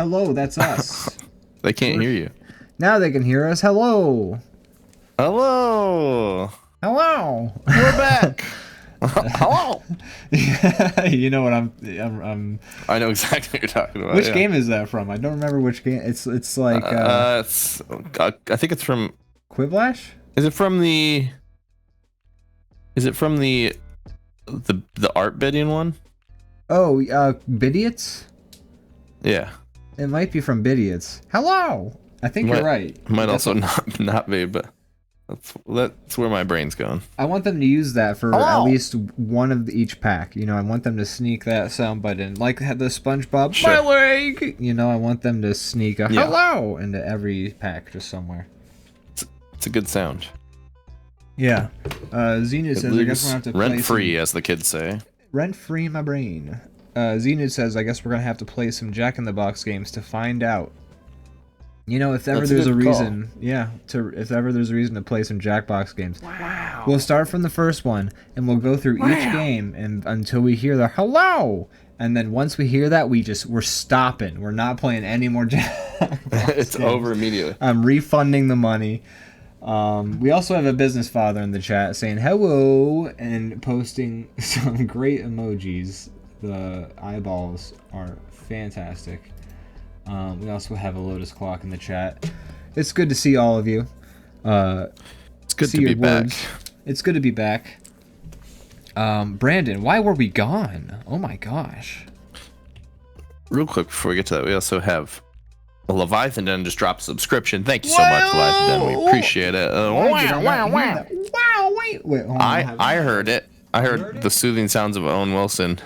Hello, that's us. They can't hear you. Now they can hear us. Hello. Hello. Hello. We're back. Hello. You know what I'm. I know exactly what you're talking about. Which game is that from? I don't remember which game. It's like. I think it's from. Quiplash? Is it from the art bidding one? Oh, Bidiots? Yeah. It might be from Bidiots. Hello. I think you're right. Might also not be, but that's where my brain's going. I want them to use that for at least one of each pack. You know, I want them to sneak that sound button, like the SpongeBob. Sure. My leg. You know, I want them to sneak a hello into every pack just somewhere. It's a good sound. Yeah. Xenu says, I guess we're going to have to play rent free, as the kids say. Rent free my brain. Xenu says, I guess we're going to have to play some Jack in the Box games to find out. You know, if ever there's a reason, if ever there's a reason to play some Jackbox games, we'll start from the first one and we'll go through each game and until we hear the hello, and then once we hear that, we're stopping. We're not playing any more Jackbox It's games. over immediately. I'm refunding the money. We also have a business father in the chat saying hello and posting some great emojis. The eyeballs are fantastic. We also have a Lotus Clock in the chat. It's good to see all of you. It's good to be back. It's good to be back. Brandon, why were we gone? Oh my gosh. Real quick before we get to that, we also have a Leviathan Den just dropped a subscription. Thank you so much, Leviathan Den. We appreciate it. Wait, I heard it. I heard the soothing sounds of Owen Wilson.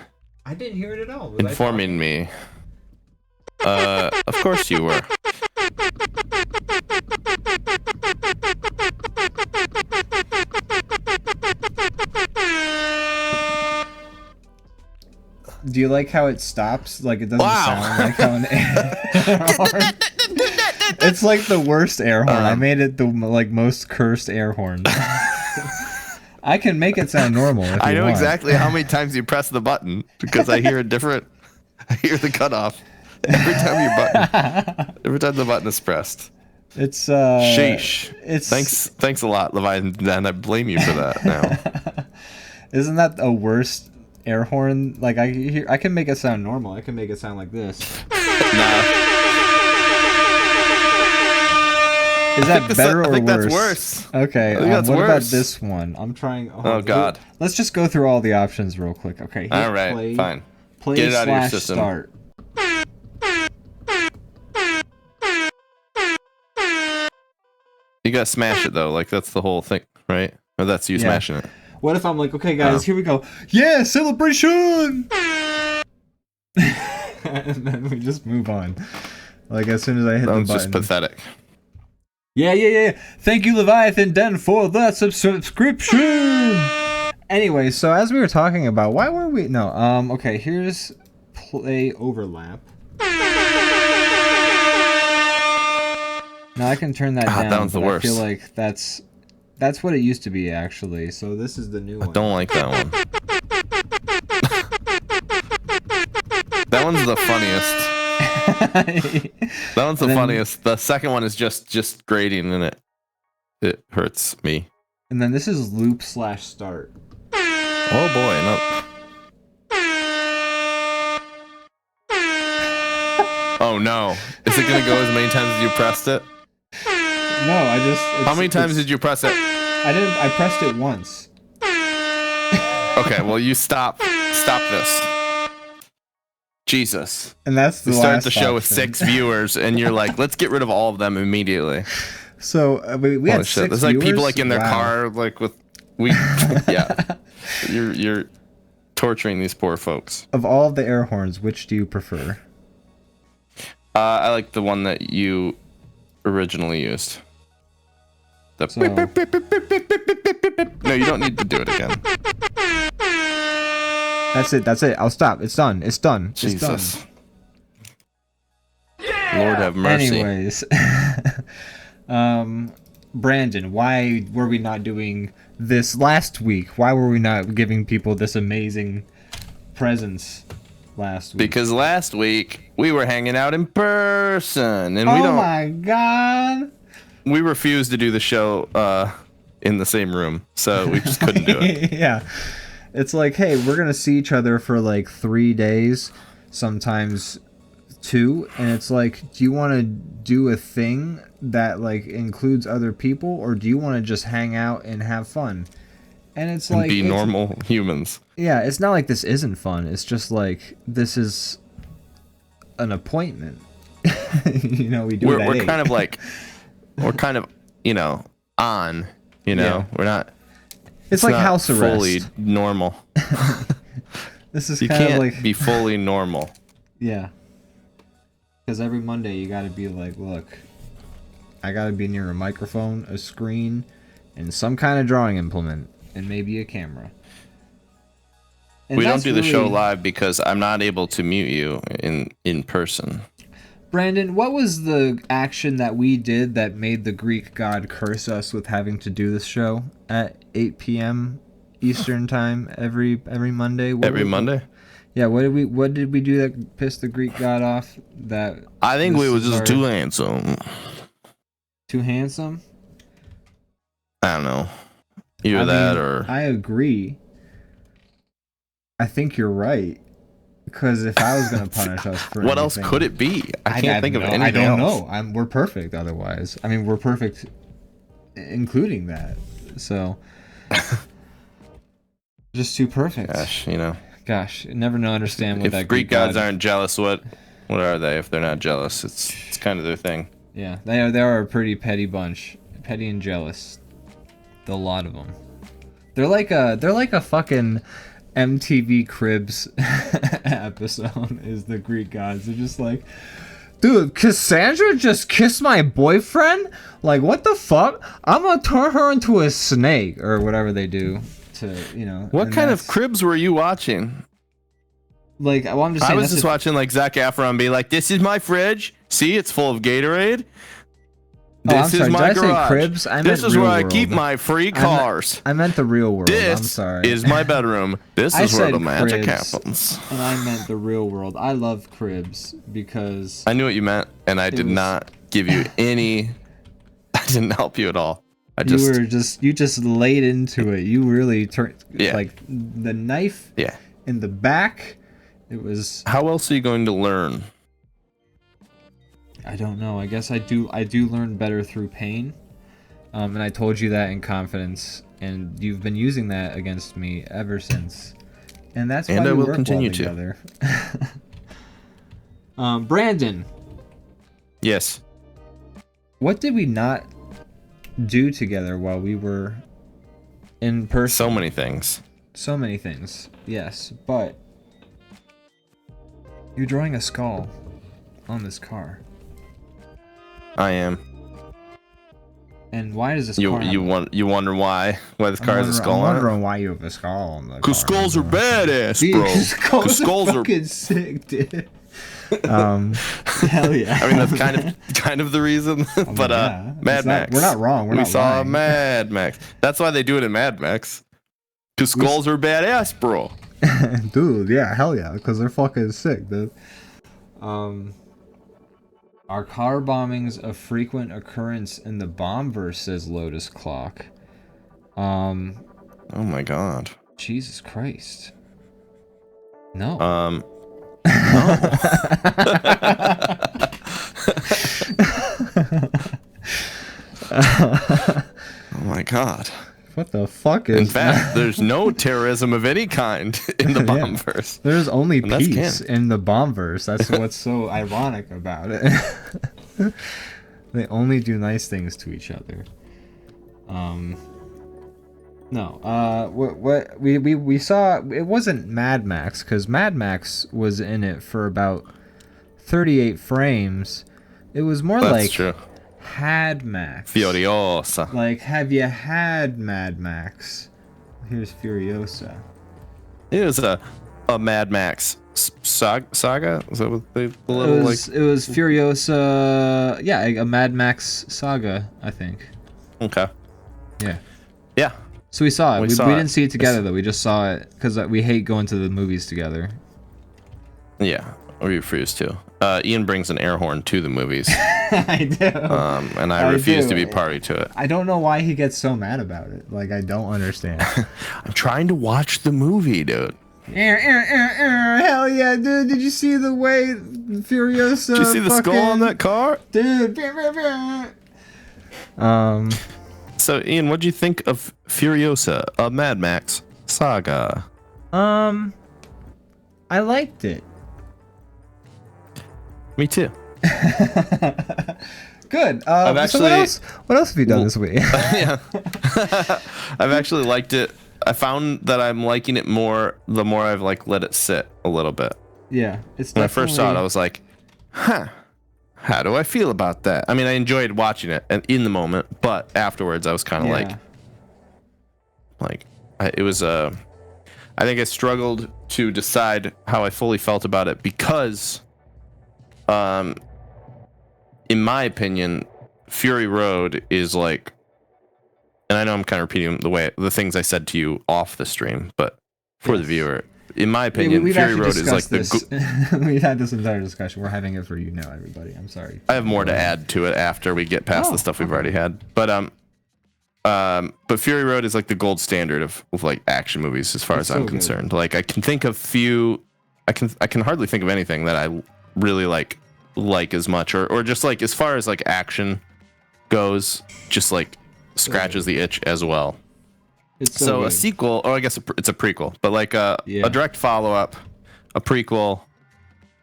I didn't hear it at all. Informing me. Of course you were. Do you like how it stops? Like it doesn't sound like how an air horn. It's like the worst air horn. I made it the most cursed air horn. I can make it sound normal. If I you know want. exactly how many times you press the button because I hear a different. I hear the cutoff every time the button is pressed. It's sheesh. It's thanks a lot, Leviathan, and I blame you for that now. Isn't that a worst air horn? Like I can make it sound normal. I can make it sound like this. Nah. Is that better or worse? I think that's worse. Okay. What about this one? I'm trying. Oh God. Let's just go through all the options real quick. Okay. All right. Fine. Play Get it out of your system. Start. You gotta smash it though. Like that's the whole thing, right? Or that's you smashing it. What if I'm like, okay, guys, here we go. Yeah, celebration. And then we just move on. Like as soon as I hit the button. That was just pathetic. Yeah. Thank you, Leviathan Den, for that subscription. Anyway, so as we were talking about, why were we... No, okay, here's play overlap. Now I can turn that down, that one's the worst. I feel like that's what it used to be, actually. So this is the new one. I don't like that one. That one's the funniest. That one's the funniest. The second one is just grating, and it hurts me. And then this is loop/start. Oh boy, no. Oh no. Is it gonna go as many times as you pressed it? No, How many times did you press it? I pressed it once. Okay, well you stop this. Jesus. And that's the we last started the show option. with 6 viewers, and you're like, let's get rid of all of them immediately. So we had 6 There's like viewers? people like in their car, like with yeah. You're torturing these poor folks. Of all of the air horns, which do you prefer? I like the one that you originally used. No, you don't need to do it again. That's it. I'll stop. It's done. Jesus. Lord have mercy. Anyways. Brandon, why were we not doing this last week? Why were we not giving people this amazing presents last week? Because last week we were hanging out in person, and oh my god, we refused to do the show in the same room, so we just couldn't do it. Yeah, it's like, hey, we're gonna see each other for like 3 days, sometimes 2, and it's like, do you want to do a thing that like includes other people, or do you want to just hang out and have fun? And it's like, be normal humans. Yeah, it's not like this isn't fun. It's just like, this is an appointment. You know, we do it at We're 8. kind of like, we're kind of, you know, on. You know, Yeah. we're not. It's like not house arrest. fully normal. This is You kind of can't like be fully normal. Yeah. Because every Monday you got to be like, look, I got to be near a microphone, a screen, and some kind of drawing implement, and maybe a camera. And we don't do the show really... live because I'm not able to mute you in person. Brandon, what was the action that we did that made the Greek god curse us with having to do this show at 8 p.m. Eastern time every Monday? Every Monday? Yeah, what did we do that pissed the Greek god off? That I think we were just too handsome. Too handsome? I don't know. Either that or I agree. I think you're right. Because if I was going to punish us for what else could it be? I can't think of anything I don't else. know. We're perfect otherwise. I mean, we're perfect including that. So just too perfect. Gosh, you know. Gosh, never know understand what if that Greek gods aren't jealous, what are they if they're not jealous? It's kind of their thing. Yeah, they are a pretty petty bunch. Petty and jealous. A lot of them. They're like a fucking MTV Cribs episode is the Greek gods. They're just like, dude, Cassandra just kissed my boyfriend? Like, what the fuck? I'm gonna turn her into a snake, or whatever they do to, you know. What kind of Cribs were you watching? Like, well, I'm just saying, I was just watching like Zac Efron be like, this is my fridge. See, it's full of Gatorade. This is my garage. Cribs? This is where I keep my free cars. I meant the real world. This I'm sorry. is my bedroom. This is where the magic Cribs, happens. And I meant the real world. I love Cribs because I knew what you meant, and I did not give you any. I didn't help you at all. You just laid into it. You really turned like the knife. Yeah. In the back, it was. How else are you going to learn? I don't know. I guess I do learn better through pain. And I told you that in confidence, and you've been using that against me ever since. And that's why we work well together. Brandon. Yes. What did we not do together while we were in person? So many things. So many things. Yes, but you're drawing a skull on this car. I am. And why does this car you wonder why this car has a skull on it? I'm wondering why you have a skull on the car. Cause skulls are badass, bro. Cause skulls are fucking sick, dude. Hell yeah. I mean, that's kind of the reason. But yeah. Mad Max. We're not wrong. We saw lying. Mad Max. That's why they do it in Mad Max. Cause skulls are badass, bro. Dude, yeah, hell yeah. Because they're fucking sick, dude. Are car bombings a frequent occurrence in the bombverse, says Lotus Clock. Oh my god. Jesus Christ. No. No. Oh my god. What the fuck is In fact, there's no terrorism of any kind in the bombverse. Yeah. There's only peace in the bombverse. That's what's so ironic about it. They only do nice things to each other. No. What we saw, it wasn't Mad Max, because Mad Max was in it for about 38 frames. It was more like true. Had Max. Furiosa. Like, have you had Mad Max? Here's Furiosa. It was a Mad Max saga. Is that what they It was Furiosa. Yeah, a Mad Max saga, I think. Okay. Yeah. Yeah. So we saw it. We saw didn't see it together though. We just saw it because we hate going to the movies together. Yeah, we refuse to. Ian brings an air horn to the movies. I do. And I refuse to be party to it. I don't know why he gets so mad about it. Like, I don't understand. I'm trying to watch the movie, dude. Hell yeah, dude. Did you see the way Furiosa... Did you see the skull on that car? Dude. So, Ian, what'd you think of Furiosa, a Mad Max saga? I liked it. Me too. Good. Actually, so what else have you done this week? Yeah. I've actually liked it. I found that I'm liking it more the more I've like let it sit a little bit. Yeah, it's when I first saw it, I was like, huh, how do I feel about that? I mean, I enjoyed watching it and in the moment, but afterwards I was kind of it was I think I struggled to decide how I fully felt about it because in my opinion, Fury Road is like, and I know I'm kind of repeating the things I said to you off the stream, but for the viewer, in my opinion, Fury Road is like we've had this entire discussion. We're having it for you now, everybody. I'm sorry. I have more to add to it after we get past the stuff we've already had, but Fury Road is like the gold standard of like action movies as far as I'm concerned. Like I can think of I can hardly think of anything that I really like as much or just like as far as like action goes, just like scratches the itch as well. It's so a sequel, or I guess it's a prequel, but like a direct follow-up, a prequel,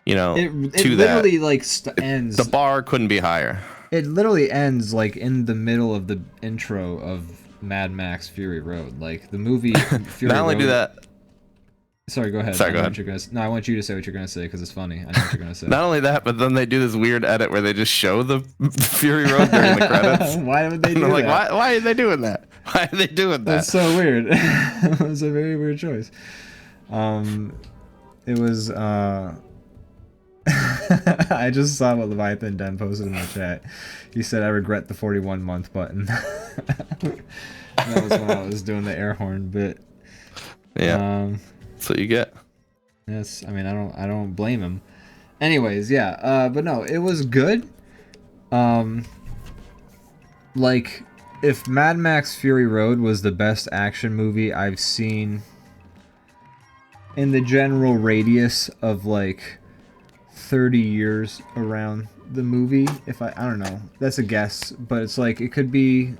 you know, it literally like ends. The bar couldn't be higher. It literally ends like in the middle of the intro of Mad Max Fury Road. Like the movie Fury Not only Road, do that. Sorry, go ahead. Sorry, go ahead. I want you to say what you're gonna say because it's funny. I know what you're gonna say. Not only that, but then they do this weird edit where they just show the Fury Road during the credits. Why would they do that? Like, why are they doing that? Why are they doing that? That's so weird. It was a very weird choice. It was. I just saw what Leviathan Den posted in the chat. He said, "I regret the 41-month button." That was when I was doing the air horn bit. Yeah. That's what you get. Yes, I mean I don't blame him. Anyways, yeah, but no, it was good. Like if Mad Max Fury Road was the best action movie I've seen in the general radius of like 30 years around the movie, if I don't know, that's a guess, but it's like it could be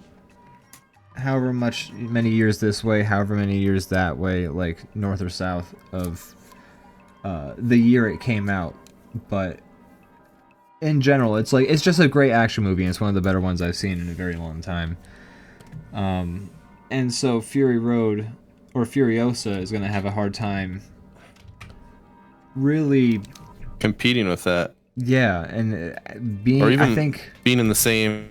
however many years this way, however many years that way, like north or south of the year it came out. But in general, it's just a great action movie, and it's one of the better ones I've seen in a very long time. And so Fury Road or Furiosa is gonna have a hard time really competing with that. Yeah, and being, or even I think, being in the same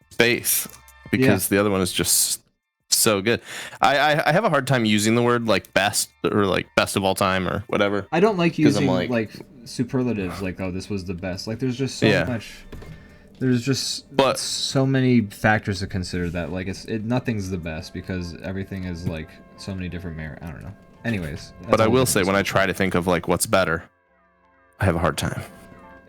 space, because the other one is just so good. I have a hard time using the word like best or like best of all time or whatever. I don't like using like superlatives like, oh, this was the best. Like there's just so much. There's just so many factors to consider that like nothing's the best because everything is like so many different merit. I don't know. Anyways, but I will say when I try to think of like what's better, I have a hard time.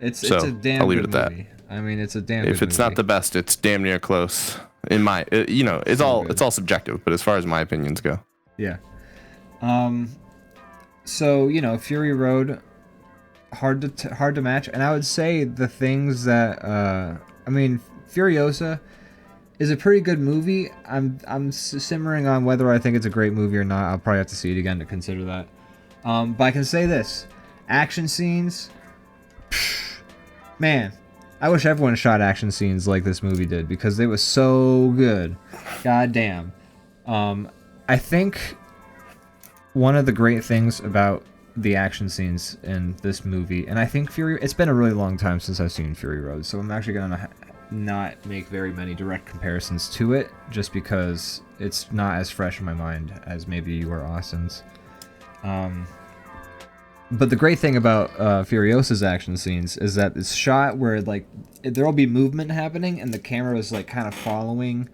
It's a damn I'll leave good it at movie. I mean, it's a damn. If it's not the best, it's damn near close. In my, it's all subjective. But as far as my opinions go, yeah. So Fury Road, hard to match, and I would say the things that I mean, Furiosa is a pretty good movie. I'm simmering on whether I think it's a great movie or not. I'll probably have to see it again to consider that. But I can say this: action scenes, man. I wish everyone shot action scenes like this movie did because they was so good. God damn. I think one of the great things about the action scenes in this movie, and I think it's been a really long time since I've seen Fury Road, so I'm actually gonna not make very many direct comparisons to it, just because it's not as fresh in my mind as maybe you or Austin's. But the great thing about Furiosa's action scenes is that it's shot where like there'll be movement happening and the camera is like kind of following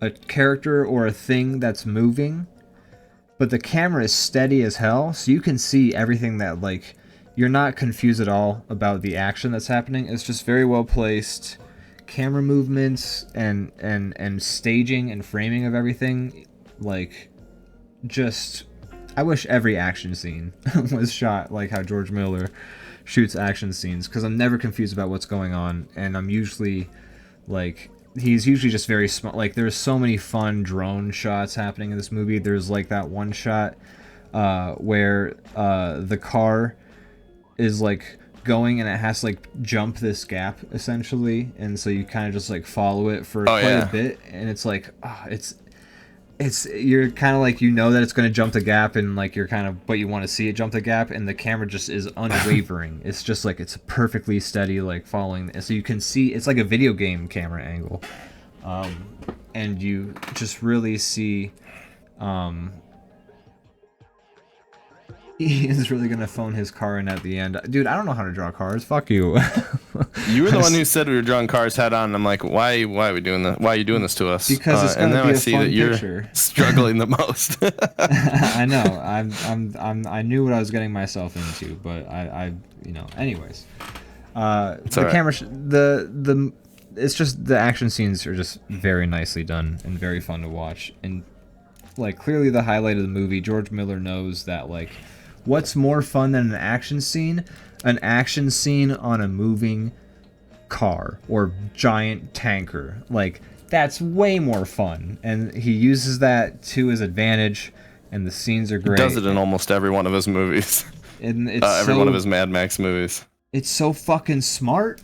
a character or a thing that's moving, but the camera is steady as hell, so you can see everything that, like, you're not confused at all about the action that's happening. It's just very well placed camera movements and staging and framing of everything. Like, just, I wish every action scene was shot like how George Miller shoots action scenes, because I'm never confused about what's going on, and I'm usually, like, he's usually just very smart. Like, there's so many fun drone shots happening in this movie. There's, like, that one shot where the car is, like, going and it has to, like, jump this gap, essentially, and so you kind of just, like, follow it for quite a bit, and it's like, it's you're kind of like, you know that it's going to jump the gap, and like you're kind of, but you want to see it jump the gap, and the camera just is unwavering. It's just like, it's perfectly steady, like following, so you can see it's like a video game camera angle, and you just really see he is really gonna phone his car in at the end. Dude, I don't know how to draw cars. Fuck you. You were the one who said we were drawing cars head on. And I'm like, why are we doing that? Why are you doing this to us? Because it's gonna be a fun picture. You're struggling the most. I know. I knew what I was getting myself into, but I you know. Anyways, the camera, it's just the action scenes are just very nicely done and very fun to watch, and like clearly the highlight of the movie. George Miller knows that, like, what's more fun than an action scene? An action scene on a moving car or giant tanker. Like, that's way more fun. And he uses that to his advantage, and the scenes are great. He does it in almost every one of his movies. And it's every one of his Mad Max movies. It's so fucking smart.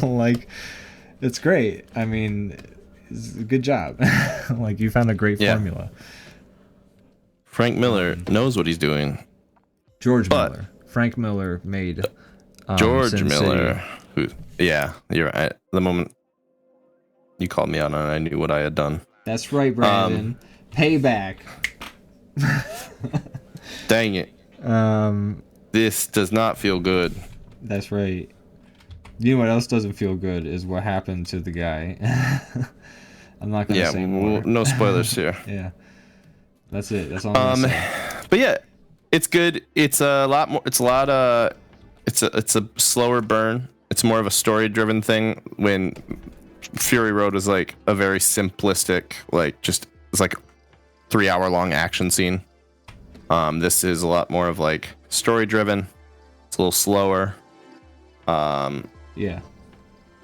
Like, it's great. I mean, good job. Like, you found a great formula. Frank Miller knows what he's doing. George Miller. Frank Miller made George Sin Miller. City. Yeah, you're right. The moment you called me out on it, I knew what I had done. That's right, Brandon. Payback. Dang it. This does not feel good. That's right. You know what else doesn't feel good is what happened to the guy. I'm not gonna say more. No spoilers here. Yeah. That's it. That's all I'm gonna say. But yeah, it's good. It's a lot more. It's a slower burn. It's more of a story-driven thing. When Fury Road was like a very simplistic, like, just, it's like 3-hour-long action scene. This is a lot more of like story-driven. It's a little slower. Yeah.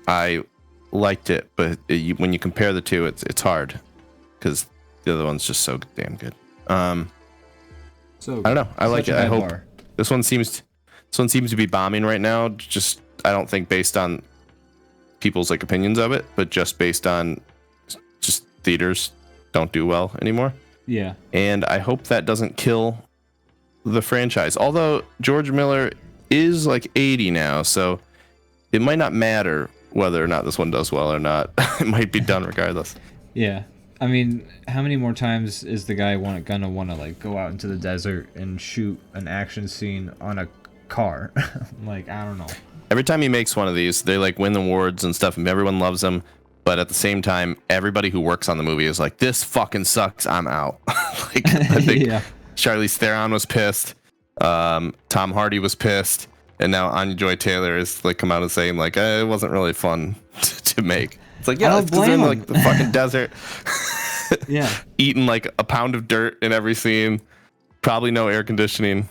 I liked it, but when you compare the two, it's hard because the other one's just so damn good. So I don't know. I like it. I hope this one seems to be bombing right now. Just, I don't think based on people's like opinions of it, but just based on just theaters don't do well anymore. Yeah. And I hope that doesn't kill the franchise. Although George Miller is like 80 now, so it might not matter whether or not this one does well or not. It might be done regardless. Yeah. I mean, how many more times is the guy gonna want to like go out into the desert and shoot an action scene on a car? Like, I don't know. Every time he makes one of these, they like win awards and stuff, and everyone loves him. But at the same time, everybody who works on the movie is like, "This fucking sucks. I'm out." Like, I think Charlize Theron was pissed. Tom Hardy was pissed, and now Anya Joy-Taylor is like come out and saying like, "It wasn't really fun to make." It's like, yeah, it's in like the fucking desert. Yeah. Eating like a pound of dirt in every scene. Probably no air conditioning.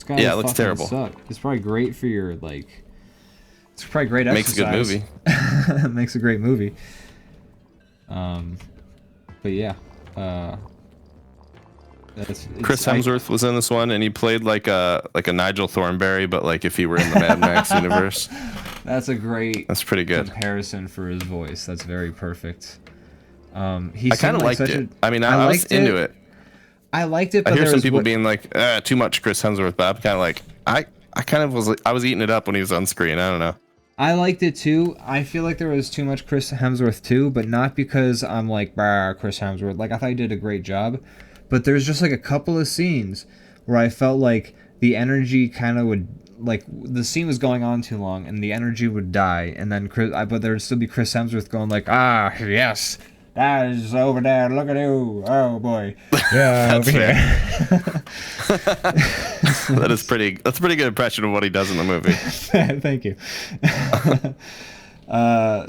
Yeah, it looks terrible. Suck. It's probably great for your like. It's probably great exercise. Makes a good movie. Makes a great movie. But yeah. Chris Hemsworth was in this one, and he played like a Nigel Thornberry, but like if he were in the Mad Max universe. That's a great. That's pretty good comparison for his voice. That's very perfect. I kind of liked it. I mean, I was into it. I liked it. But I hear some people being like, "Too much Chris Hemsworth," but I'm kind of like, I kind of was like, I was eating it up when he was on screen. I don't know. I liked it too. I feel like there was too much Chris Hemsworth too, but not because I'm like, bah, Chris Hemsworth. Like, I thought he did a great job. But there's just like a couple of scenes where I felt like the energy kind of would, like, the scene was going on too long and the energy would die, and then but there would still be Chris Hemsworth going like, ah, yes, That is over there. Look at you. Oh boy. Yeah, over here. That's a pretty good impression of what he does in the movie. Thank you.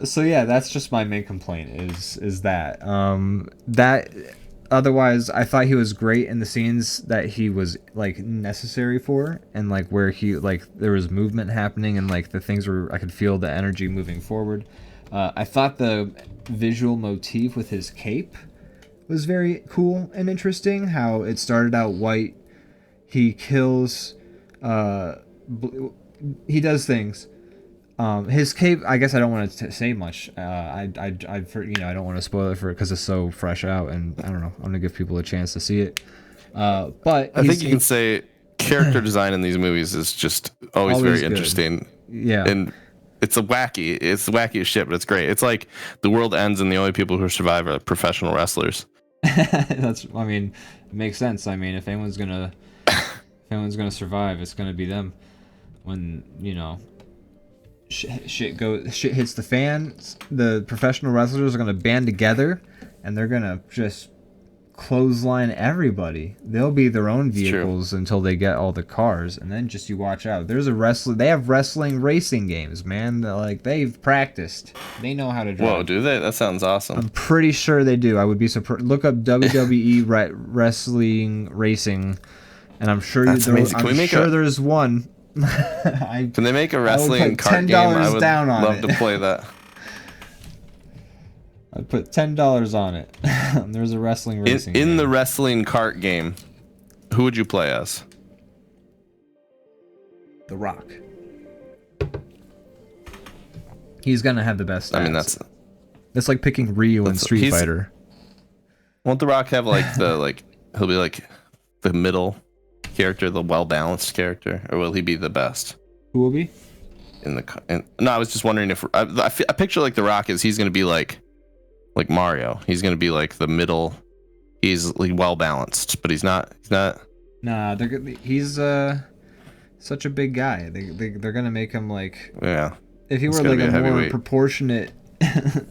So yeah, that's just my main complaint is that that otherwise I thought he was great in the scenes that he was like necessary for, and like where he like there was movement happening and like the things where I could feel the energy moving forward. I thought the visual motif with his cape was very cool and interesting. How it started out white, he kills, he does things. His cape, I guess I don't want to say much. I don't want to spoil it for it because it's so fresh out, and I don't know. I'm gonna give people a chance to see it. But I think you can say character design in these movies is just always very good. Interesting. Yeah, and it's wacky as shit, but it's great. It's like the world ends and the only people who survive are professional wrestlers. I mean, it makes sense. I mean, if anyone's gonna survive, it's gonna be them. When shit hits the fan, the professional wrestlers are gonna band together, and they're gonna just clothesline everybody. They'll be their own vehicles until they get all the cars, and then just you watch out. There's a wrestler. They have wrestling racing games, man. They've practiced. They know how to drive. Whoa, do they? That sounds awesome. I'm pretty sure they do. I would be surprised. Look up WWE wrestling racing, and I'm sure there's one. Can they make a wrestling card game? I would love to play that. I'd put $10 on it. There's a wrestling racing in the wrestling cart game. Who would you play as? The Rock. He's gonna have the best stats. I mean, that's like picking Ryu in Street Fighter. Won't The Rock have he'll be like the middle character, the well-balanced character, or will he be the best? Who will be? No, I was just wondering if I picture like The Rock he's gonna be like Mario. He's gonna be like the middle. He's like well-balanced, but he's not. Nah, he's such a big guy. They're gonna make him like. Yeah. If he were like a more proportionate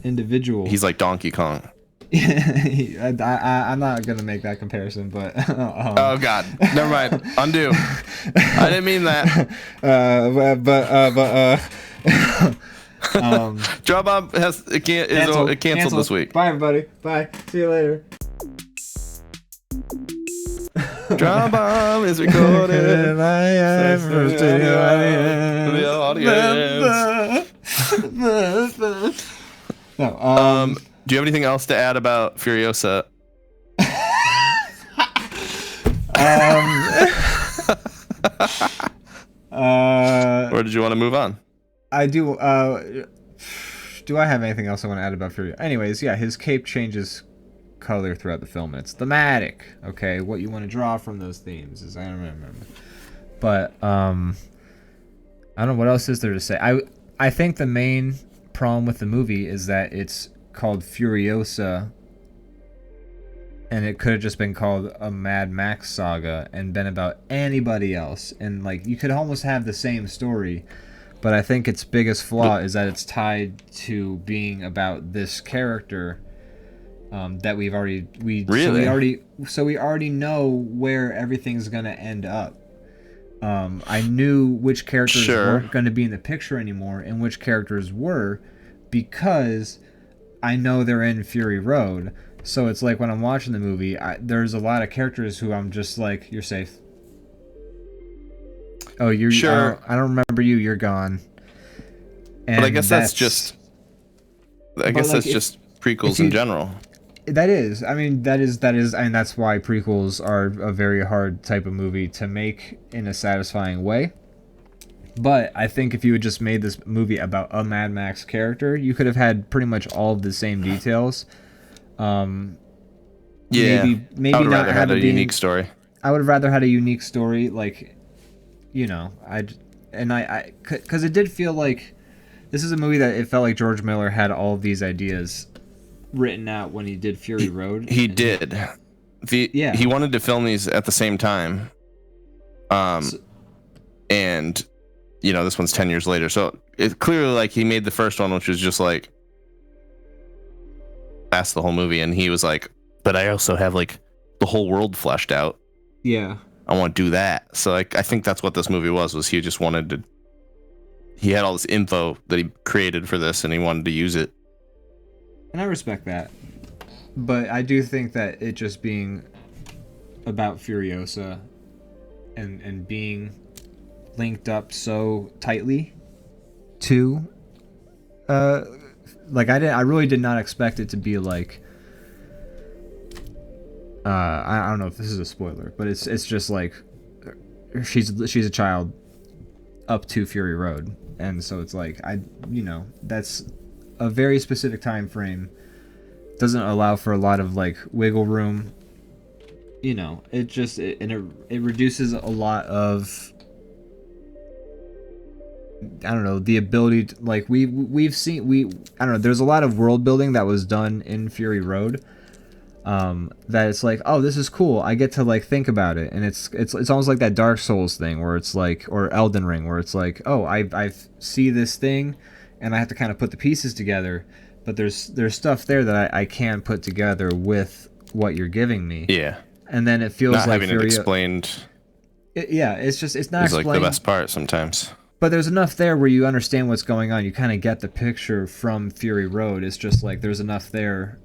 individual. He's like Donkey Kong. I'm not gonna make that comparison, but oh god, never mind. Undo. I didn't mean that. DrawBomb is canceled this week. Bye everybody. Bye. See you later. DrawBomb is recorded. No. Do you have anything else to add about Furiosa? Or did you want to move on? I do. Do I have anything else I want to add about Furiosa? Anyways, yeah, his cape changes color throughout the film, and it's thematic. Okay, what you want to draw from those themes is I don't remember. But I don't know what else is there to say. I think the main problem with the movie is that it's called Furiosa, and it could have just been called a Mad Max saga and been about anybody else, and like you could almost have the same story, but I think its biggest flaw is that it's tied to being about this character that we already know where everything's gonna end up. I knew which characters weren't going to be in the picture anymore and which characters were, because I know they're in Fury Road. So it's like when I'm watching the movie, there's a lot of characters who I'm just like, you're safe. Oh, you're sure. I don't remember you. You're gone. And but I guess that's just prequels in general. That is. I mean, that is, and that's why prequels are a very hard type of movie to make in a satisfying way. But I think if you had just made this movie about a Mad Max character, you could have had pretty much all of the same details. Maybe I would rather have a unique story. I would have rather had a unique story, like, because it did feel like this is a movie that it felt like George Miller had all of these ideas written out when he did Fury Road. He did. He wanted to film these at the same time. And this one's 10 years later. So it's clearly like he made the first one, which was just like That's the whole movie, and he was like, "But I also have like the whole world fleshed out. Yeah. I want to do that." So like, I think that's what this movie was he just wanted to. He had all this info that he created for this, and he wanted to use it. And I respect that, but I do think that it just being about Furiosa and being linked up so tightly to like I really did not expect it to be like I don't know if this is a spoiler, but it's just like she's a child up to Fury Road, and so it's like that's a very specific time frame, doesn't allow for a lot of like wiggle room. It reduces a lot of, I don't know, the ability to, like we've seen I don't know, there's a lot of world building that was done in Fury Road, that it's like, oh, this is cool, I get to like think about it, and it's almost like that Dark Souls thing where it's like, or Elden Ring, where it's like, oh, I see this thing and I have to kind of put the pieces together, but there's stuff there that I can put together with what you're giving me. Yeah. And then it feels not like having it explained. It's not is explained. Like the best part sometimes. But there's enough there where you understand what's going on. You kind of get the picture from Fury Road. It's just like there's enough there.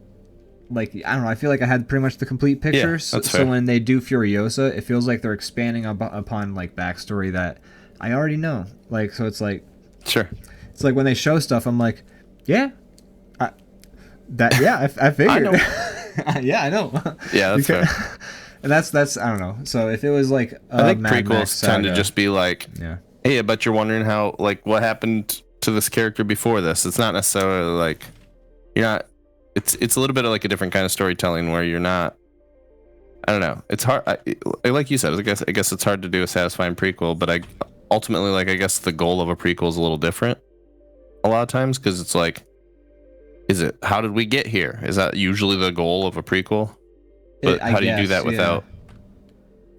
Like, I don't know. I feel like I had pretty much the complete picture. Yeah, that's fair. So when they do Furiosa, it feels like they're expanding upon like backstory that I already know. Like, so it's like, sure. It's like when they show stuff, I'm like, yeah, I figured. I know. Yeah, I know. Yeah, that's fair. And that's I don't know. So if it was like I think Mad prequels Max tend to saga, just be like, yeah, hey, I bet you're wondering how, like, what happened to this character before this. It's not necessarily like you're not. It's a little bit of like a different kind of storytelling where you're not. I don't know. It's hard. Like you said, I guess it's hard to do a satisfying prequel, but I guess the goal of a prequel is a little different a lot of times, because it's like, is it, how did we get here? Is that usually the goal of a prequel? But how do you do that without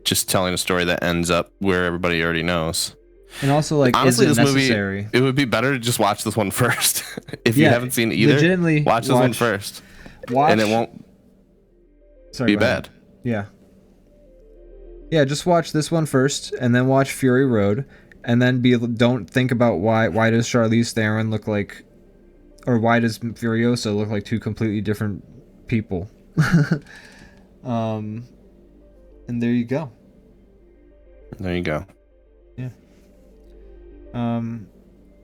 just telling a story that ends up where everybody already knows? And also, like, honestly, is it this necessary? movie, it would be better to just watch this one first. If you haven't seen it either, legitimately watch this one first, and it won't be bad. Yeah. Yeah, just watch this one first, and then watch Fury Road, and then don't think about why does Charlize Theron look like, or why does Furiosa look like two completely different people. And there you go. There you go. Yeah.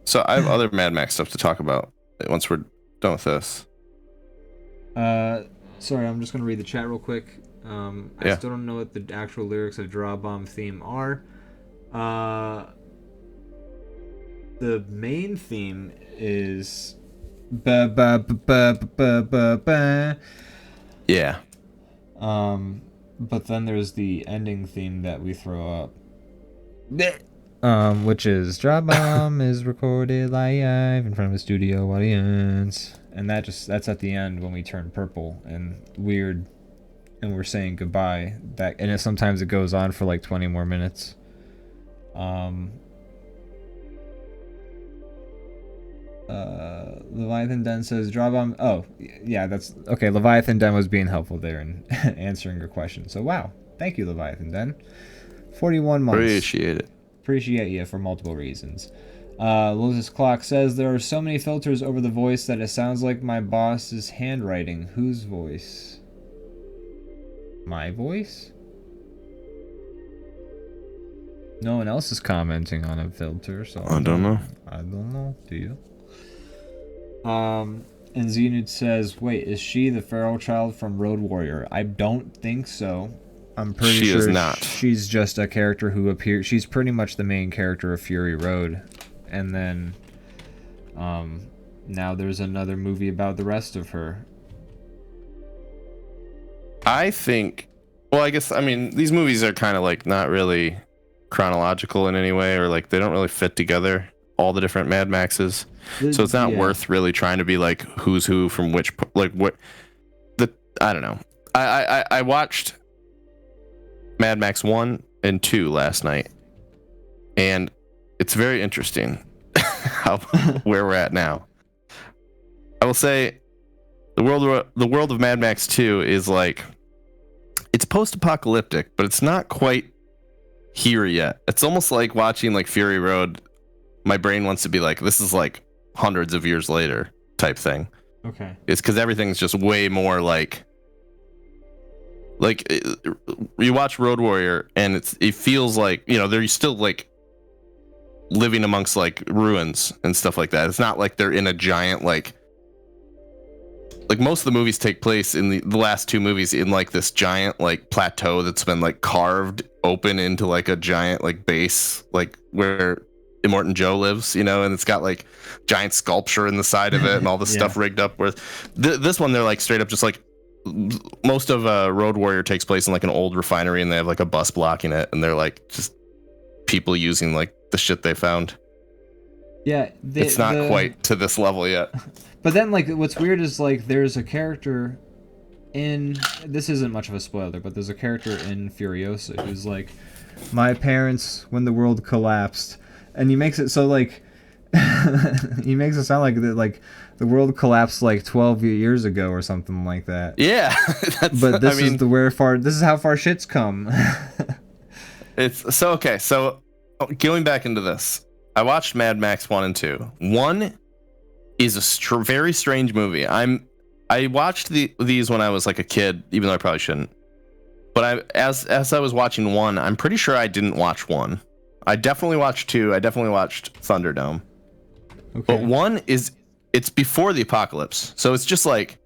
So I have other Mad Max stuff to talk about once we're done with this. Sorry, I'm just gonna read the chat real quick. I still don't know what the actual lyrics of DrawBomb theme are. The main theme is ba ba ba ba ba ba ba. Yeah. But then there's the ending theme that we throw up. Which is DrawBomb is recorded live in front of a studio audience, and that's at the end when we turn purple and weird, and we're saying goodbye. Sometimes it goes on for like 20 more minutes. Leviathan Den says DrawBomb. Oh, yeah, that's okay. Leviathan Den was being helpful there and answering your question. So wow, thank you, Leviathan Den. 41 months. Appreciate you for multiple reasons. Lotus Clock says there are so many filters over the voice that it sounds like my boss's handwriting. Whose voice? My voice? No one else is commenting on a filter, so I don't know. I don't know. Do you? And Zenud says, wait, is she the feral child from Road Warrior? I don't think so. I'm pretty sure is not. She's just a character who appears. She's pretty much the main character of Fury Road. And then now there's another movie about the rest of her. I think, well, I guess, I mean, these movies are kind of like not really chronological in any way, or like they don't really fit together, all the different Mad Maxes. So it's not worth really trying to be like who's who from which, like what I don't know. I watched Mad Max 1 and 2 last night, and it's very interesting where we're at now. I will say The world of Mad Max 2 is like, it's post-apocalyptic, but it's not quite here yet. It's almost like watching like Fury Road. My brain wants to be like, this is like hundreds of years later type thing. Okay. It's because everything's just way more like you watch Road Warrior and it feels like, you know, they're still like living amongst like ruins and stuff like that. It's not like they're in a giant like most of the movies take place in the last two movies in like this giant like plateau that's been like carved open into like a giant like base, like where Immortan Joe lives, you know, and it's got like giant sculpture in the side of it and all the stuff rigged up. Where this one, they're like straight up just like, most of Road Warrior takes place in like an old refinery and they have like a bus blocking it, and they're like just people using like the shit they found. Yeah, it's not quite to this level yet. But then, like, what's weird is, like, there's a character in... This isn't much of a spoiler, but there's a character in Furiosa who's like, my parents, when the world collapsed. And he makes it so, like... he makes it sound like the world collapsed, like, 12 years ago or something like that. Yeah. But this is how far shit's come. It's... So, okay, so, going back into this. I watched Mad Max 1 and 2. 1 is a very strange movie. I watched these when I was like a kid, even though I probably shouldn't. But as I was watching 1, I'm pretty sure I didn't watch 1. I definitely watched 2. I definitely watched Thunderdome. Okay. But 1 it's before the apocalypse. So it's just like,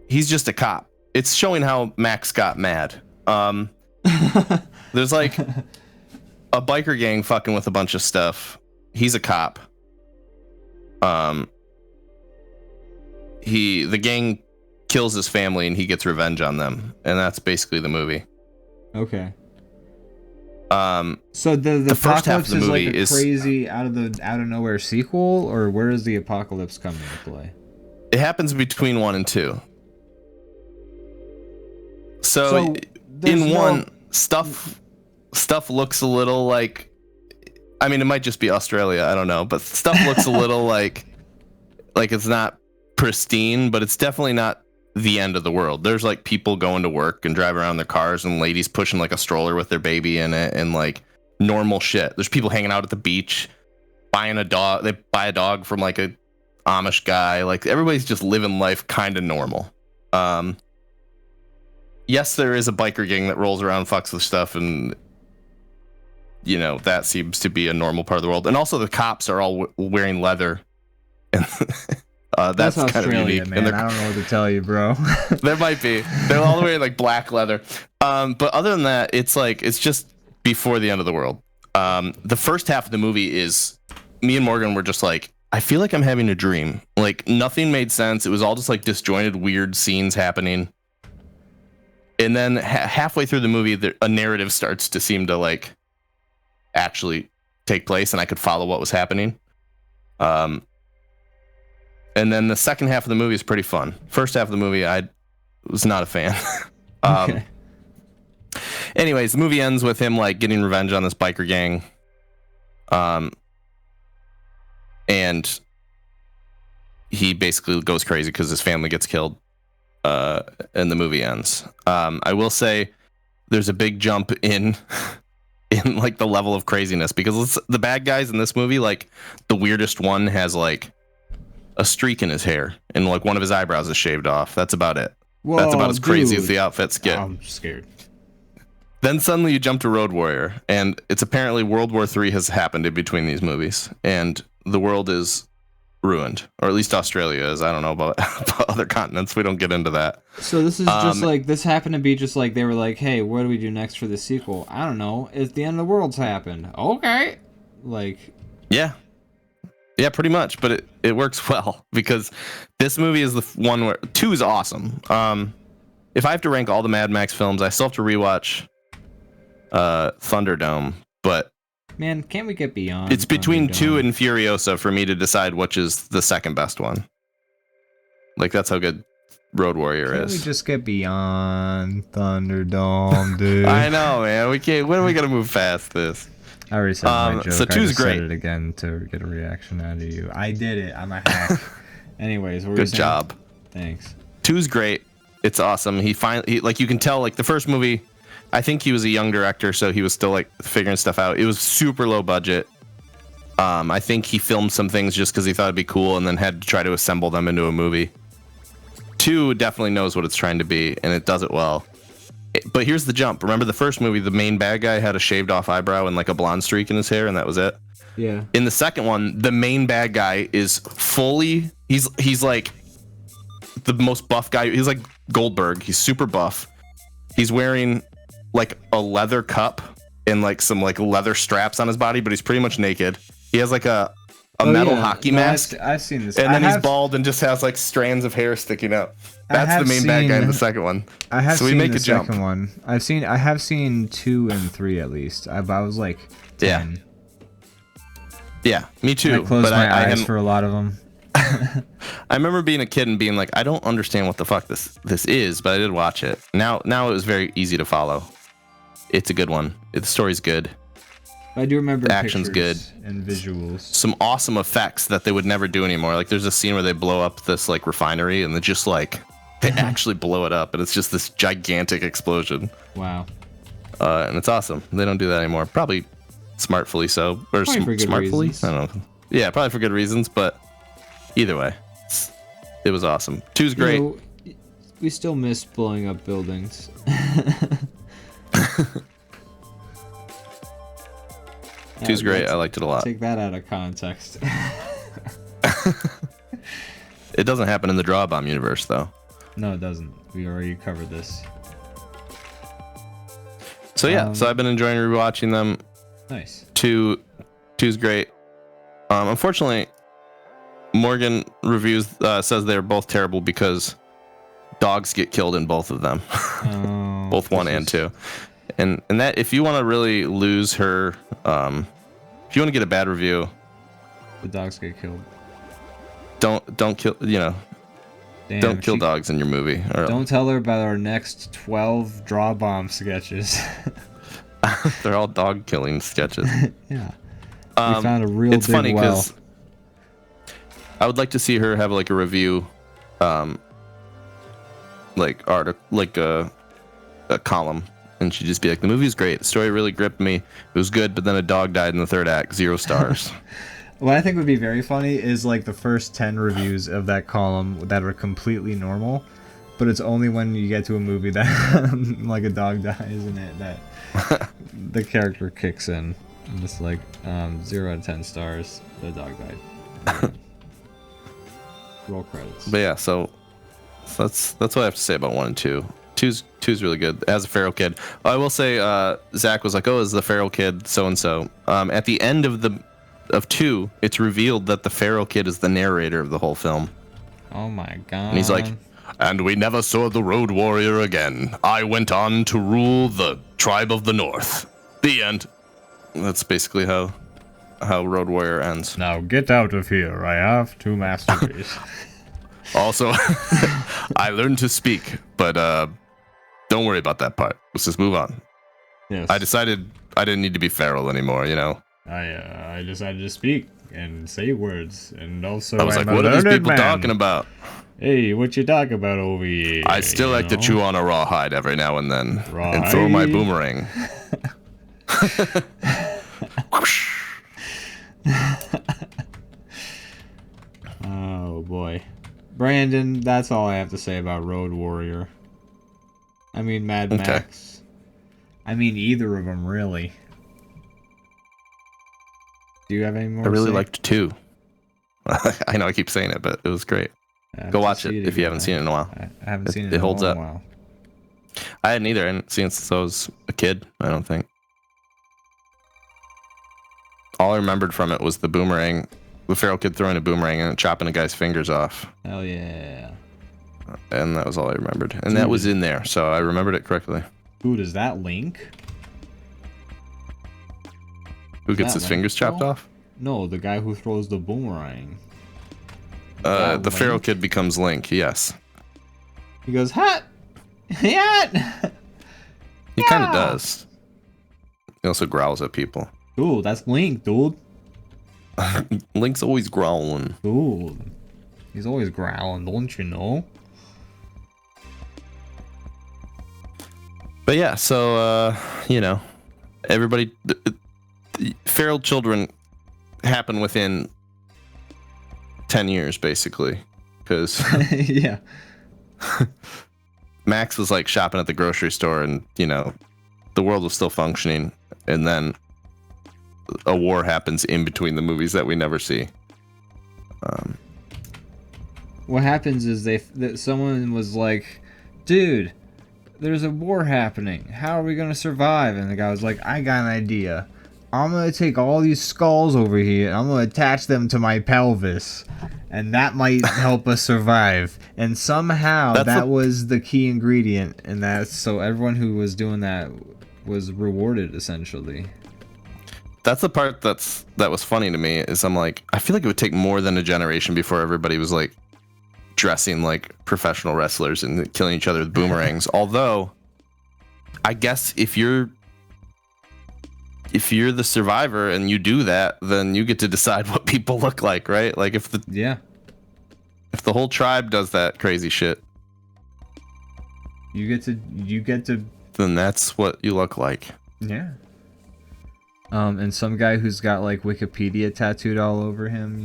he's just a cop. It's showing how Max got mad. There's like a biker gang fucking with a bunch of stuff. He's a cop. The gang kills his family and he gets revenge on them, and that's basically the movie. Okay. So the first half of the movie is like a crazy out of nowhere sequel, or where is the apocalypse coming into play? It happens between 1 and 2. So in 1, stuff looks a little like, I mean, it might just be Australia, I don't know, but stuff looks a little like it's not pristine, but it's definitely not the end of the world. There's like people going to work and driving around their cars, and ladies pushing like a stroller with their baby in it, and like normal shit. There's people hanging out at the beach, buying a dog. They buy a dog from like a Amish guy. Like everybody's just living life kind of normal. Yes, there is a biker gang that rolls around, fucks with stuff, and you know, that seems to be a normal part of the world. And also the cops are all wearing leather. And that's kind of unique. Man. I don't know what to tell you, bro. There might be. They're all wearing like black leather. But other than that, it's just before the end of the world. The first half of the movie is, me and Morgan were just like, I feel like I'm having a dream. Like nothing made sense. It was all just like disjointed, weird scenes happening. And then halfway through the movie, a narrative starts to seem to like actually take place, and I could follow what was happening. And then the second half of the movie is pretty fun. First half of the movie, I was not a fan. Okay. Anyways, the movie ends with him like getting revenge on this biker gang. And he basically goes crazy because his family gets killed. And the movie ends. I will say there's a big jump in like the level of craziness, because the bad guys in this movie, like the weirdest one has like a streak in his hair and like one of his eyebrows is shaved off. That's about it. Whoa, that's about as crazy as the outfits get. I'm scared. Then suddenly you jump to Road Warrior, and it's apparently World War III has happened in between these movies, and the world is ruined, or at least Australia is. I don't know about other continents. We don't get into that. So this is just like, this happened to be just like, they were like, hey, what do we do next for the sequel? I don't know. It's the end of the world's happened. Okay. Like, yeah, pretty much. But it works well, because this movie is the one where 2 is awesome. If I have to rank all the Mad Max films, I still have to rewatch Thunderdome, but man, can't we get beyond? It's between 2 and Furiosa for me to decide which is the second best one. Like, that's how good Road Warrior is. Can we just get beyond Thunderdome, dude? I know, man. We can't. When are we gonna move past this? I already said my joke. So 2's great. I said it again to get a reaction out of you. I did it. I'm a hack. Anyways, good job. Thanks. 2's great. It's awesome. He like you can tell like the first movie. I think he was a young director, so he was still like figuring stuff out. It was super low budget. I think he filmed some things just because he thought it'd be cool, and then had to try to assemble them into a movie. 2 definitely knows what it's trying to be, and it does it well. But here's the jump. Remember the first movie, the main bad guy had a shaved off eyebrow and like a blonde streak in his hair, and that was it. Yeah. In the second one, the main bad guy is fully. He's like the most buff guy. He's like Goldberg. He's super buff. He's wearing like a leather cup and like some like leather straps on his body, but he's pretty much naked. He has like a metal hockey mask. I've seen this. And then he's bald and just has like strands of hair sticking out. That's the main bad guy in the second one. I have so we seen make the a jump. Second one. I have seen 2 and 3 at least. I was like 10. Yeah, me too. I closed my eyes for a lot of them. I remember being a kid and being like, I don't understand what the fuck this is, but I did watch it. Now it was very easy to follow. It's a good one. The story's good. I do remember the action's good and visuals. Some awesome effects that they would never do anymore. Like there's a scene where they blow up this like refinery and they just like they actually blow it up and it's just this gigantic explosion. Wow. And it's awesome. They don't do that anymore. Probably smartfully so, or smartfully. I don't know. Yeah, probably for good reasons. But either way, it was awesome. 2's great. We still miss blowing up buildings. Two's great. I liked it a lot. Take that out of context. It doesn't happen in the DrawBomb universe, though. No, it doesn't. We already covered this. So yeah, so I've been enjoying rewatching them. Nice. 2's great. Unfortunately, Morgan reviews says they're both terrible because dogs get killed in both of them, both 1 and 2. And that if you want to really lose her, if you want to get a bad review, the dogs get killed. Don't kill. Damn, don't kill dogs in your movie. Don't tell her about our next 12 DrawBomb sketches. They're all dog killing sketches. Yeah. We found a real it's big funny well. because I would like to see her have like a review, like a column. And she'd just be like, the movie's great. The story really gripped me. It was good, but then a dog died in the third act. 0 stars. What I think would be very funny is like the first 10 reviews of that column that are completely normal, but it's only when you get to a movie that like a dog dies in it that the character kicks in. And it's like 0 out of 10 stars. The dog died. Roll credits. But yeah, so that's what I have to say about 1 and 2. Two's really good. As a feral kid, I will say Zach was like, "Oh, is the feral kid so and so?" At the end of 2, it's revealed that the feral kid is the narrator of the whole film. Oh my god! And he's like, "And we never saw the Road Warrior again. I went on to rule the tribe of the North." The end. That's basically how Road Warrior ends. Now get out of here. I have 2 masterpieces. Also, I learned to speak, but don't worry about that part. Let's just move on. Yes. I decided I didn't need to be feral anymore, I decided to speak and say words, and also I was like, what are these people talking about? Hey, what you talking about over here? I still like to chew on a rawhide every now and then and Rawhide? throw my boomerang. Oh boy. Brandon, that's all I have to say about Road Warrior. I mean Mad Max. I mean either of them, really. Do you have any more? I really liked 2. I know I keep saying it, but it was great. Go watch it if you haven't seen it in a while. I haven't seen it in a holds up. while. I hadn't either. I hadn't seen it since I was a kid, I don't think. All I remembered from it was the boomerang, the feral kid throwing a boomerang and chopping a guy's fingers off. Hell yeah. And that was all I remembered. And that was in there, so I remembered it correctly. Who does that Link? Who gets his fingers chopped off? No, the guy who throws the boomerang. The feral kid becomes Link, yes. He goes, hot! Hot! He kind of does. He also growls at people. Dude, that's Link, dude. Link's always growling. Dude. He's always growling, don't you know? But yeah, so everybody, feral children happen within 10 years, basically, because yeah, Max was like shopping at the grocery store, and the world was still functioning, and then a war happens in between the movies that we never see. What happens is that someone was like, dude, there's a war happening. How are we going to survive? And the guy was like, I got an idea. I'm going to take all these skulls over here and I'm going to attach them to my pelvis. And that might help us survive. And somehow that was the key ingredient. And so everyone who was doing that was rewarded, essentially. That's the part that was funny to me, is I'm like, I feel like it would take more than a generation before everybody was like dressing like professional wrestlers and killing each other with boomerangs. Although, I guess if you're the survivor and you do that, then you get to decide what people look like, right? Like if the whole tribe does that crazy shit, you get to then that's what you look like. Yeah. And some guy who's got like Wikipedia tattooed all over him,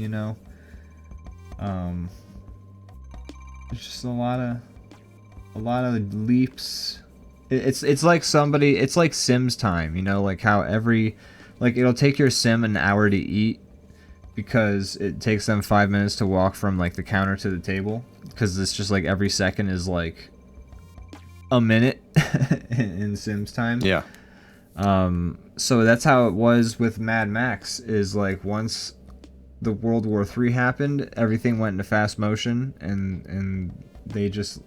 There's just a lot of leaps. It's like it's like Sims time, like how it'll take your sim an hour to eat because it takes them 5 minutes to walk from like the counter to the table, because it's just like every second is like a minute in Sims time. Yeah. So that's how it was with Mad Max, is like once the World War III happened, everything went into fast motion, and they just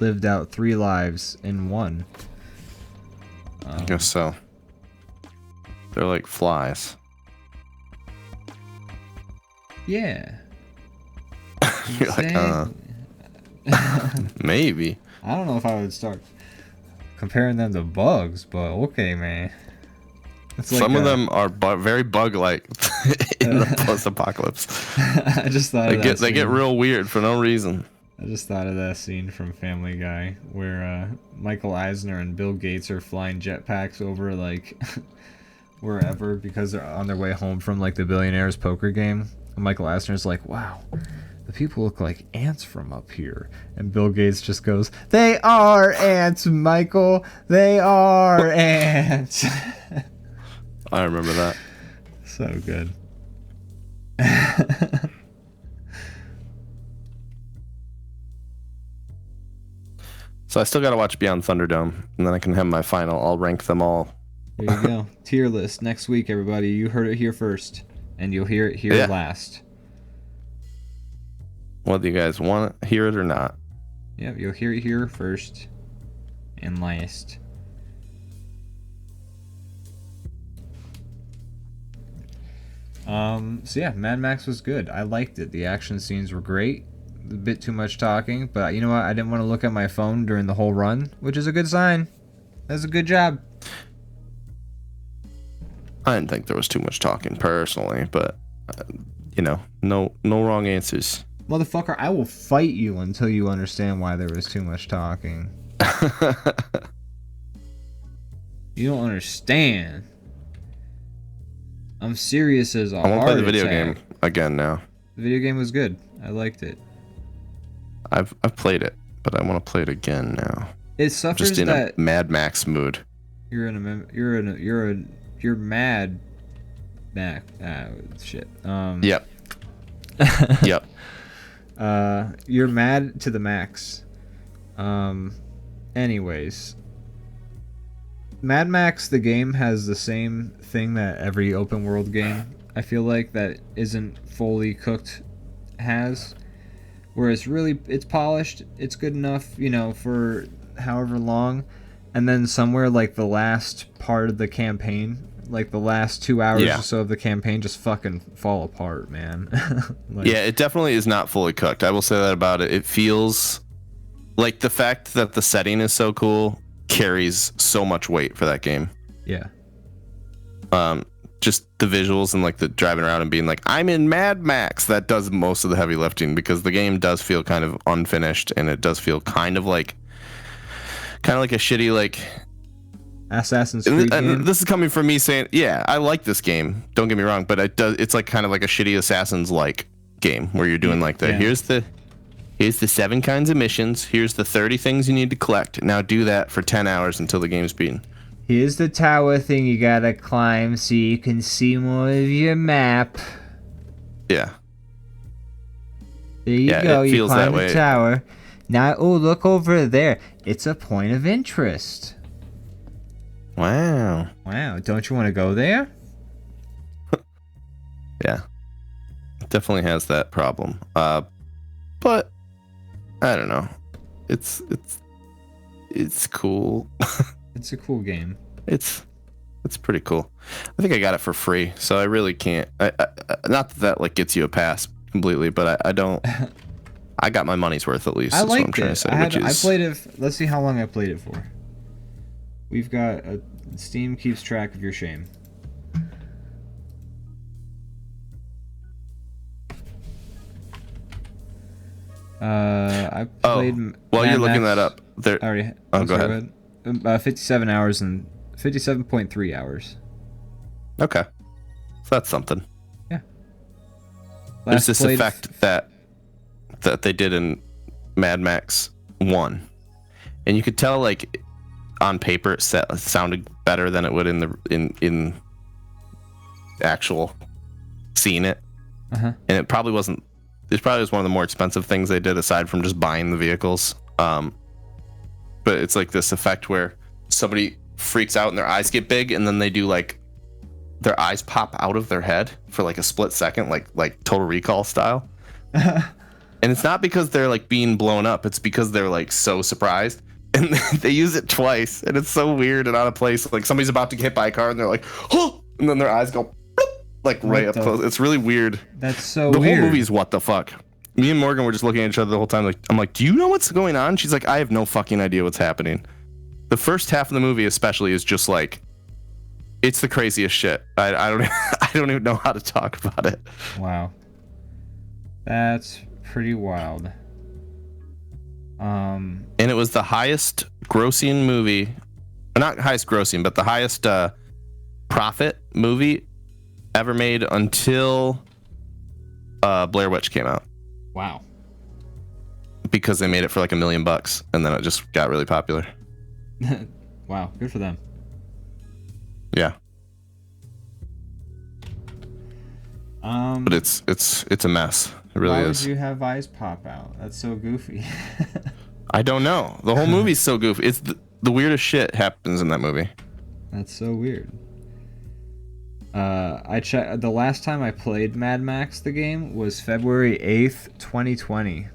lived out 3 lives in one. I guess so. They're like flies. Yeah. You're like, maybe. I don't know if I would start comparing them to bugs, but okay, man. Some of them are very bug-like in the post-apocalypse. I just thought they get real weird for no reason. I just thought of that scene from Family Guy where Michael Eisner and Bill Gates are flying jetpacks over like wherever because they're on their way home from like the Billionaires poker game. And Michael Eisner's like, "Wow, the people look like ants from up here." And Bill Gates just goes, "They are ants, Michael. They are ants." I remember that. So good. So I still got to watch Beyond Thunderdome, and then I can have my final. I'll rank them all. There you go. Tier list next week, everybody. You heard it here first, and you'll hear it here last. Whether you guys want to hear it or not. Yeah, you'll hear it here first and last. So yeah, Mad Max was good. I liked it. The action scenes were great. A bit too much talking, but you know what? I didn't want to look at my phone during the whole run, which is a good sign. That's a good job. I didn't think there was too much talking personally, but no wrong answers. Motherfucker, I will fight you until you understand why there was too much talking. You don't understand. I'm serious as a heart attack. I won't play the video game again now. The video game was good. I liked it. I've played it, but I want to play it again now. It suffers just in a Mad Max mood. You're mad. Shit. Yep. Yep. You're mad to the max. Anyways, Mad Max the game has the same thing that every open world game I feel like that isn't fully cooked has, where it's polished, it's good enough, for however long, and then somewhere like the last part of the campaign, like the last 2 hours or so of the campaign, just fucking fall apart, man. Yeah, it definitely is not fully cooked. I will say that about it. It feels like the fact that the setting is so cool carries so much weight for that game. Yeah. just the visuals and like the driving around and being like, I'm in Mad Max. That does most of the heavy lifting because the game does feel kind of unfinished and it does feel kind of like a shitty like Assassin's Creed game. This is coming from me saying, yeah, I like this game. Don't get me wrong, but it's like kind of like a shitty Assassin's like game where you're doing like here's the 7 kinds of missions. Here's the 30 things you need to collect. Now do that for 10 hours until the game's beaten. Here's the tower thing you gotta climb so you can see more of your map. Yeah. There you go. You climb the tower. Now, oh, look over there. It's a point of interest. Wow. Wow. Don't you want to go there? Yeah. It definitely has that problem. But I don't know. It's cool. It's a cool game. It's pretty cool. I think I got it for free, so I really can't. Not that like gets you a pass completely, but I don't. I got my money's worth at least. I liked what I'm trying to say. I played it. Let's see how long I played it for. We've got Steam keeps track of your shame. I played. While you're looking that up, there. Already. Go ahead. 57 hours and 57.3 hours. Okay, so that's something. Yeah. There's this effect that they did in Mad Max 1, and you could tell like on paper it sounded better than it would in actual seeing it. And it probably wasn't. It probably was one of the more expensive things they did aside from just buying the vehicles. But it's like this effect where somebody freaks out and their eyes get big, and then they do like their eyes pop out of their head for like a split second, like Total Recall style. And it's not because they're like being blown up; it's because they're like so surprised, and they use it twice, and it's so weird and out of place. Like somebody's about to get hit by a car, and they're like, "Oh!" and then their eyes go like right up close. It's really weird. That's so weird. The whole movie is what the fuck. Me and Morgan were just looking at each other the whole time. Like, I'm like, do you know what's going on? She's like, I have no fucking idea what's happening. The first half of the movie, especially, is just like, it's the craziest shit. I don't I don't even know how to talk about it. Wow, that's pretty wild. And it was the highest grossing movie, not highest grossing, but the highest profit movie ever made until Blair Witch came out. Wow. Because they made it for like $1 million, and then it just got really popular. Wow, good for them. Yeah. But it's a mess. It really is. Why would you have eyes pop out? That's so goofy. I don't know. The whole movie's so goofy. It's the weirdest shit happens in that movie. That's so weird. I checked. The last time I played Mad Max the game was February 8th, 2020.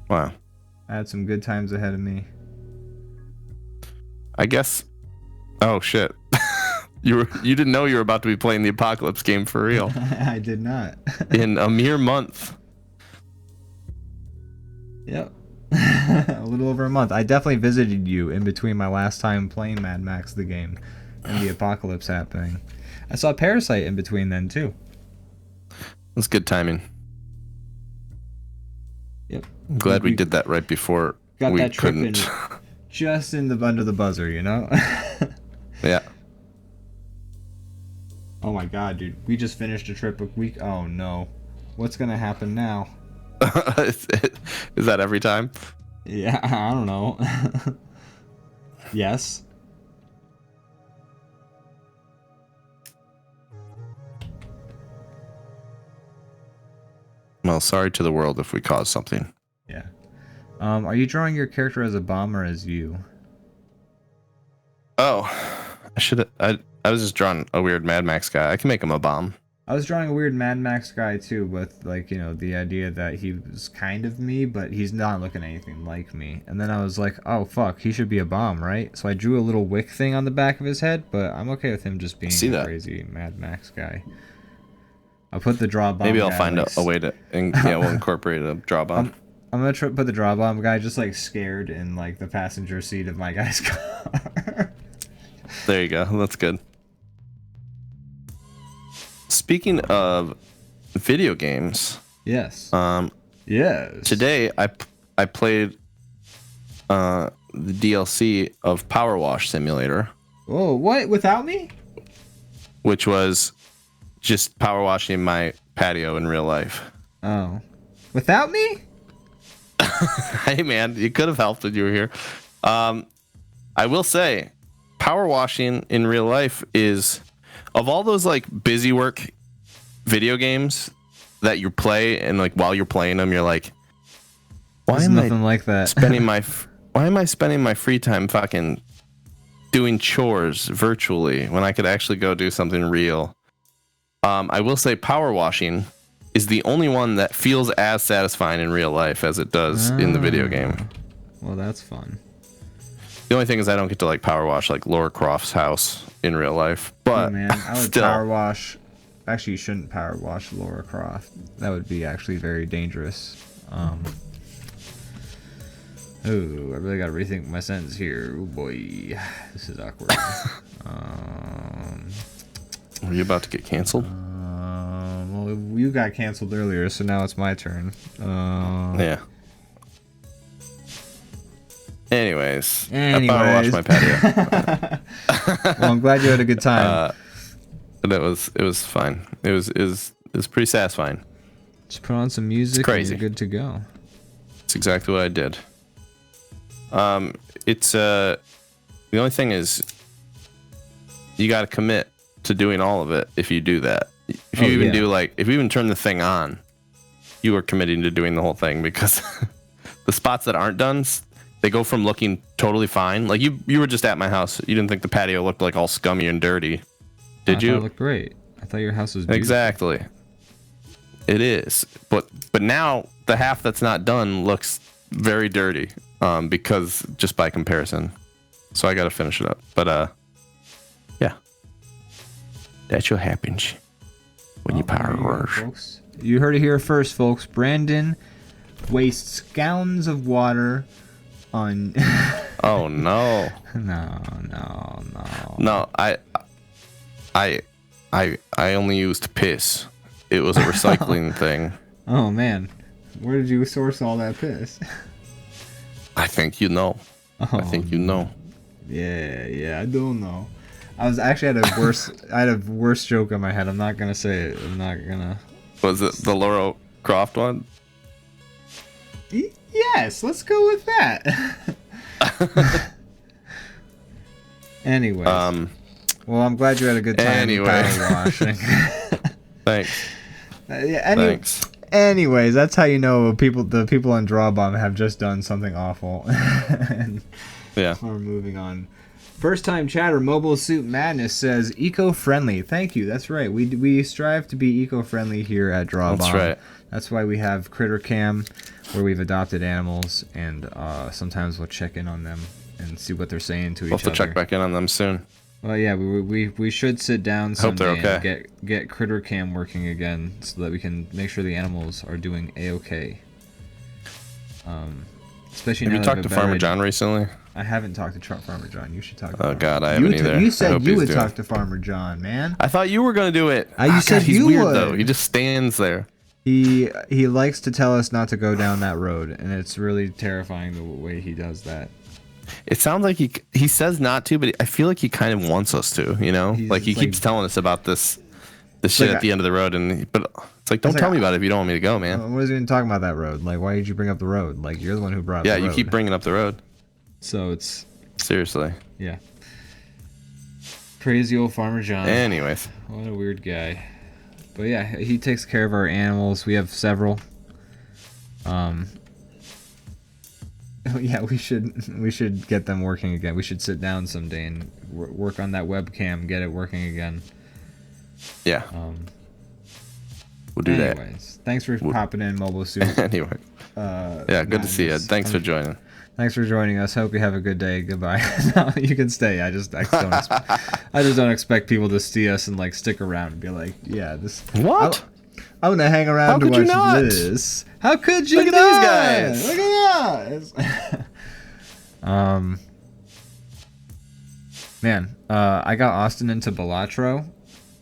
Wow. I had some good times ahead of me. I guess. Oh shit. You didn't know you were about to be playing the Apocalypse game for real. I did not. In a mere month. Yep. A little over a month. I definitely visited you in between my last time playing Mad Max the game and the Apocalypse happening. I saw Parasite in between then too. That's good timing. Yep. I'm glad we did that right before got we that trip couldn't. in just in the under the buzzer, you know? Yeah. Oh my god, dude. We just finished a trip a week. Oh no. What's gonna happen now? Is that every time? Yeah, I don't know. Yes. Well, sorry to the world if we caused something. Yeah. Are you drawing your character as a bomb or as you? Oh, I was just drawing a weird Mad Max guy. I can make him a bomb. I was drawing a weird Mad Max guy too, with like, you know, the idea that he was kind of me, but he's not looking anything like me. And then I was like, oh fuck, he should be a bomb, right? So I drew a little wick thing on the back of his head, but I'm okay with him just being a crazy Mad Max guy. I'll put the DrawBomb. Maybe I'll find a way to we'll incorporate a DrawBomb. I'm gonna put the DrawBomb guy just like scared in like the passenger seat of my guy's car. There you go. That's good. Speaking of video games, yes. Yes. Today I played the DLC of Power Wash Simulator. Oh, what? Without me? Which was just power washing my patio in real life. Oh. Without me? Hey man, you could have helped when you were here. I will say, power washing in real life is, of all those like busy work video games that you play and like while you're playing them, you're like, why am I spending my free time fucking doing chores virtually when I could actually go do something real? I will say power washing is the only one that feels as satisfying in real life as it does in the video game. Well, that's fun. The only thing is I don't get to like power wash like Laura Croft's house in real life. But oh, man, I would still power wash. Actually, you shouldn't power wash Laura Croft. That would be actually very dangerous. Oh, I really got to rethink my sentence here. Oh boy, this is awkward. Are you about to get canceled? Well, you got canceled earlier, so now it's my turn. Yeah. Anyways, I power washed my patio. Well, I'm glad you had a good time. It was fine. It was pretty satisfying. Just put on some music. It's crazy. And you're good to go. It's exactly what I did. It's the only thing is you got to commit to doing all of it. If you do that, if you if you even turn the thing on, you are committing to doing the whole thing, because the spots that aren't done, they go from looking totally fine. Like you were just at my house. You didn't think the patio looked like all scummy and dirty, did you? I thought it looked great. I thought your house was beautiful. Exactly. It is, but now the half that's not done looks very dirty, because just by comparison. So I got to finish it up. But yeah, that's what happens when you power wash. Folks. You heard it here first, folks. Brandon wastes gallons of water on. Oh no! No, I only used piss. It was a recycling thing. Oh man, where did you source all that piss? I think you know. I think you know. Yeah, I don't know. I was actually I had a worse joke in my head. I'm not gonna say it. I'm not gonna. Was it the Laura Croft one? Yes, let's go with that. Anyways. Well, I'm glad you had a good time power washing. Thanks. Thanks. Anyways, that's how you know the people on DrawBomb have just done something awful. And yeah. We're moving on. First time chatter, Mobile Suit Madness says eco-friendly. Thank you. That's right. We strive to be eco-friendly here at DrawBomb. That's right. That's why we have Critter Cam, where we've adopted animals, and sometimes we'll check in on them and see what they're saying to each other. We'll have to check back in on them soon. Well, yeah, we should sit down someday and get Critter Cam working again, so that we can make sure the animals are doing a-okay. Especially have you talked to Farmer John recently? I haven't talked to Farmer John. You should talk to God, I haven't either. You said you would talk to Farmer John, man. I thought you were going to do it. You said he's you weird, would. though. He just stands there. He likes to tell us not to go down that road, and it's really terrifying the way he does that. It sounds like he says not to, but I feel like he kind of wants us to, you know? Like he keeps telling us about this shit at the end of the road, but it's like, don't tell me about it if you don't want me to go, man. What is he even talking about that road? Like, why did you bring up the road? Like, you're the one who brought up the road. Yeah, you keep bringing up the road. So it's... Seriously. Yeah. Crazy old Farmer John. Anyways. What a weird guy. But yeah, he takes care of our animals. We have several. Yeah, we should get them working again. We should sit down someday and work on that webcam, get it working again. Yeah. We'll do that. Anyways, thanks for popping in, Mobile Suit. Anyway. Yeah, good to see you. Thanks for joining. Thanks for joining us. Hope you have a good day. Goodbye. No, you can stay. I just don't expect people to see us and like stick around and be like, yeah, this. What? I'm gonna hang around to watch this. How could you not? Look at these guys. Look at that. Man, I got Austin into Balatro,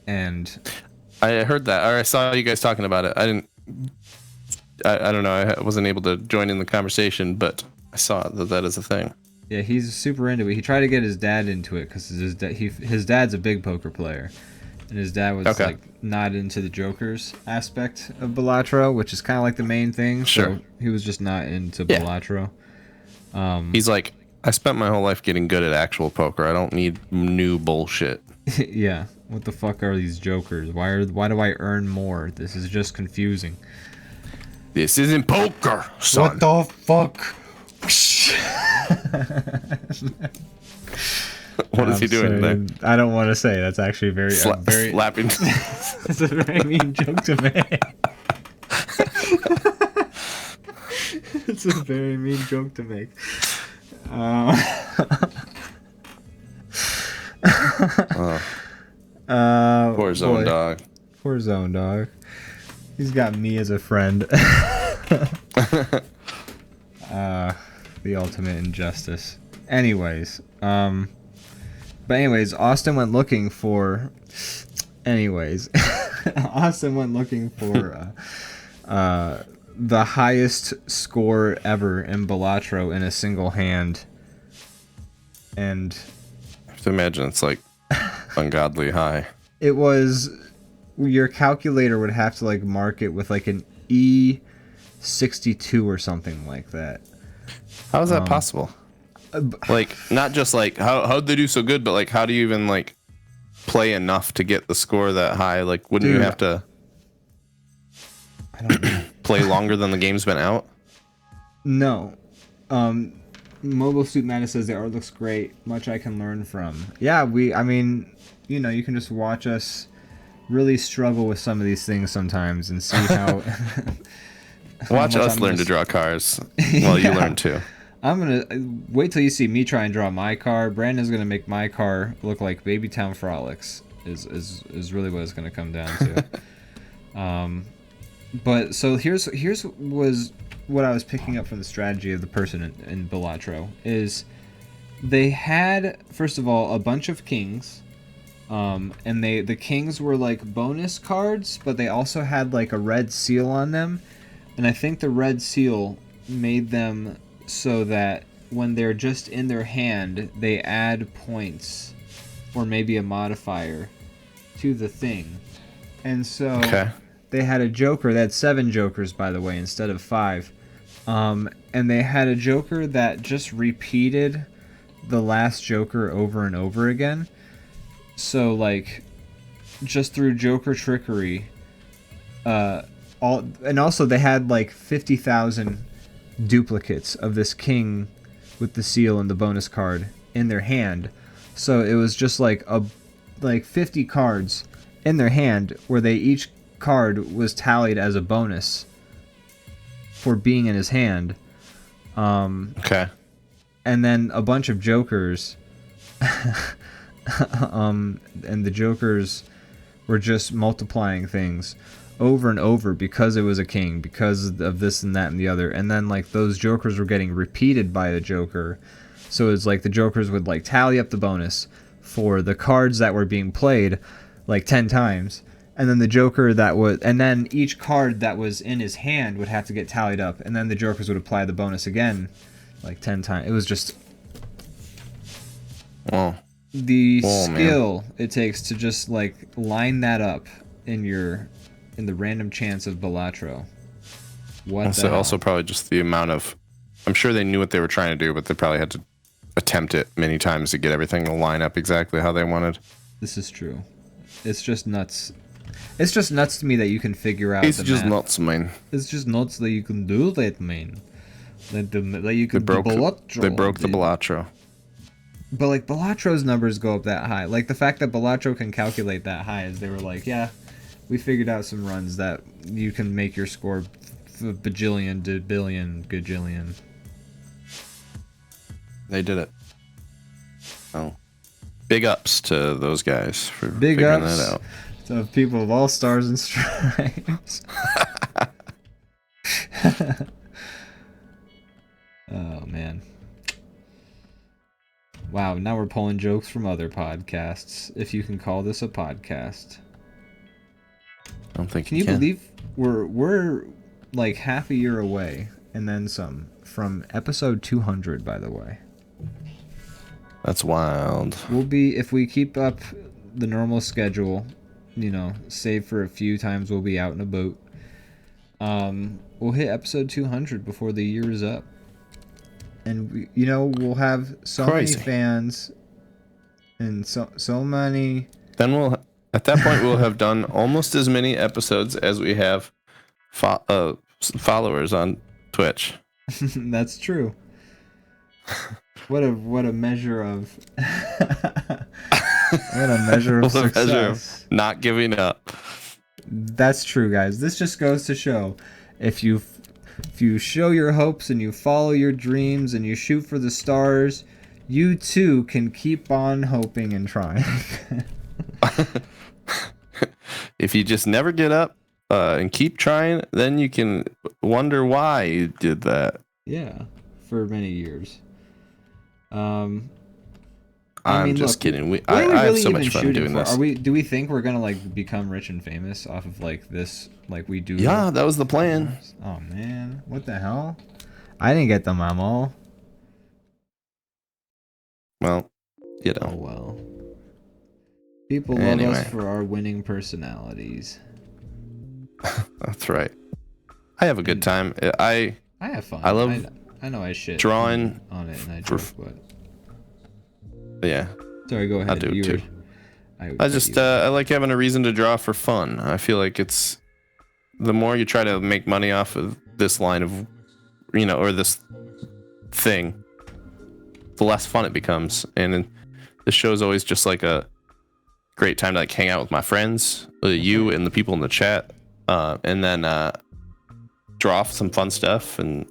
and I heard that, or I saw you guys talking about it. I didn't. I don't know. I wasn't able to join in the conversation, but I saw that is a thing. Yeah, he's super into it. He tried to get his dad into it because his dad's a big poker player, and his dad was like not into the Joker's aspect of Balatro, which is kind of like the main thing. Sure. So he was just not into Balatro. He's like, I spent my whole life getting good at actual poker. I don't need new bullshit. Yeah. What the fuck are these Jokers? Why do I earn more? This is just confusing. This isn't poker, son. What the fuck? What is he doing there? I don't want to say. That's actually very slapping. It's a very mean joke to make. It's a very mean joke to make. Poor Zone Dog. Poor Zone Dog. He's got me as a friend. The ultimate injustice. Anyways, Austin went looking for. Austin went looking for the highest score ever in Balatro in a single hand, and I have to imagine it's like ungodly high. It was. Your calculator would have to like mark it with like an E62 or something like that. How is that possible? Like, not just like how'd they do so good, but like how do you even like play enough to get the score that high? Like, wouldn't you have to play longer than the game's been out? No. Mobile Suit Madness says the art looks great. Much I can learn from. Yeah, I mean, you know, you can just watch us really struggle with some of these things sometimes and see how. Watch us learn to draw cars while you learn too. I'm gonna wait till you see me try and draw my car. Brandon's gonna make my car look like Babytown Frolics. Is really what it's gonna come down to. But so here's was what I was picking up from the strategy of the person in Balatro is they had, first of all, a bunch of kings. And the kings were like bonus cards, but they also had like a red seal on them, and I think the red seal made them so that when they're just in their hand, they add points or maybe a modifier to the thing. And so they had a joker. They had 7 jokers, by the way, instead of 5. And they had a joker that just repeated the last joker over and over again. So, like, just through Joker trickery, and also they had like 50,000 duplicates of this king with the seal and the bonus card in their hand. So it was just like 50 cards in their hand, where each card was tallied as a bonus for being in his hand. And then a bunch of jokers. And the jokers were just multiplying things over and over because it was a king, because of this and that and the other. And then like those jokers were getting repeated by the joker, so it's like the jokers would like tally up the bonus for the cards that were being played like 10 times, and then the joker and then each card that was in his hand would have to get tallied up, and then the jokers would apply the bonus again like 10 times. It was just the skill it takes to just like line that up in the random chance of Balatro. Also probably just the amount of, I'm sure they knew what they were trying to do, but they probably had to attempt it many times to get everything to line up exactly how they wanted. This is true. It's just nuts. It's just nuts to me that you can figure out. It's just nuts, man. It's just nuts that you can do that, man. That you can. They broke the Balatro. But like Balatro's numbers go up that high. Like the fact that Balatro can calculate that high is they were like, yeah, we figured out some runs that you can make your score bajillion to billion gajillion. They did it. Oh, big ups to those guys for figuring that out. To people of all stars and stripes. Oh man. Wow, now we're pulling jokes from other podcasts, if you can call this a podcast. don't think Can you believe we're like half a year away and then some from episode 200, by the way. That's wild. We'll be, if we keep up the normal schedule, you know, save for a few times we'll be out in a boat. We'll hit episode 200 before the year is up. And we, you know, we'll have so many fans and so many. Then at that point we'll have done almost as many episodes as we have followers on Twitch. That's true. What a measure of what a measure of success. Measure of not giving up. That's true, guys. This just goes to show if you show your hopes and you follow your dreams and you shoot for the stars, you too can keep on hoping and trying. If you just never get up and keep trying, then you can wonder why you did that. Yeah, for many years. I'm just kidding. I have so much fun doing this. Do we think we're gonna like become rich and famous off of like this, like we do? Yeah, that was the plan. Oh man, what the hell? I didn't get the memo. Well, you know. Oh well. People love us for our winning personalities. That's right. I have a good time. I have fun. I love. I know I shit drawing on it and I joke, but yeah. Sorry, go ahead. I do too. I just I like having a reason to draw for fun. I feel like it's the more you try to make money off of this line of, you know, or this thing, the less fun it becomes. And the show's always just like a great time to like hang out with my friends, you and the people in the chat, and then draw some fun stuff. And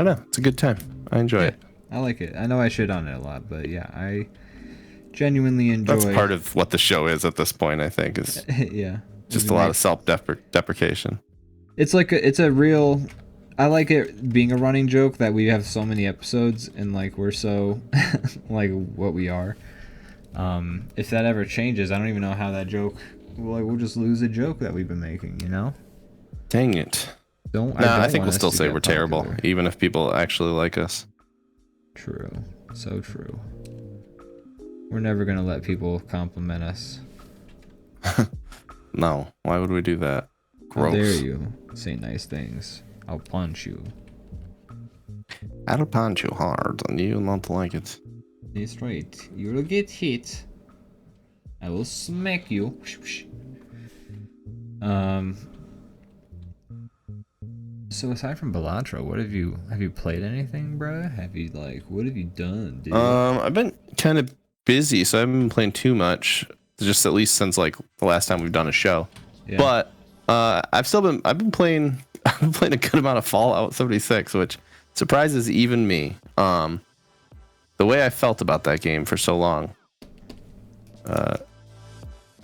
I don't know, it's a good time. I enjoy it. I like it. I know I shit on it a lot, but yeah, I genuinely enjoy. That's part of what the show is at this point, I think, is yeah, just a lot of self-deprecation. It's like it's a real. I like it being a running joke that we have so many episodes and like we're so like what we are. If that ever changes, I don't even know how that joke. We'll just lose a joke that we've been making, you know? Dang it. I think we'll still say we're terrible, even if people actually like us. True. So true. We're never going to let people compliment us. No. Why would we do that? Gross. How dare you say nice things. I'll punch you. I'll punch you hard and you'll not like it. That's right. You'll get hit. I will smack you. So aside from Balatro, what have you played anything, bruh? What have you done, dude? I've been kind of busy, so I haven't been playing too much. Just at least since like the last time we've done a show. Yeah. But I've been playing a good amount of Fallout 76, which surprises even me. The way I felt about that game for so long,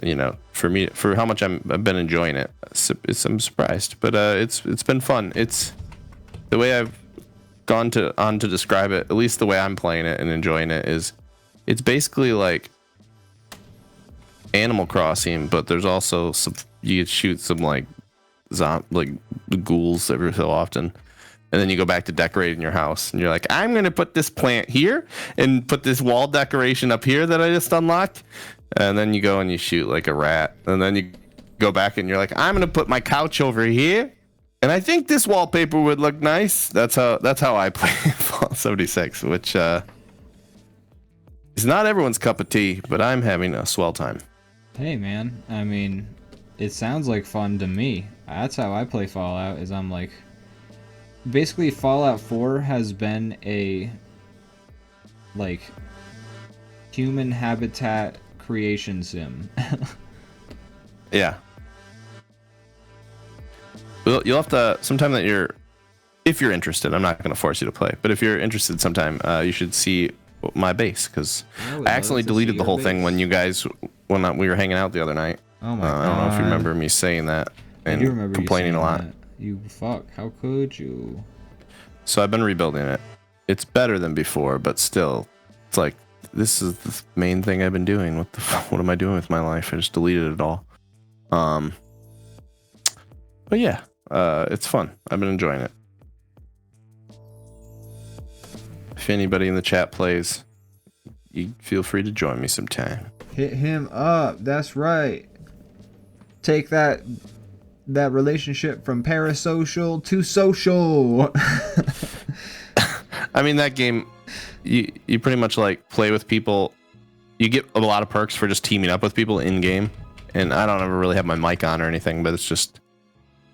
you know, for how much I've been enjoying it, I'm surprised. But it's been fun. It's the way I've on to describe it. At least the way I'm playing it and enjoying it is, it's basically like Animal Crossing, but there's also you shoot some like ghouls every so often. And then you go back to decorating your house, and you're like, I'm going to put this plant here and put this wall decoration up here that I just unlocked. And then you go and you shoot like a rat. And then you go back and you're like, I'm going to put my couch over here. And I think this wallpaper would look nice. That's how I play Fallout 76, which is not everyone's cup of tea, but I'm having a swell time. Hey, man. I mean, it sounds like fun to me. That's how I play Fallout, is I'm like... Basically, Fallout 4 has been a, like, human habitat creation sim. Yeah. Well, you'll have to, sometime that if you're interested, I'm not going to force you to play, but if you're interested sometime, you should see my base, because I accidentally deleted the whole thing when we were hanging out the other night. Oh my God. I don't know if you remember me saying that and complaining a lot. That. You fuck, how could you? So I've been rebuilding it. It's better than before, but still, it's like, this is the main thing I've been doing. What am I doing with my life? I just deleted it all. But yeah, it's fun. I've been enjoying it. If anybody in the chat plays, you feel free to join me sometime. Hit him up. That's right. Take that relationship from parasocial to social. I mean, that game, you pretty much like play with people. You get a lot of perks for just teaming up with people in game, and I don't ever really have my mic on or anything, but it's just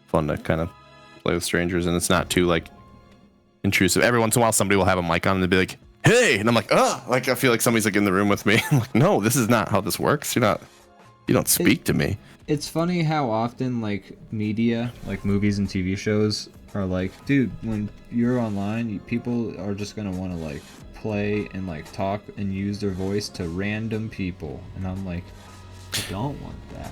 fun to kind of play with strangers, and it's not too like intrusive. Every once in a while, somebody will have a mic on and they'll be like, "Hey," and I'm like, "Oh," like I feel like somebody's like in the room with me. I'm like, "No, this is not how this works. You don't speak to me." It's funny how often like media, like movies and TV shows, are like, dude, when you're online, people are just gonna want to like play and like talk and use their voice to random people, and I'm like, I don't want that.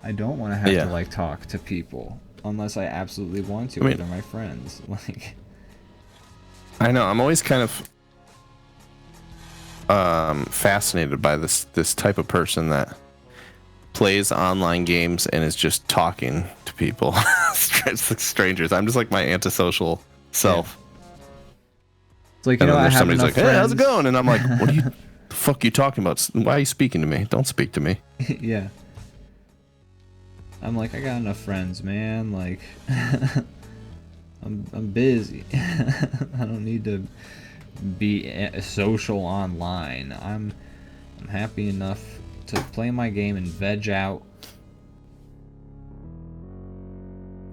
I don't want to have to like talk to people unless I absolutely want to. I mean, they're my friends. Like, I know. I'm always kind of fascinated by this type of person that plays online games and is just talking to people, strangers. I'm just like my antisocial self. It's like, you know, I have somebody's enough like, friends. "Hey, how's it going?" And I'm like, "What are you? The fuck are you talking about? Why are you speaking to me? Don't speak to me." Yeah. I'm like, I got enough friends, man. Like, I'm busy. I don't need to be social online. I'm happy enough to play my game and veg out.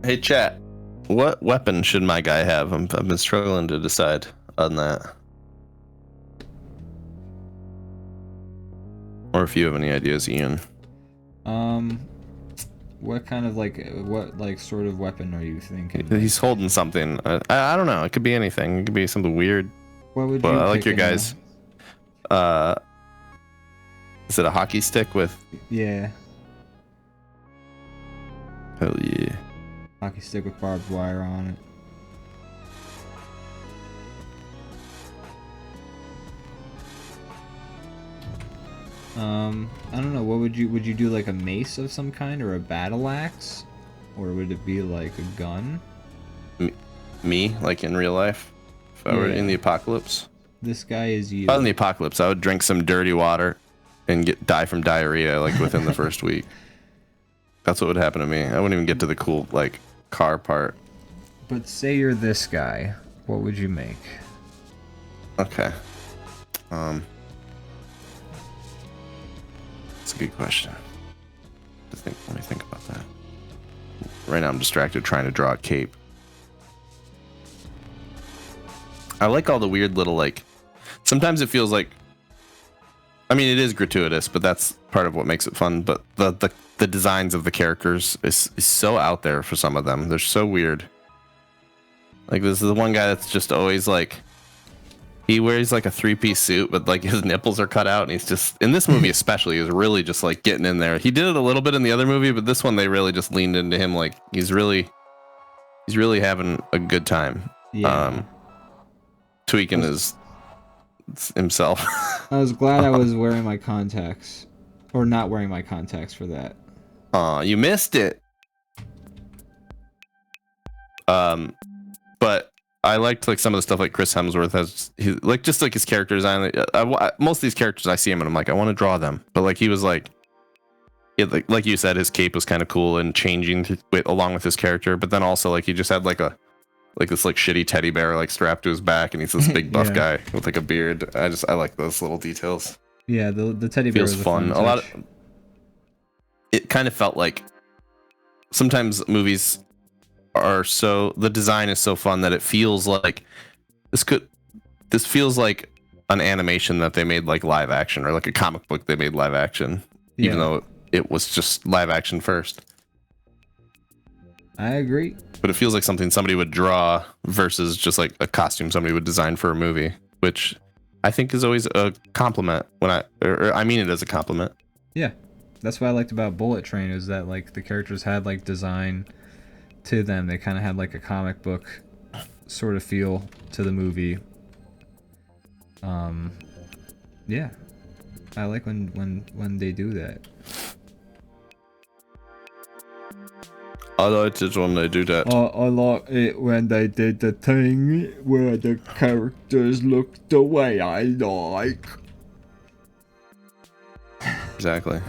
Hey, chat. What weapon should my guy have? I've been struggling to decide on that. Or if you have any ideas, Ian. What kind of what sort of weapon are you thinking? He's holding something. I don't know. It could be anything. It could be something weird. What would you I like pick your guys. Is it a hockey stick with? Yeah. Hell yeah. Hockey stick with barbed wire on it. I don't know. What would you do? Like a mace of some kind or a battle axe, or would it be like a gun? Me, like in real life, if I were in the apocalypse. This guy is you. If I was in the apocalypse, I would drink some dirty water and die from diarrhea like within the first week. That's what would happen to me. I wouldn't even get to the cool like car part. But say you're this guy, what would you make? Okay. That's a good question. Let me think about that. Right now I'm distracted trying to draw a cape. I like all the weird little like. Sometimes it feels like. I mean, it is gratuitous, but that's part of what makes it fun. But the designs of the characters is so out there for some of them. They're so weird. Like this is the one guy that's just always like. He wears like a 3-piece suit, but like his nipples are cut out, and he's just in this movie especially is really just like getting in there. He did it a little bit in the other movie, but this one they really just leaned into him. Like he's really having a good time. Yeah. Tweaking himself. I was glad I was wearing my contacts, or not wearing my contacts for that. Aw, you missed it. But I liked like some of the stuff like Chris Hemsworth has, like just like his character design. Most of these characters I see him and I'm like, I want to draw them. But like he was like, like you said, his cape was kind of cool and changing along with his character. But then also like he just had like this like shitty teddy bear like strapped to his back, and he's this big buff guy with like a beard. I like those little details. Yeah, the teddy bear feels was fun. A lot of it kind of felt like sometimes movies are so the design is so fun that it feels like this feels like an animation that they made like live action, or like a comic book they made live action, even though it was just live action first. I agree. But it feels like something somebody would draw versus just like a costume somebody would design for a movie, which I think is always a compliment when I mean it as a compliment. Yeah. That's what I liked about Bullet Train, is that like the characters had like design to them. They kind of had like a comic book sort of feel to the movie. Yeah. I like when they do that. I liked it when they do that. I like it when they did the thing where the characters look the way I like. Exactly.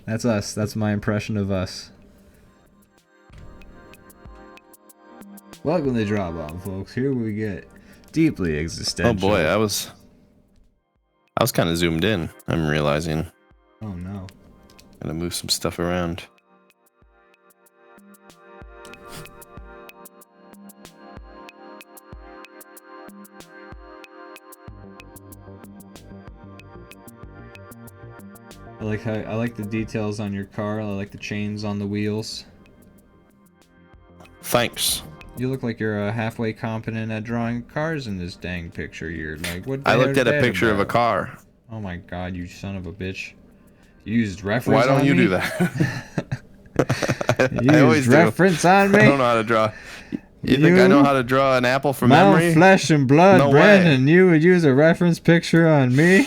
That's us. That's my impression of us. Welcome to DrawBomb, folks. Here we get deeply existential. Oh boy, I was kind of zoomed in. I'm realizing. Oh no. Gotta move some stuff around. I like the details on your car. I like the chains on the wheels. Thanks. You look like you're halfway competent at drawing cars in this dang picture. You're like, what? I looked at a picture of a car. Oh my god, you son of a bitch! You used reference. Why don't on you me? do that? I always reference do. On me. I don't know how to draw. You think I know how to draw an apple from Mount memory? Flesh and Blood, No Brandon. way. You would use a reference picture on me.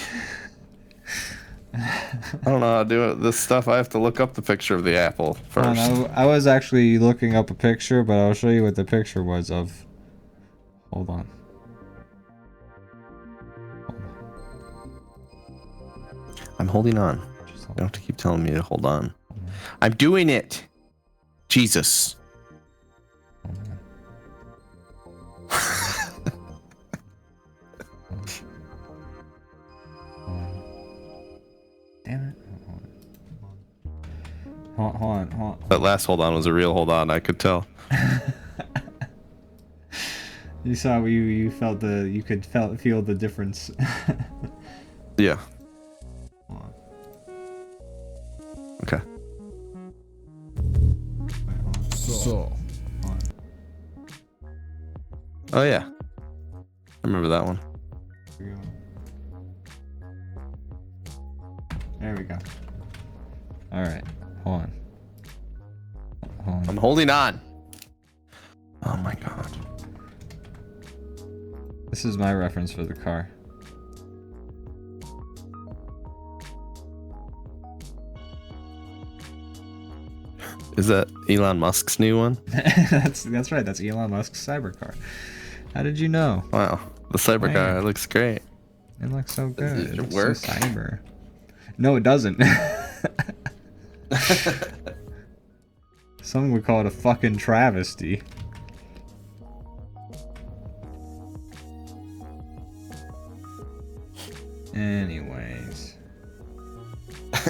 I don't know how to do it. This stuff, I have to look up the picture of the apple first. I was actually looking up a picture, but I'll show you what the picture was of. Hold on. I'm holding on. You don't have to keep telling me to hold on. I'm doing it. Jesus. Damn it. Hold on. That last hold on was a real hold on, I could tell. You saw you felt you could feel the difference. Yeah. Okay. So. Oh yeah. I remember that one. There we go. All right. Hold on. I'm holding on. Oh my god. This is my reference for the car. Is that Elon Musk's new one? that's right. That's Elon Musk's cybercar. How did you know? Wow. The cybercar looks great. It looks so good. Does it looks work? So cyber. No, it doesn't. Some would call it a fucking travesty. Anyways.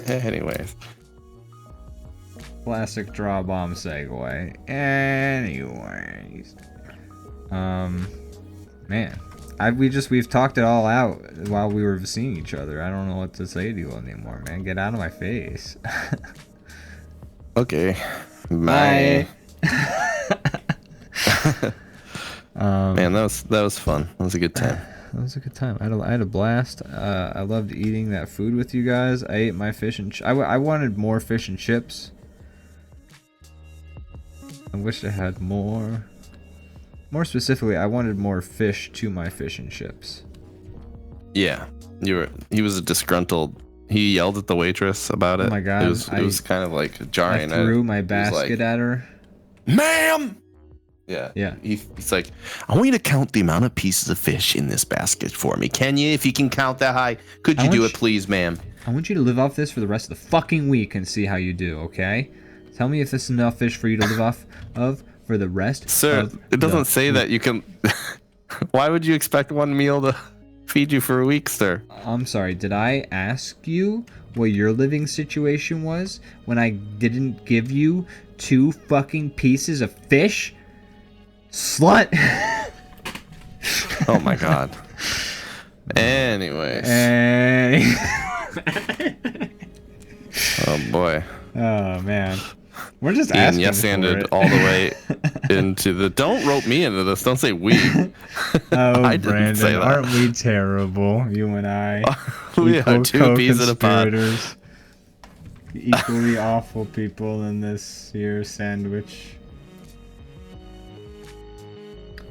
Anyways. Classic DrawBomb segue. Anyways. Man. We've talked it all out while we were seeing each other. I don't know what to say to you anymore, man. Get out of my face. Okay. Bye. Man, that was fun. That was a good time. That was a good time. I had a blast. I loved eating that food with you guys. I ate my fish and I wanted more fish and chips. I wish I had more. More specifically, I wanted more fish to my fish and chips. Yeah, he was a disgruntled. He yelled at the waitress about it. Oh my god! It was kind of like jarring. I threw my basket at her. Ma'am. Yeah. Yeah. He's like, I want you to count the amount of pieces of fish in this basket for me. Can you? If you can count that high, could you do it, please, ma'am? I want you to live off this for the rest of the fucking week and see how you do. Okay? Tell me if this is enough fish for you to live off of for the rest. Sir, it doesn't say that you can. Why would you expect one meal to feed you for a week, sir? I'm sorry, did I ask you what your living situation was when I didn't give you 2 fucking pieces of fish? Slut! Oh my god. Anyways. Oh boy. Oh man. We're just Ian asking yes-anded all the way into the. Don't rope me into this. Don't say we. Oh, I didn't Brandon, say that. aren't we terrible? You and I. We are 2 peas in a pod. Equally awful people in this here sandwich.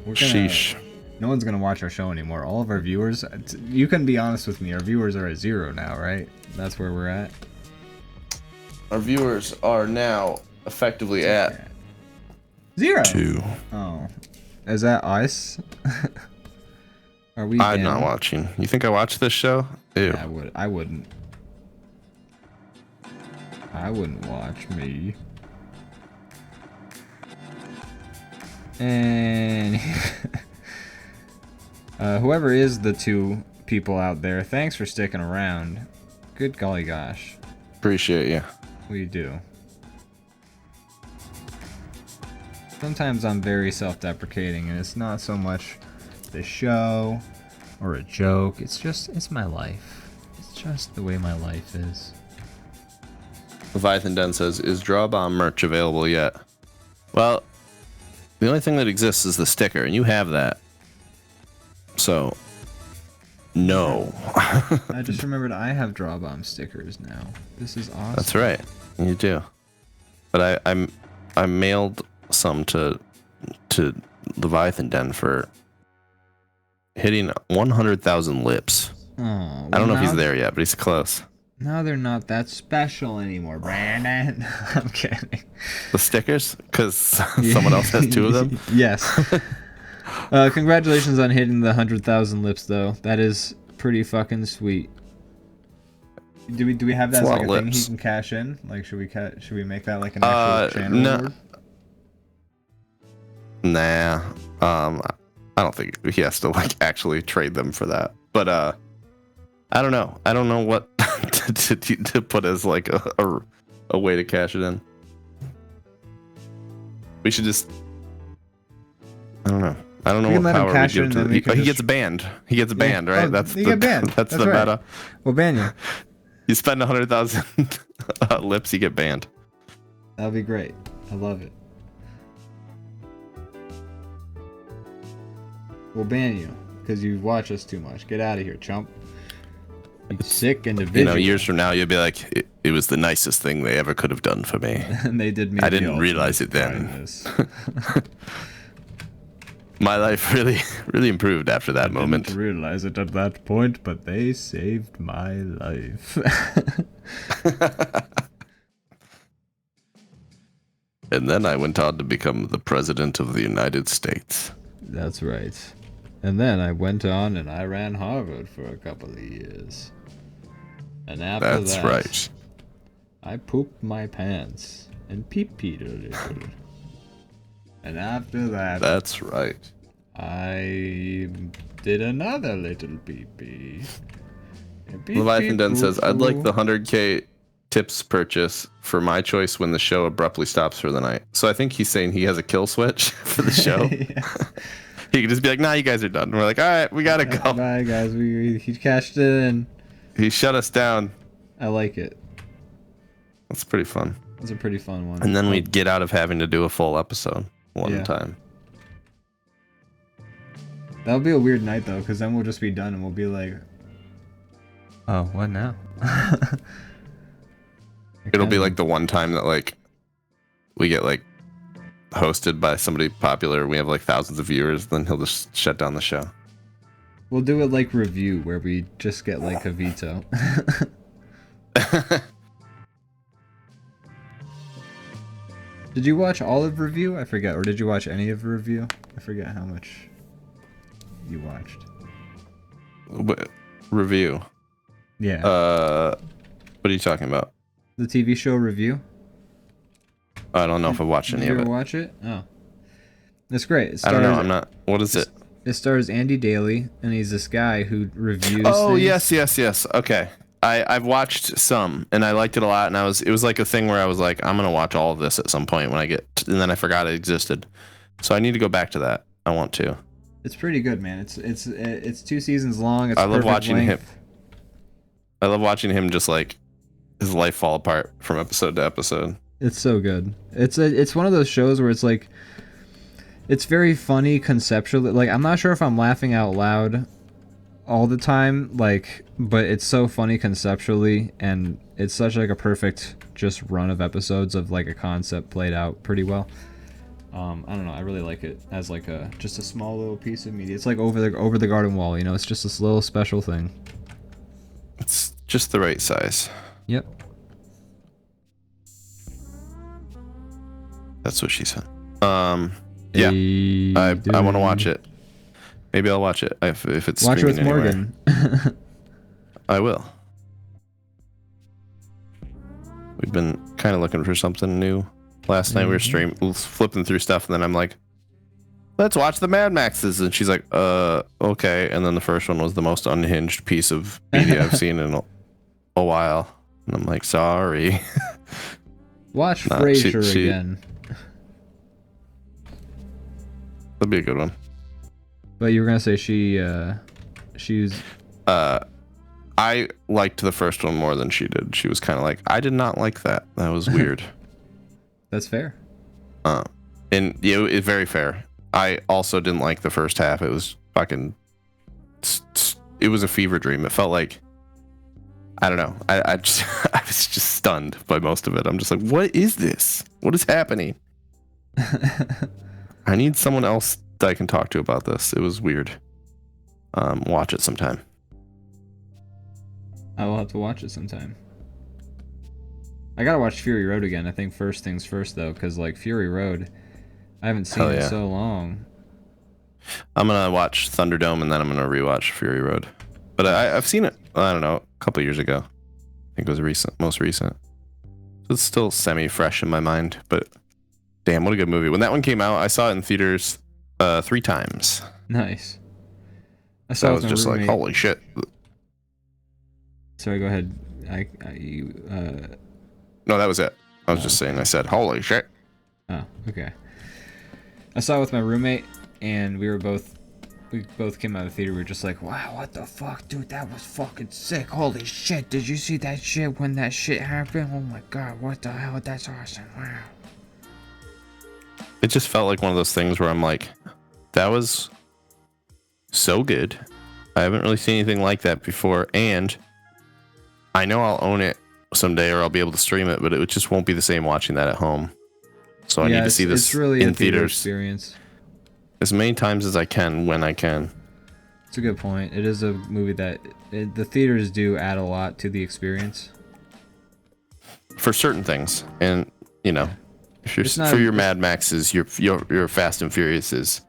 Sheesh. No one's gonna watch our show anymore. All of our viewers. You can be honest with me. Our viewers are at 0 now, right? That's where we're at. Our viewers are now effectively at 0. 2. Oh, is that us? Are we? I'm down? not watching. You think I watch this show? Ew. Yeah, I wouldn't. I wouldn't watch me. And whoever is the 2 people out there, thanks for sticking around. Good golly gosh. Appreciate you. We do. Sometimes I'm very self-deprecating, and it's not so much the show or a joke. It's my life. It's just the way my life is. Leviathan Den says, is DrawBomb merch available yet? Well, the only thing that exists is the sticker, and you have that. So, no. I just remembered I have DrawBomb stickers now. This is awesome. That's right. You do. But I mailed some to Leviathan Den for hitting 100,000 lips. Oh, well, I don't know if he's there yet, but he's close. Now they're not that special anymore, Brandon. I'm kidding. The stickers? Because someone else has 2 of them? Yes. Congratulations on hitting the 100,000 lips, though. That is pretty fucking sweet. Do we have that as like a thing he can cash in? Like, should we make that like an actual channel reward? Nah. I don't think he has to like actually trade them for that. But I don't know. I don't know what to put as like a way to cash it in. We should just. I don't know. I don't know what power we give to. He gets banned. He gets banned, right? Oh, That's you get banned. That's the right. meta. We'll ban you. You spend 100,000 lips, you get banned. That'll be great. I love it. We'll ban you because you watch us too much. Get out of here, chump. You sick individual. You know, years from now, you'll be like, it was the nicest thing they ever could have done for me. And they did me. I didn't realize it then. My life really improved after that moment. I didn't realize it at that point, but they saved my life. And then I went on to become the president of the United States. That's right. And then I went on and I ran Harvard for a couple of years. And after That's that, right. I pooped my pants and pee-peed a little. And after that, that's right. I did another little pee-pee. Leviathan Den says, I'd like the 100K tips purchase for my choice when the show abruptly stops for the night. So I think he's saying he has a kill switch for the show. He could just be like, nah, you guys are done. And we're like, all right, we gotta go. Bye, guys. He cashed it in. He shut us down. I like it. That's pretty fun. It's a pretty fun one. And then we'd get out of having to do a full episode one time. That'll be a weird night, though, because then we'll just be done and we'll be like, oh, what now? It'll be like the one time that, like, we get, like, hosted by somebody popular, we have like thousands of viewers, then he'll just shut down the show. We'll do it like review where we just get like a veto. Did you watch all of review? I forget. Or did you watch any of review? I forget how much you watched. Review? Yeah. What are you talking about? The TV show Review? I don't know if I watched any of it. Did you ever watch it? Oh. It's great. I don't know. I'm not. What is it? It stars Andy Daly, and he's this guy who reviews Oh, things. yes. Okay. I've watched some, and I liked it a lot, and it was like a thing where I was like, I'm going to watch all of this at some point when I get, and then I forgot it existed. So I need to go back to that. I want to. It's pretty good, man. It's 2 seasons long. It's I love watching length. him. I love watching him just like his life fall apart from episode to episode. It's so good. It's one of those shows where it's like, it's very funny conceptually. Like, I'm not sure if I'm laughing out loud all the time, like, but it's so funny conceptually, and it's such like a perfect just run of episodes of like a concept played out pretty well. I don't know. I really like it as like just a small little piece of media. It's like over the garden wall, you know. It's just this little special thing. It's just the right size. Yep. That's what she said. Yeah, Hey, I want to watch it. Maybe I'll watch it if it's watch it with streaming anywhere. Morgan. I will. We've been kind of looking for something new. Last night we were flipping through stuff, and then I'm like, let's watch the Mad Maxes, and she's like, okay. And then the first one was the most unhinged piece of media I've seen in a while, and I'm like, sorry. Watch Frasier again. That'd be a good one. But you were gonna say she's. I liked the first one more than she did. She was kind of like, I did not like that. That was weird. That's fair. And yeah, it's very fair. I also didn't like the first half. It was fucking. It was a fever dream. It felt like. I don't know. I was just stunned by most of it. I'm just like, what is this? What is happening? I need someone else that I can talk to about this. It was weird. Watch it sometime. I will have to watch it sometime. I gotta watch Fury Road again. I think first things first though, because like Fury Road, I haven't seen it so long. I'm gonna watch Thunderdome and then I'm gonna rewatch Fury Road. But I've seen it. I don't know, a couple years ago. I think it was most recent. So it's still semi-fresh in my mind. But damn, what a good movie! When that one came out, I saw it in theaters 3 times. Nice. I was just like, holy shit. Sorry, go ahead. No, that was it. I was just saying. I said, holy shit. Oh, okay. I saw it with my roommate, and we both came out of the theater. We were just like, wow, what the fuck, dude? That was fucking sick. Holy shit! Did you see that shit when that shit happened? Oh my god, what the hell? That's awesome. Wow. It just felt like one of those things where I'm like, that was so good. I haven't really seen anything like that before, and I know I'll own it someday or I'll be able to stream it, but it just won't be the same watching that at home. So I need to see this really in a theater theaters experience as many times as I can when I can. It's a good point. It is a movie that the theaters do add a lot to the experience for certain things, and you know, if you're for your Mad Maxes, your Fast and Furiouses.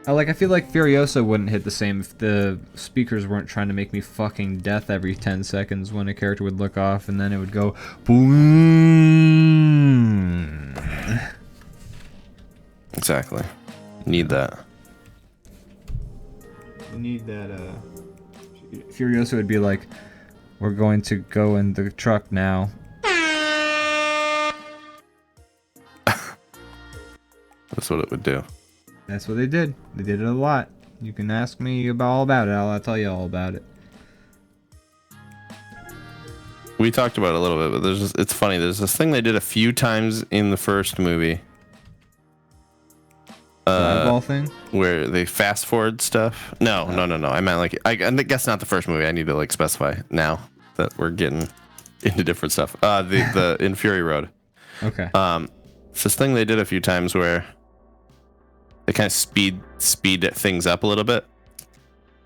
I feel like Furiosa wouldn't hit the same if the speakers weren't trying to make me fucking death every 10 seconds when a character would look off and then it would go boom. Exactly. Need that. You need that. Furiosa would be like, we're going to go in the truck now. That's what it would do. That's what they did. They did it a lot. You can ask me all about it. I'll tell you all about it. We talked about it a little bit, but it's funny. There's this thing they did a few times in the first movie. The eyeball thing? Where they fast forward stuff. No. I meant I guess not the first movie. I need to specify now that we're getting into different stuff. The in Fury Road. Okay. It's this thing they did a few times where they kind of speed things up a little bit,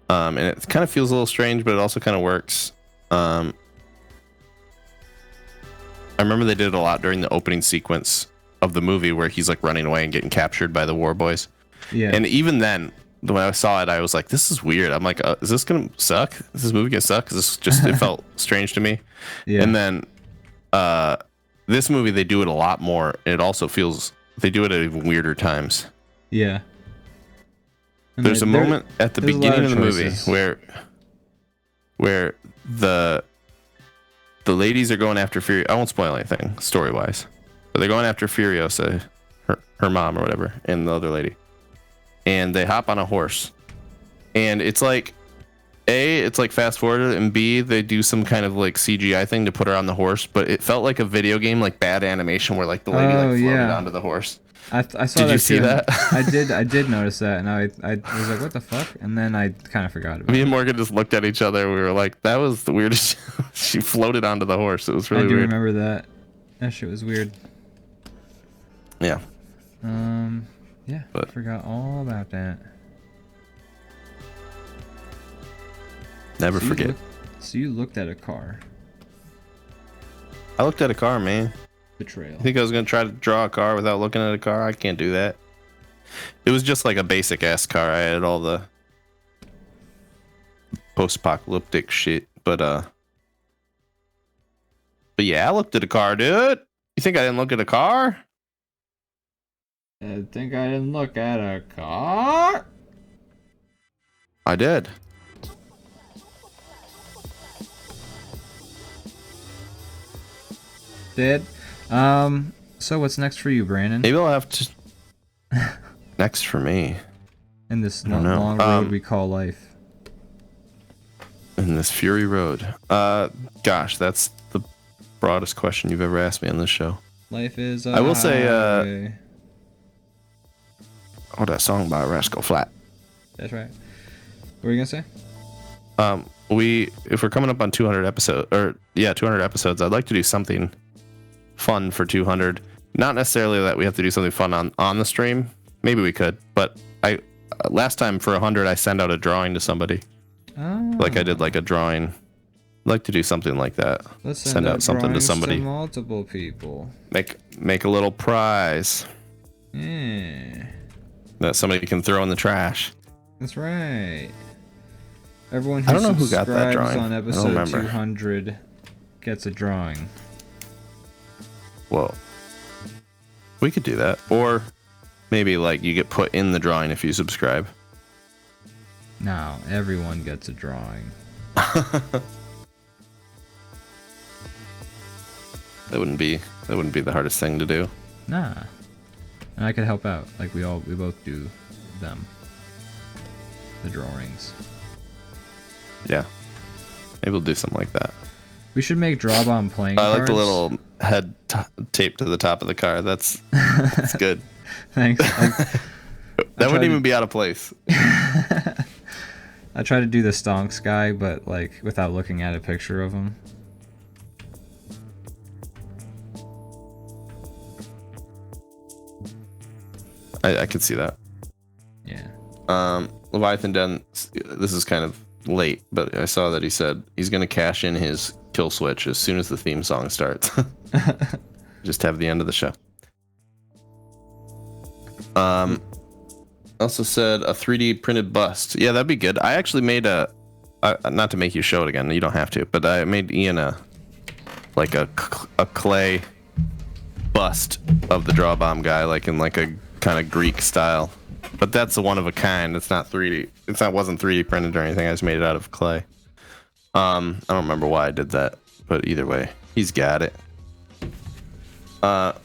and it kind of feels a little strange, but it also kind of works. I remember they did it a lot during the opening sequence of the movie where he's running away and getting captured by the war boys. Yeah. And even then, when I saw it, I was like, "This is weird." I'm like, "Is this gonna suck? Is this movie gonna suck?" Because it felt strange to me. Yeah. And then, this movie they do it a lot more. It also feels they do it at even weirder times. Yeah. And there's a moment at the beginning of the movie where the ladies are going after Furiosa. I won't spoil anything story wise, but they're going after Furiosa, her mom or whatever, and the other lady, and they hop on a horse, and it's like A, it's fast forward, and B, they do some kind of CGI thing to put her on the horse, but it felt like a video game, bad animation where the lady floated onto the horse. I saw that. Did you see that? I did notice that, and I was like, what the fuck? And then I kind of forgot about it. Me and Morgan just looked at each other. We were like, that was the weirdest. She floated onto the horse. It was really weird. I do remember that. That shit was weird. Yeah. Yeah, I forgot all about that. Never forget. So you looked at a car. I looked at a car, man. Betrayal. I think I was gonna try to draw a car without looking at a car. I can't do that. It was just like a basic ass car. I had all the post-apocalyptic shit, but yeah, I looked at a car, dude. You think I didn't look at a car? I think I didn't look at a car. I did. Did. So what's next for you, Brandon? Maybe I'll have to. Next for me. In this long road we call life. In this Fury Road. Gosh, that's the broadest question you've ever asked me on this show. Life is. I will say. Oh, that song by Rascal Flat. That's right. What were you gonna say? If we're coming up on 200 episodes, 200 episodes, I'd like to do something fun for 200. Not necessarily that we have to do something fun on the stream. Maybe we could, but last time for 100 I sent out a drawing to somebody. Oh. Like I did like a drawing. I'd like to do something like that. Let's send out something to somebody. To multiple people. Make a little prize. Yeah. That somebody can throw in the trash. That's right. Everyone who I don't know who got that subscribes drawing. on episode 200 gets a drawing. Well, we could do that. Or maybe like you get put in the drawing if you subscribe. No, everyone gets a drawing. That wouldn't be the hardest thing to do. Nah. And I could help out. Like we both do them. The drawings. Yeah. Maybe we'll do something like that. We should make DrawBomb playing cards. I like cards. the little head taped to the top of the car. That's good. Thanks. That wouldn't even be out of place. I try to do the Stonks guy, but like without looking at a picture of him. I could see that. Yeah. Leviathan Den, this is kind of late, but I saw that he said he's going to cash in his kill switch as soon as the theme song starts. Just have the end of the show. Also said a 3D printed bust. Yeah, that'd be good. I actually made not to make you show it again. You don't have to, but I made Ian a clay bust of the DrawBomb guy, like in like a kind of Greek style. But that's a one of a kind. It's not 3D. Wasn't 3D printed or anything. I just made it out of clay. I don't remember why I did that, but either way, he's got it. But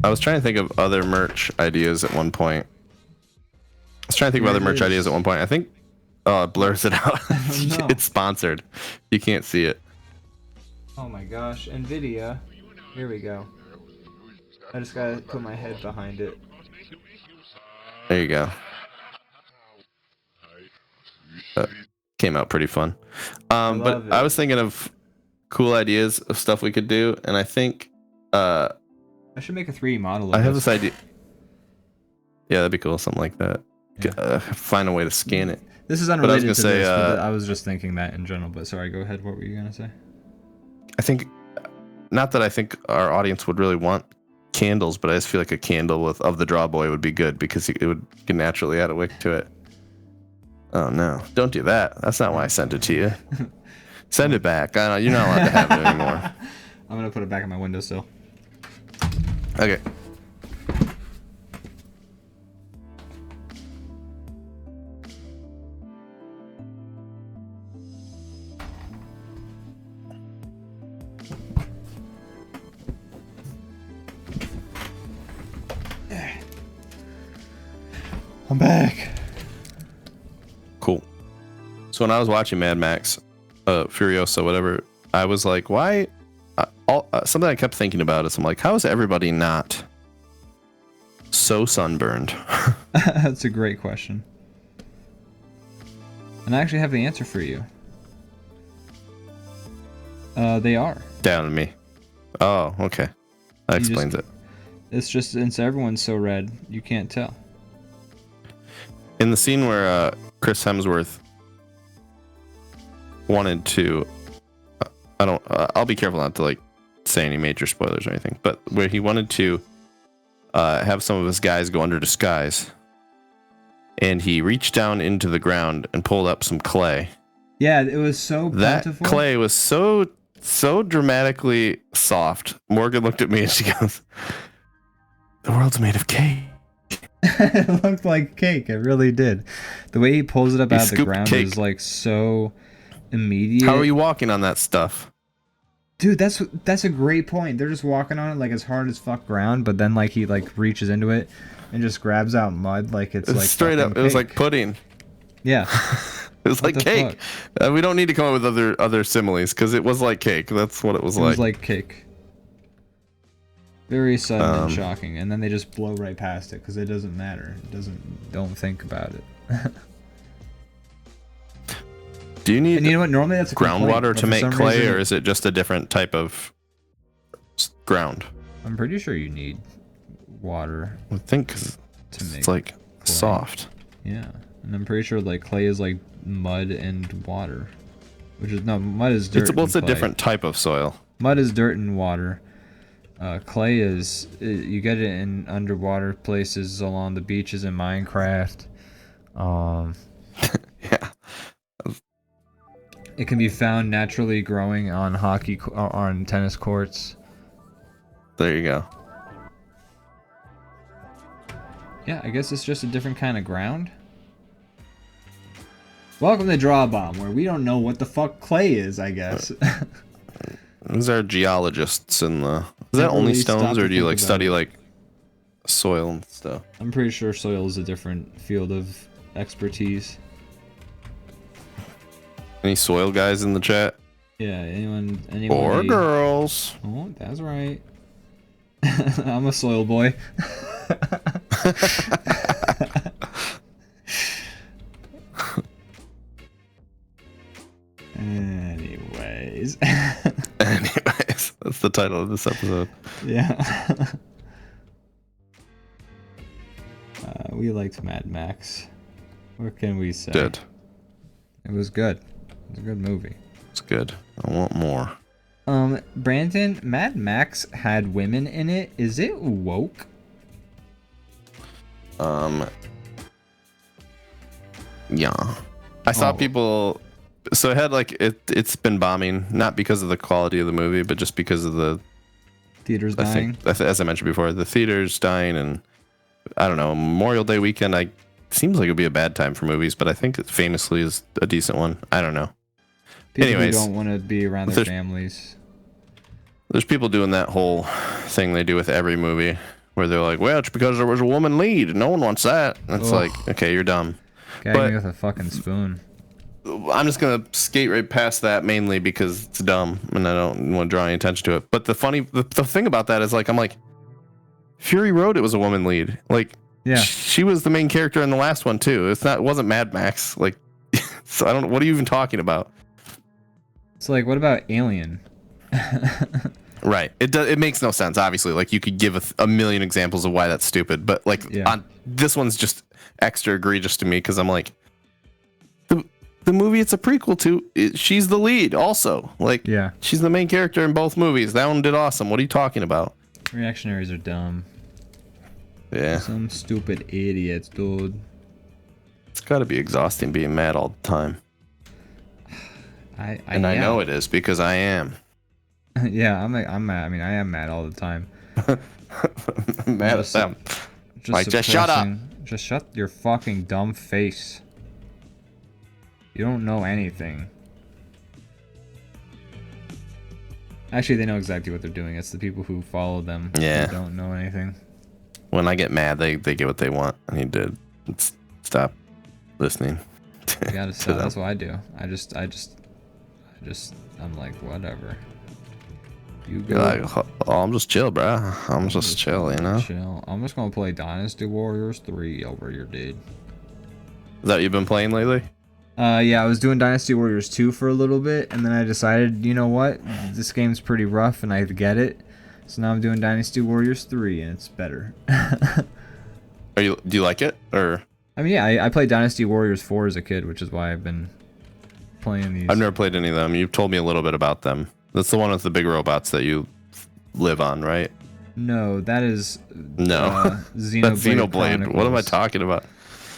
I was trying to think of other merch ideas at one point. I think it blurs it out. No. It's sponsored. You can't see it. Oh my gosh, NVIDIA. Here we go. I just gotta put my head behind it. There you go. Came out pretty fun. But I was thinking of cool ideas of stuff we could do, and I think I should make a 3D model of I have this idea. Yeah, that'd be cool, something like that. Yeah. Find a way to scan it. This is unrelated to this, but I was just thinking that in general. But sorry, go ahead. What were you gonna say? I think, not that I think our audience would really want candles, but I just feel like a candle of the Draw Boy would be good because it would naturally add a wick to it. Oh no! Don't do that. That's not why I sent it to you. Send it back. You're not allowed to have it anymore. I'm gonna put it back on my windowsill. Okay. I'm back. Cool. So when I was watching Mad Max, Furiosa, whatever, I was like, why? Something I kept thinking about is I'm like, how is everybody not so sunburned? That's a great question. And I actually have the answer for you. They are. Down to me. Oh, okay. That explains it. It's everyone's so red, you can't tell. In the scene where Chris Hemsworth wanted to I don't. I'll be careful not to like say any major spoilers or anything. But where he wanted to have some of his guys go under disguise, and he reached down into the ground and pulled up some clay. Yeah, it was so plentiful. That clay was so dramatically soft. Morgan looked at me and she goes, "The world's made of cake." It looked like cake. It really did. The way he pulls it up out of the ground is like so immediate. How are you walking on that stuff? Dude, that's a great point. They're just walking on it like as hard as fuck ground, but then like he like reaches into it and just grabs out mud like it's like straight up. It was like pudding. Yeah. It was like cake. We don't need to come up with other similes because it was like cake. That's what it was like. It was like cake. Very sudden and shocking, and then they just blow right past it because it doesn't matter. Don't think about it. Do you need? And you know what? Normally that's a groundwater to make clay, or is it just a different type of ground? I'm pretty sure you need water. I think because it's like clay. Soft. Yeah, and I'm pretty sure like clay is like mud and water, which is mud is dirt. It's a different type of soil. Mud is dirt and water. Clay is you get it in underwater places along the beaches in Minecraft. Yeah. It can be found naturally growing on on tennis courts. There you go. Yeah, I guess it's just a different kind of ground. Welcome to DrawBomb, where we don't know what the fuck clay is, I guess. These are geologists in the... Is that only stones, or do you like study like soil and stuff? I'm pretty sure soil is a different field of expertise. Any soil guys in the chat? Yeah, anyone or girls. Oh, that's right. I'm a soil boy. Anyways. Anyways, that's the title of this episode. Yeah. We liked Mad Max. What can we say? Did. It was good. It was a good movie. It's good. I want more. Brandon, Mad Max had women in it. Is it woke? Yeah. I saw people... So it had like... It's been bombing, not because of the quality of the movie, but just because of the... Theaters dying? As I mentioned before, the theaters dying, and I don't know, Memorial Day weekend, seems like it would be a bad time for movies, but I think it famously is a decent one. I don't know. People Anyways, who don't want to be around their families. There's people doing that whole thing they do with every movie where they're like, well, it's because there was a woman lead. No one wants that. And it's like, okay, you're dumb. Gag me with a fucking spoon. I'm just going to skate right past that mainly because it's dumb and I don't want to draw any attention to it. But the thing about that is like, I'm like, Fury Road, it was a woman lead. Like, yeah, she was the main character in the last one too. It wasn't Mad Max. Like, so I don't. What are you even talking about? It's like, what about Alien? Right. It makes no sense. Obviously, like you could give a million examples of why that's stupid, but like on this one's just extra egregious to me because I'm like, the movie it's a prequel to. She's the lead also. Like, yeah, she's the main character in both movies. That one did awesome. What are you talking about? Reactionaries are dumb. Yeah. Some stupid idiots, dude. It's got to be exhausting being mad all the time. I know it is because I am. Yeah, I'm mad. I mean, I am mad all the time. Mad at them. Just shut up. Just shut your fucking dumb face. You don't know anything. Actually, they know exactly what they're doing. It's the people who follow them who don't know anything. When I get mad, they get what they want. I need to stop listening. You gotta stop. That's what I do. I'm like, whatever. You go. You're like, oh, I'm just chill, bro. I'm just chill, you know? Chill. I'm just gonna play Dynasty Warriors 3 over here, dude. Is that what you've been playing lately? Yeah, I was doing Dynasty Warriors 2 for a little bit, and then I decided, you know what? This game's pretty rough, and I get it. So now I'm doing Dynasty Warriors 3, and it's better. Do you like it, or? I mean, yeah, I played Dynasty Warriors 4 as a kid, which is why I've been playing these. I've never played any of them. You've told me a little bit about them. That's the one with the big robots that you live on, right? No, that is No. Xenoblade. That's Xenoblade. Chronicles. What am I talking about?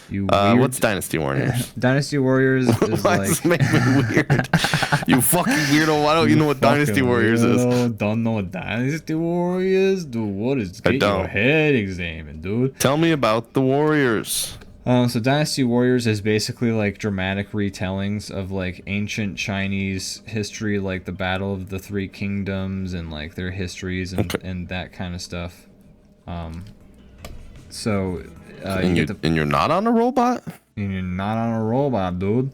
You weird... What's Dynasty Warriors? Dynasty Warriors is Why like... does this make me weird? You fucking weirdo. Why don't you know what Dynasty Warriors is? Don't know what Dynasty Warriors? Dude, what is... Get your head examined, dude. Tell me about the Warriors. So Dynasty Warriors is basically like dramatic retellings of like ancient Chinese history, like the Battle of the Three Kingdoms and like their histories and that kind of stuff. So and you're not on a robot? And you're not on a robot, dude.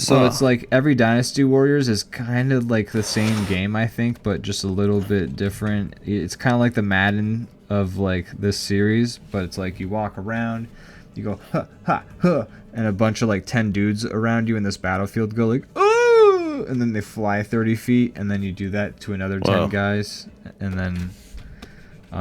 So it's like every Dynasty Warriors is kind of like the same game, I think, but just a little bit different. It's kind of like the Madden of like this series, but it's like you walk around, you go ha ha ha, and a bunch of like 10 dudes around you in this battlefield go like oh, and then they fly 30 feet, and then you do that to another 10 guys, and then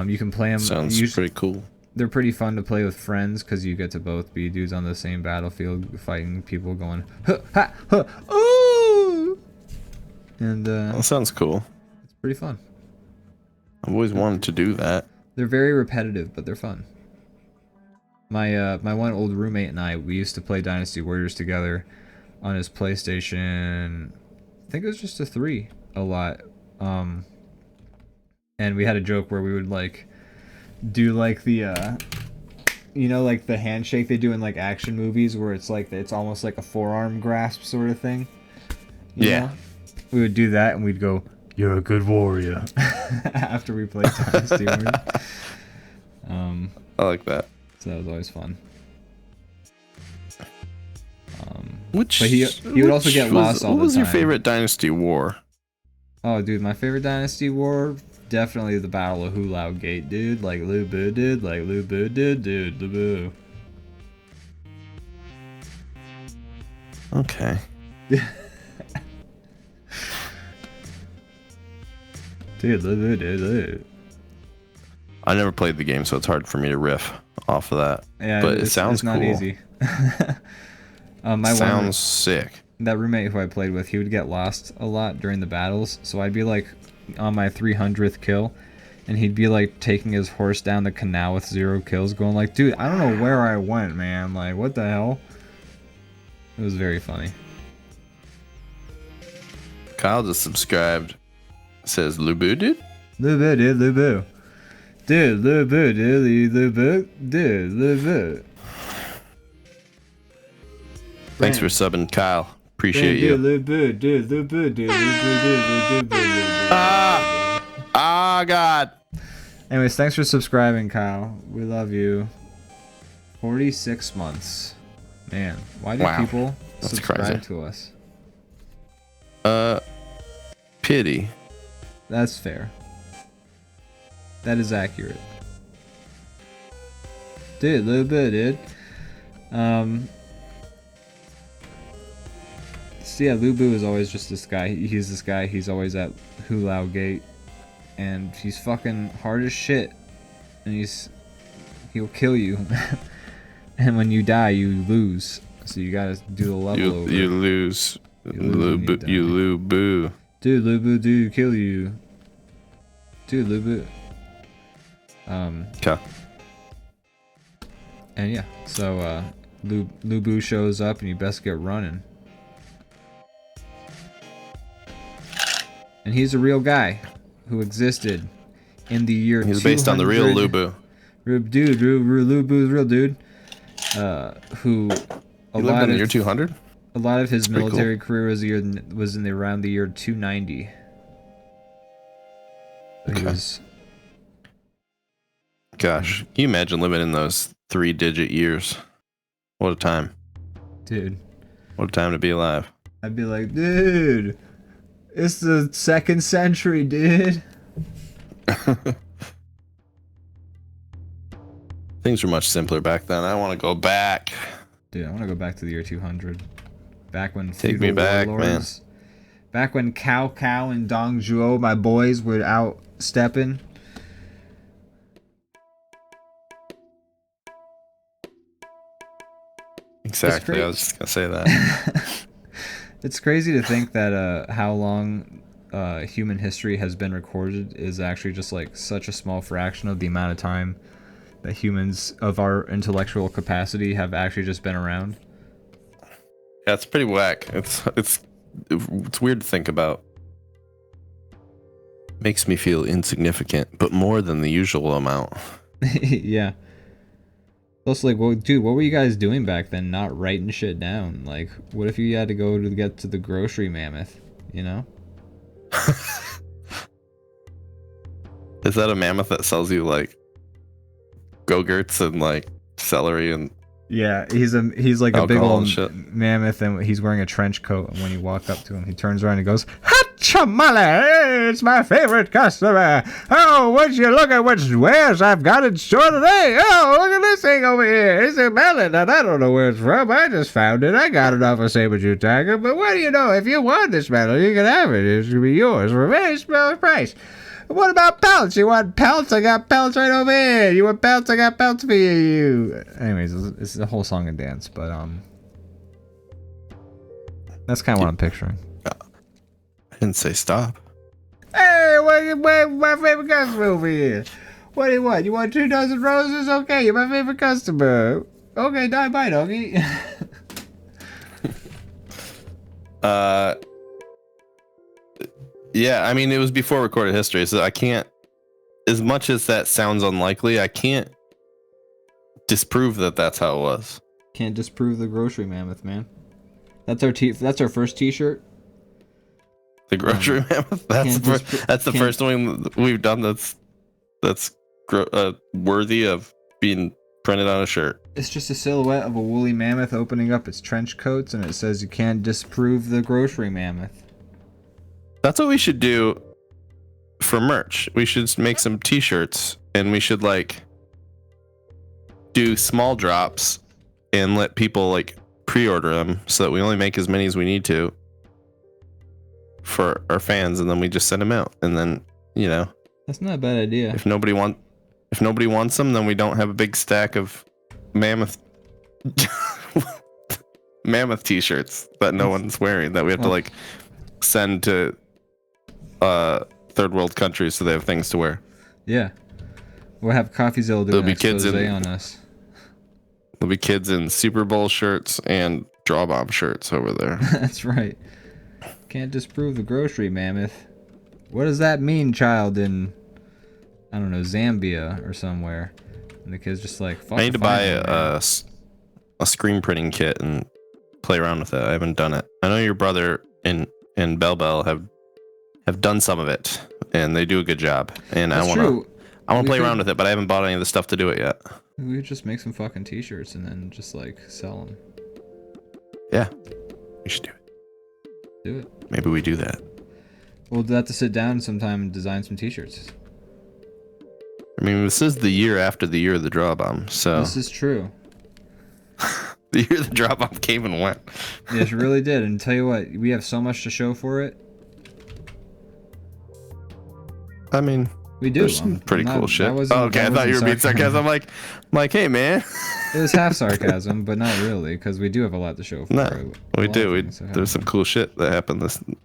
you can play them. Sounds pretty cool. They're pretty fun to play with friends because you get to both be dudes on the same battlefield fighting people going ha ha ha ooh, and that sounds cool. It's pretty fun. I've always wanted to do that. They're very repetitive, but they're fun. My one old roommate and I, we used to play Dynasty Warriors together on his PlayStation. I think it was just a 3 a lot. And we had a joke where we would like do like the you know, like the handshake they do in like action movies where it's like it's almost like a forearm grasp sort of thing. You know? We would do that and we'd go, "You're a good warrior," after we played Dynasty Warriors. I like that. So that was always fun. But he would also get lost all the time. What was your favorite Dynasty War? Oh, dude, my favorite Dynasty War, definitely the Battle of Hulao Gate, dude. Like Lu Bu did, like Lu Bu did, dude. Lu Bu. Okay. Dude, Lu Bu did, dude. I never played the game, so it's hard for me to riff off of that. Yeah, but it sounds it's not cool. easy. Sounds sick. That roommate who I played with, he would get lost a lot during the battles, so I'd be like on my 300th kill, and he'd be like taking his horse down the canal with 0 kills, going like, dude, I don't know where I went, man. Like, what the hell? It was very funny. Kyle just subscribed. Says Lu Bu dude? Lu Bu, dude, Lu Bu. Dude, Lu Bu, dude, Lu Bu, dude, Lu Bu. Thanks for subbing, Kyle. Appreciate you. Lu Bu, dude, Lu Bu, dude, Lu Bu, dude, Lu Bu, dude. Ah, God. Anyways, thanks for subscribing, Kyle. We love you. 46 months. Man, why do people subscribe to us? Pity. That's fair. That is accurate. Dude, a little bit, dude. So yeah, Lu Bu is always just this guy. He's this guy. He's always at Hulao Gate, and he's fucking hard as shit. And he'll kill you. And when you die, you lose. So you gotta do the level over. You lose. Lu Bu. Dude, Lu Bu, dude, kill you. Dude, Lu Bu. Okay. And yeah, so Lu Bu shows up, and you best get running. And he's a real guy who existed in the year. He's based on the real Lu Bu. Dude, Lu Bu's real dude. Who he lived in the year 200. A lot of his military career was in around the year 290. Okay. He was. Gosh, can you imagine living in those 3-digit years? What a time. Dude. What a time to be alive. I'd be like, dude, it's the 2nd century, dude. Things were much simpler back then. I want to go back. Dude, I want to go back to the year 200. Back when Take me back, man. Back when Cao Cao and Dong Zhuo, my boys, were out stepping. Exactly, I was just gonna say that. It's crazy to think that how long human history has been recorded is actually just like such a small fraction of the amount of time that humans of our intellectual capacity have actually just been around. Yeah, it's pretty whack. It's weird to think about. Makes me feel insignificant, but more than the usual amount. Yeah. Also, like, well, dude, what were you guys doing back then? Not writing shit down. Like, what if you had to go to get to the grocery mammoth? You know? Is that a mammoth that sells you like go-gurts and like celery and? Yeah, he's like a big old mammoth, and he's wearing a trench coat. And when you walk up to him, he turns around and goes, "Hachamale, it's my favorite customer. Oh, would you look at which wares I've got in store today? Oh, look at this thing over here. It's a melon, and I don't know where it's from. I just found it. I got it off a saber-tooth tiger. But what do you know? If you want this melon, you can have it. It's gonna be yours for a very small price. What about pelts? You want pelts? I got pelts right over here. You want pelts? I got pelts for you." Anyways, it's a whole song and dance, but that's kind of what I'm picturing. I didn't say stop. Hey, what my favorite customer over here? What do you want? You want 2 dozen roses? Okay, you're my favorite customer. Okay, bye, doggy. Yeah, I mean, it was before recorded history, so I can't, as much as that sounds unlikely, I can't disprove that that's how it was. Can't disprove the grocery mammoth, man. That's our first T-shirt. The grocery mammoth. That's the first one we've done that's worthy of being printed on a shirt. It's just a silhouette of a woolly mammoth opening up its trench coats, and it says you can't disprove the grocery mammoth. That's what we should do for merch. We should make some T-shirts, and we should like do small drops and let people like pre-order them so that we only make as many as we need to for our fans, and then we just send them out. And then, you know, that's not a bad idea. If nobody wants them, then we don't have a big stack of mammoth T-shirts that no one's wearing that we have to like send to third world countries so they have things to wear. Yeah, we'll have CoffeeZilla doing an expose on us. There'll be kids in Super Bowl shirts and DrawBomb shirts over there. That's right. Can't disprove the grocery mammoth. What does that mean, child, in, I don't know, Zambia or somewhere? And the kid's just like, fuck. I need to buy a screen printing kit and play around with it. I haven't done it. I know your brother and Bell have done some of it, and they do a good job. And I want to play around with it, but I haven't bought any of the stuff to do it yet. We could just make some fucking T-shirts and then just like sell them. Yeah, we should do it. Do it. Maybe we do that. We'll have to sit down sometime and design some T-shirts. I mean, this is the year after the year of the DrawBomb, so this is true. The year the DrawBomb came and went. Yes, it really did. And tell you what, we have so much to show for it. I mean, we do. There's some pretty cool shit. Okay, I thought you were being sarcasm. I'm like, hey, man. It was half sarcasm, but not really, because we do have a lot to show for it. We do. There's some cool shit that happened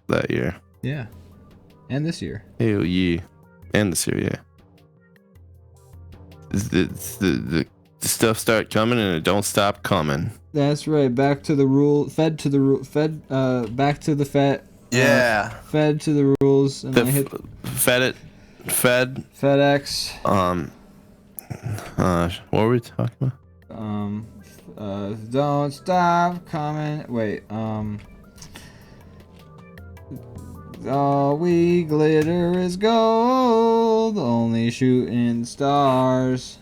that year. Yeah. And this year. Hell yeah. And this year, yeah. The stuff start coming and it don't stop coming. That's right. Back to the rule. Back to the Fed. Yeah. Fed to the rules. And FedEx. What were we talking about? Don't stop coming. Wait. All we glitter is gold. Only shooting stars.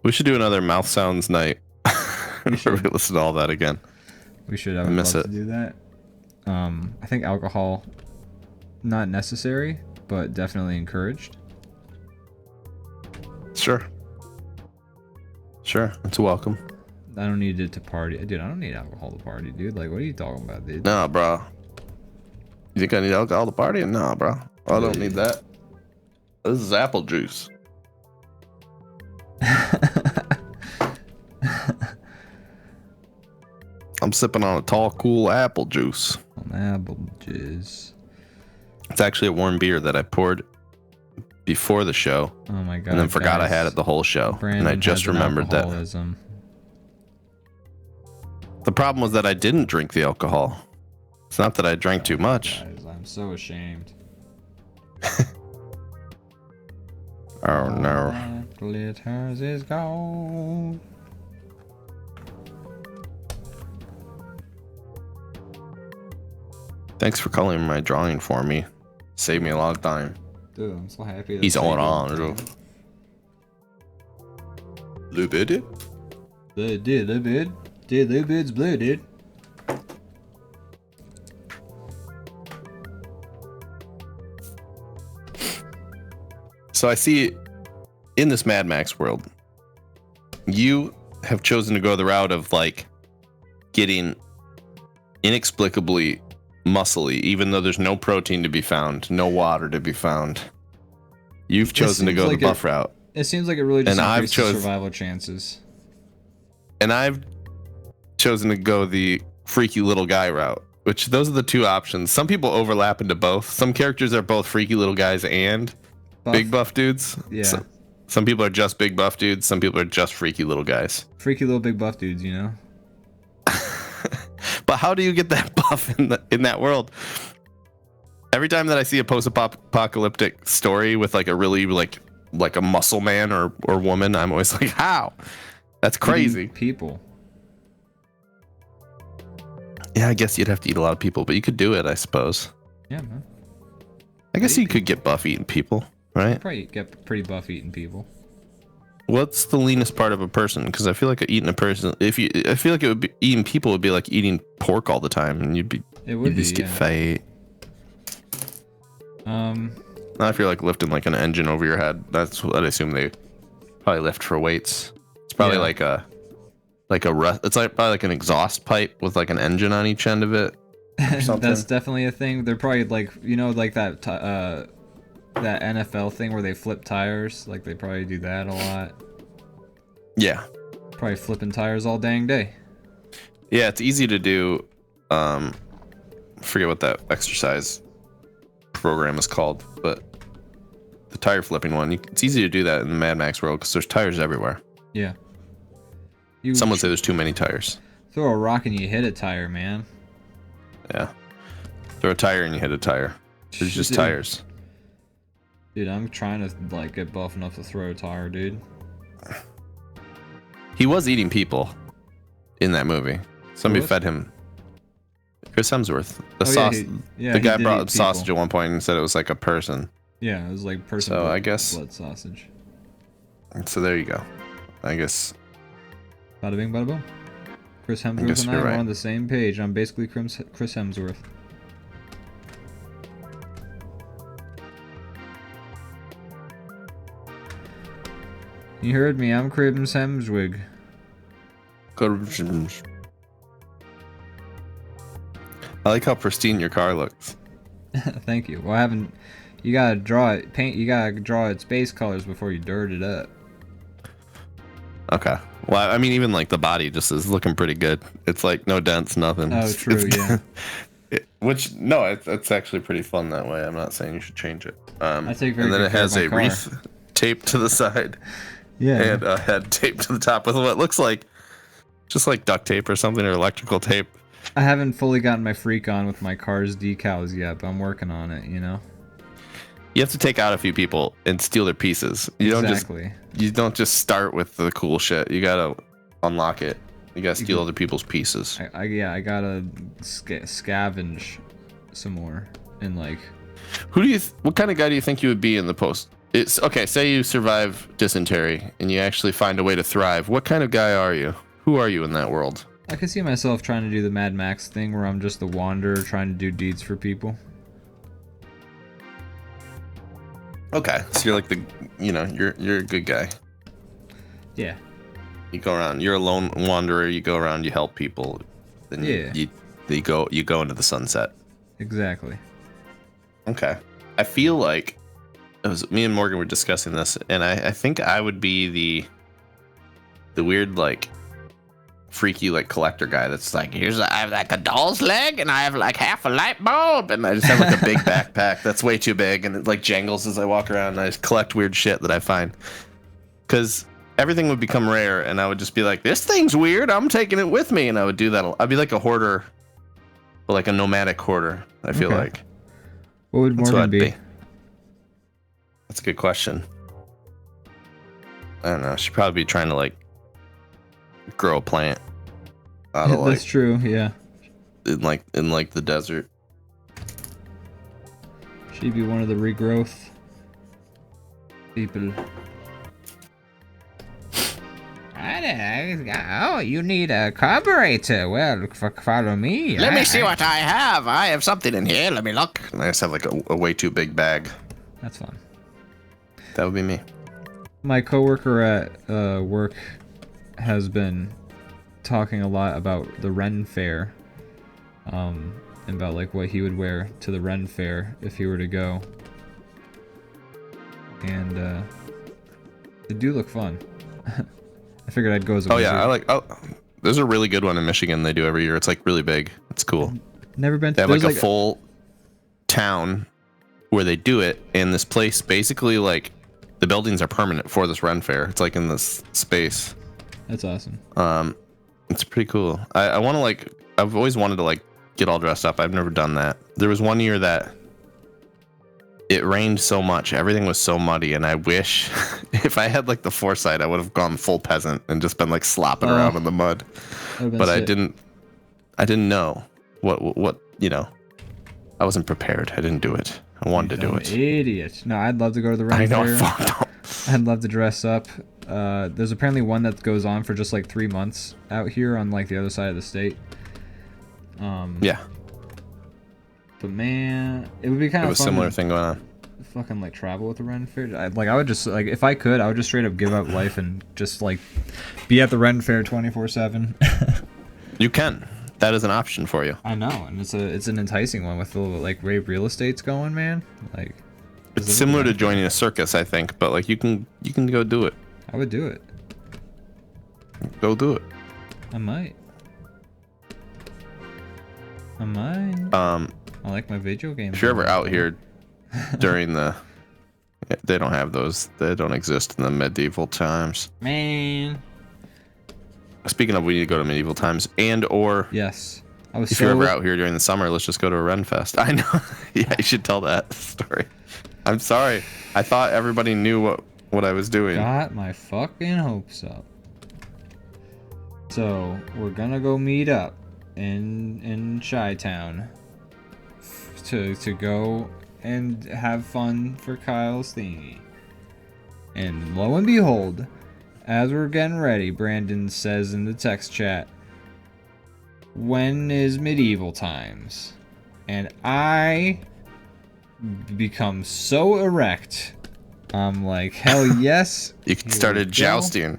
We should do another mouth sounds night. We should listen to all that again. We should. I would love to do that. I think alcohol, not necessary, but definitely encouraged. Sure. It's welcome. I don't need it to party. Dude, I don't need alcohol to party, dude. Like, what are you talking about, dude? Nah, bro. You think I need alcohol to party? Nah, bro. I don't need that. This is apple juice. I'm sipping on a tall, cool apple juice. Apple juice. It's actually a warm beer that I poured before the show. Oh my god! And then forgot I had it the whole show, Brandon and I just remembered that. The problem was that I didn't drink the alcohol. It's not that I drank too much. Guys, I'm so ashamed. Oh no. Glitters is gold. Thanks for coloring my drawing for me. Saved me a lot of time. Dude, I'm so happy. He's on. Lubid? Lubid. Dude, Lubid's blue, dude. So I see in this Mad Max world, you have chosen to go the route of like getting inexplicably muscly, even though there's no protein to be found, no water to be found. You've chosen to go the buff route. It seems like it really just increases survival chances. And I've chosen to go the freaky little guy route, which those are the two options. Some people overlap into both. Some characters are both freaky little guys and big buff dudes. Yeah. So, some people are just big buff dudes. Some people are just freaky little guys. Freaky little big buff dudes, you know? But how do you get that buff in that world? Every time that I see a post-apocalyptic story with like a really like a muscle man or woman, I'm always like, how? That's crazy. People. Yeah, I guess you'd have to eat a lot of people, but you could do it, I suppose. Yeah, man. I guess you could get buff eating people, right? Probably get pretty buff eating people. What's the leanest part of a person? Because I feel like eating a person, I feel like it would be eating people would be like eating pork all the time, and you'd just get fat. Not if you're like lifting like an engine over your head. That's what I assume they probably lift for weights. It's probably it's like probably like an exhaust pipe with like an engine on each end of it. That's definitely a thing. They're probably like, you know, like that that NFL thing where they flip tires. Like they probably do that a lot. Yeah. Probably flipping tires all dang day. Yeah, it's easy to do. I forget what that exercise program is called, but the tire flipping one. It's easy to do that in the Mad Max world because there's tires everywhere. Yeah. Some would say there's too many tires. Throw a rock and you hit a tire, man. Yeah. Throw a tire and you hit a tire. There's just tires. Dude, I'm trying to like get buff enough to throw a tire, dude. He was eating people in that movie. Somebody fed him. Chris Hemsworth. The guy brought up sausage at one point and said it was like a person. Yeah, it was like person. So I guess blood sausage. So there you go. I guess. Bada bing, bada boom. Chris Hemsworth and I are on the same page. I'm basically Chris Hemsworth. You heard me. I'm Chris Hemsworth. I like how pristine your car looks. Thank you. Well, I haven't. You gotta draw it. You gotta draw its base colors before you dirt it up. Okay. Well, I mean, even like the body just is looking pretty good. It's like no dents, nothing. Oh, true. Yeah. It's actually pretty fun that way. I'm not saying you should change it. I take very and then good it has care of my a wreath taped to the side. Yeah. And a head taped to the top with what looks like just like duct tape or something, or electrical tape. I haven't fully gotten my freak on with my car's decals yet, but I'm working on it, you know? You have to take out a few people and steal their pieces. You don't just start with the cool shit. You gotta unlock it. You gotta steal other people's pieces. I gotta scavenge some more and like. What kind of guy do you think you would be in the post? It's okay. Say you survive dysentery and you actually find a way to thrive. What kind of guy are you? Who are you in that world? I could see myself trying to do the Mad Max thing where I'm just the wanderer trying to do deeds for people. Okay, so you're like you're a good guy. Yeah. You go around. You're a lone wanderer. You go around. You help people. Then you go into the sunset. Exactly. Okay. I feel like it was me and Morgan were discussing this, and I think I would be the weird like freaky like collector guy that's like, I have like a doll's leg and I have like half a light bulb and I just have like a big backpack that's way too big and it like jangles as I walk around and I just collect weird shit that I find. Because everything would become rare and I would just be like, this thing's weird, I'm taking it with me, and I would do that. I'd be like a hoarder, but like a nomadic hoarder, I feel like. What would Morgan be? That's a good question. I don't know. She'd probably be trying to like grow a plant out of That's true, yeah. In like the desert. She'd be one of the regrowth people. Oh, you need a carburetor. Well, follow me. Let me see what I have. I have something in here. Let me look. And I just have like a way too big bag. That's fun. That would be me. My coworker at work has been talking a lot about the Ren Fair. And about like what he would wear to the Ren Fair if he were to go. And they do look fun. I figured I'd go as a wizard. There's a really good one in Michigan they do every year. It's like really big. It's cool. Never been to. They have like a full town where they do it in this place. Basically, like the buildings are permanent for this Ren Fair. It's like in this space. That's awesome. It's pretty cool. I want to like. I've always wanted to like get all dressed up. I've never done that. There was one year that it rained so much, everything was so muddy, and I wish if I had like the foresight, I would have gone full peasant and just been like slopping around in the mud. But sick. I didn't know what I wasn't prepared. I didn't do it. I wanted to do it. Idiot. No, I'd love to go to the Ren Fair. I know, fucked up. I'd love to dress up. There's apparently one that goes on for just like 3 months out here on like the other side of the state. Yeah. But man, it would be kind of fun. A similar thing going on. Fucking like travel with the Ren Fair. I would just like, if I could, I would just straight up give up life and just like be at the Ren Fair 24/7. You can. That is an option for you. I know, and it's an enticing one with the like way real estate's going, man. Like it's similar to joining a circus, I think, but like you can go do it. I would do it. Go do it. I might. I like my video games. If you're ever out here during they don't have those. They don't exist in the medieval times. Man. Speaking of, we need to go to medieval times or yes. If you're ever out here during the summer, let's just go to a Ren Fest. I know. Yeah, you should tell that story. I'm sorry. I thought everybody knew what I was doing. Got my fucking hopes up. So we're gonna go meet up in Chi-Town to go and have fun for Kyle's thingy. And lo and behold, as we're getting ready, Brandon says in the text chat, when is medieval times? And I become so erect. I'm like, hell yes. You started jousting.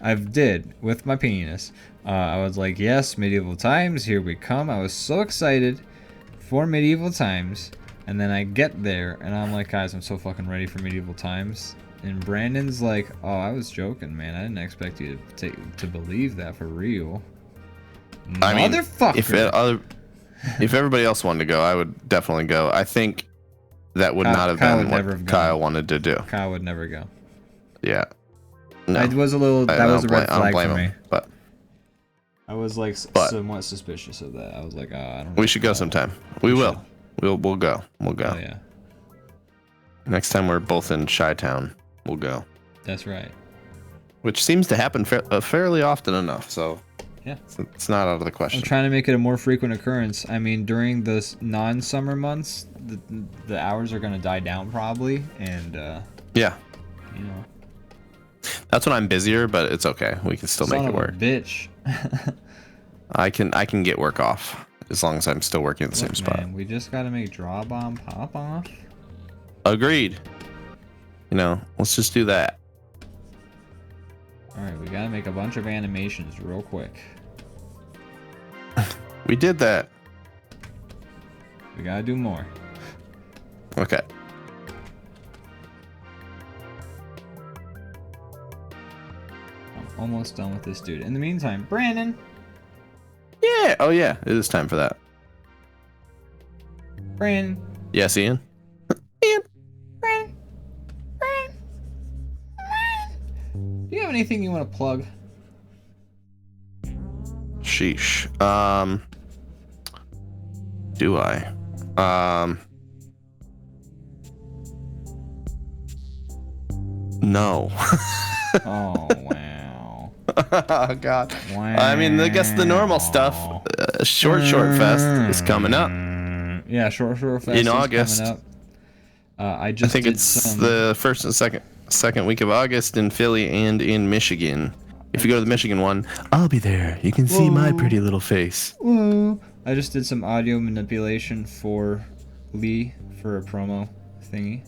I did with my penis. I was like, yes, medieval times, here we come. I was so excited for medieval times. And then I get there and I'm like, guys, I'm so fucking ready for medieval times. And Brandon's like, oh, I was joking, man. I didn't expect you to believe that for real. I mean, motherfucker. If everybody else wanted to go, I would definitely go. I think that would not have been what Kyle wanted to do. Kyle would never go. Yeah. No. That was a red flag for me. But I was like somewhat suspicious of that. I was like, I don't know. We should go sometime. We will. We'll go. We'll go. Oh, yeah. Next time we're both in Chi-Town, we'll go. That's right. Which seems to happen fairly often enough, so yeah, it's not out of the question. I'm trying to make it a more frequent occurrence. I mean, during the non-summer months, the hours are going to die down probably, and yeah, you know, that's when I'm busier, but it's okay. We can still make it work. Bitch. I can get work off as long as I'm still working at the same spot. Man, we just got to make DrawBomb pop off. Agreed. You know, let's just do that. All right, we got to make a bunch of animations real quick. We did that. We got to do more. Okay. almost done with this dude. In the meantime, Brandon. Yeah. Oh yeah, it is time for that. Brandon. Yes, Ian. Ian. Brandon. Brandon. Do you have anything you want to plug? Sheesh. Do I? No. Oh, wow. Oh, God. Wow. I mean, I guess the normal stuff. Short Fest is coming up. Yeah, Short Fest in is August. coming up. I think it's the first and second week of August in Philly and in Michigan. If you go to the Michigan one, I'll be there. You can see my pretty little face. Whoa. I just did some audio manipulation for Lee for a promo thingy.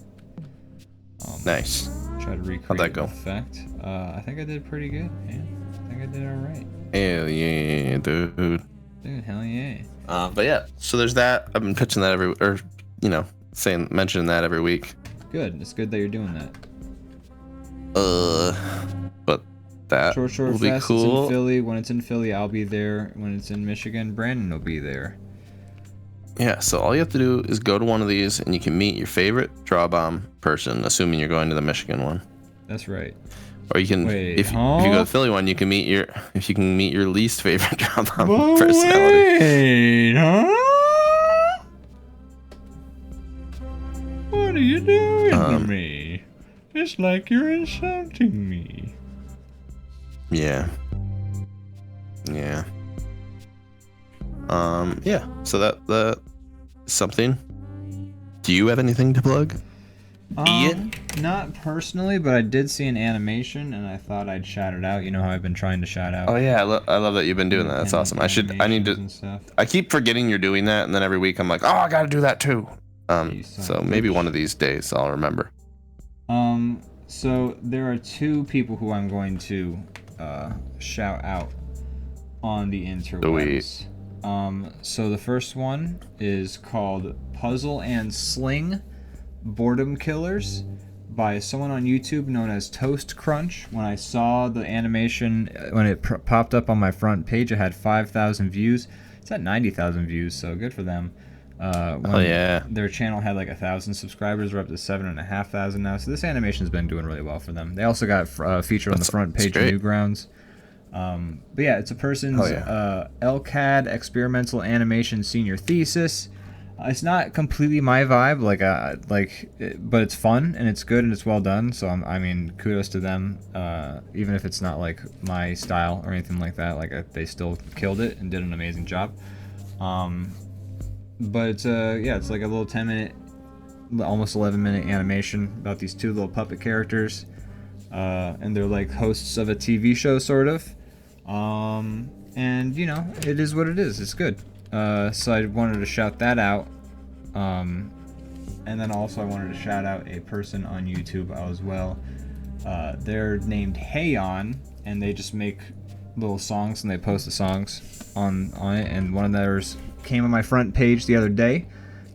Nice. Try to recreate How'd that go? the effect. I think I did pretty good, man. I think I did alright. Hell yeah, dude. Dude, hell yeah. But yeah, so there's that. I've been pitching that mentioning that every week. Good. It's good that you're doing that. But that Short will be Fest cool. is in Philly. When it's in Philly, I'll be there. When it's in Michigan, Brandon will be there. Yeah, so all you have to do is go to one of these and you can meet your favorite DrawBomb person, assuming you're going to the Michigan one. That's right. Or you can, if you go to the Philly one, you can meet your least favorite DrawBomb personality. Wait, huh? What are you doing to me? It's like you're insulting me. Yeah. Yeah. Yeah. So that something. Do you have anything to plug? Ian? Not personally, but I did see an animation and I thought I'd shout it out. You know how I've been trying to shout out. Oh yeah, I love that you've been doing that. That's awesome. I need to. I keep forgetting you're doing that, and then every week I'm like, oh, I gotta do that too. So maybe one of these days I'll remember. So there are two people who I'm going to shout out on the interwebs. So the first one is called Puzzle and Sling Boredom Killers by someone on YouTube known as Toast Crunch. When I saw the animation, when it popped up on my front page, it had 5,000 views. It's at 90,000 views, so good for them. Their channel had like 1,000 subscribers. We're up to 7,500 now. So this animation's been doing really well for them. They also got featured on the front page of Newgrounds. But yeah, it's a person's LCAD experimental animation senior thesis. It's not completely my vibe, but it's fun and it's good and it's well done. So I mean, kudos to them. Even if it's not like my style or anything like that, they still killed it and did an amazing job. But it's like a little 10-minute, almost 11-minute animation about these two little puppet characters, and they're like hosts of a TV show, sort of. And you know, it is what it is. It's good. So I wanted to shout that out. And then also I wanted to shout out a person on YouTube as well. They're named Heyon, and they just make little songs and they post the songs on it. And one of theirs came on my front page the other day,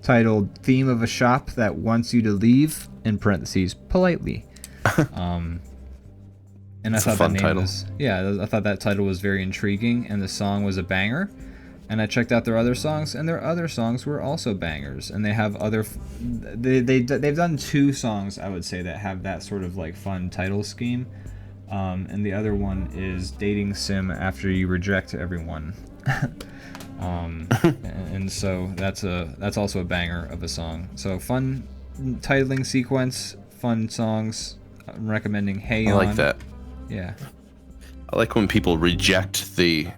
titled "Theme of a Shop That Wants You to Leave," in parentheses, politely. And I thought that name was, I thought that title was very intriguing, and the song was a banger. And I checked out their other songs, and their other songs were also bangers. And they have other, they've done two songs, I would say, that have that sort of like fun title scheme. And the other one is "Dating Sim After You Reject Everyone." And so that's also a banger of a song. So fun titling sequence, fun songs. I'm recommending Heyon. I like that. Yeah. I like when people reject the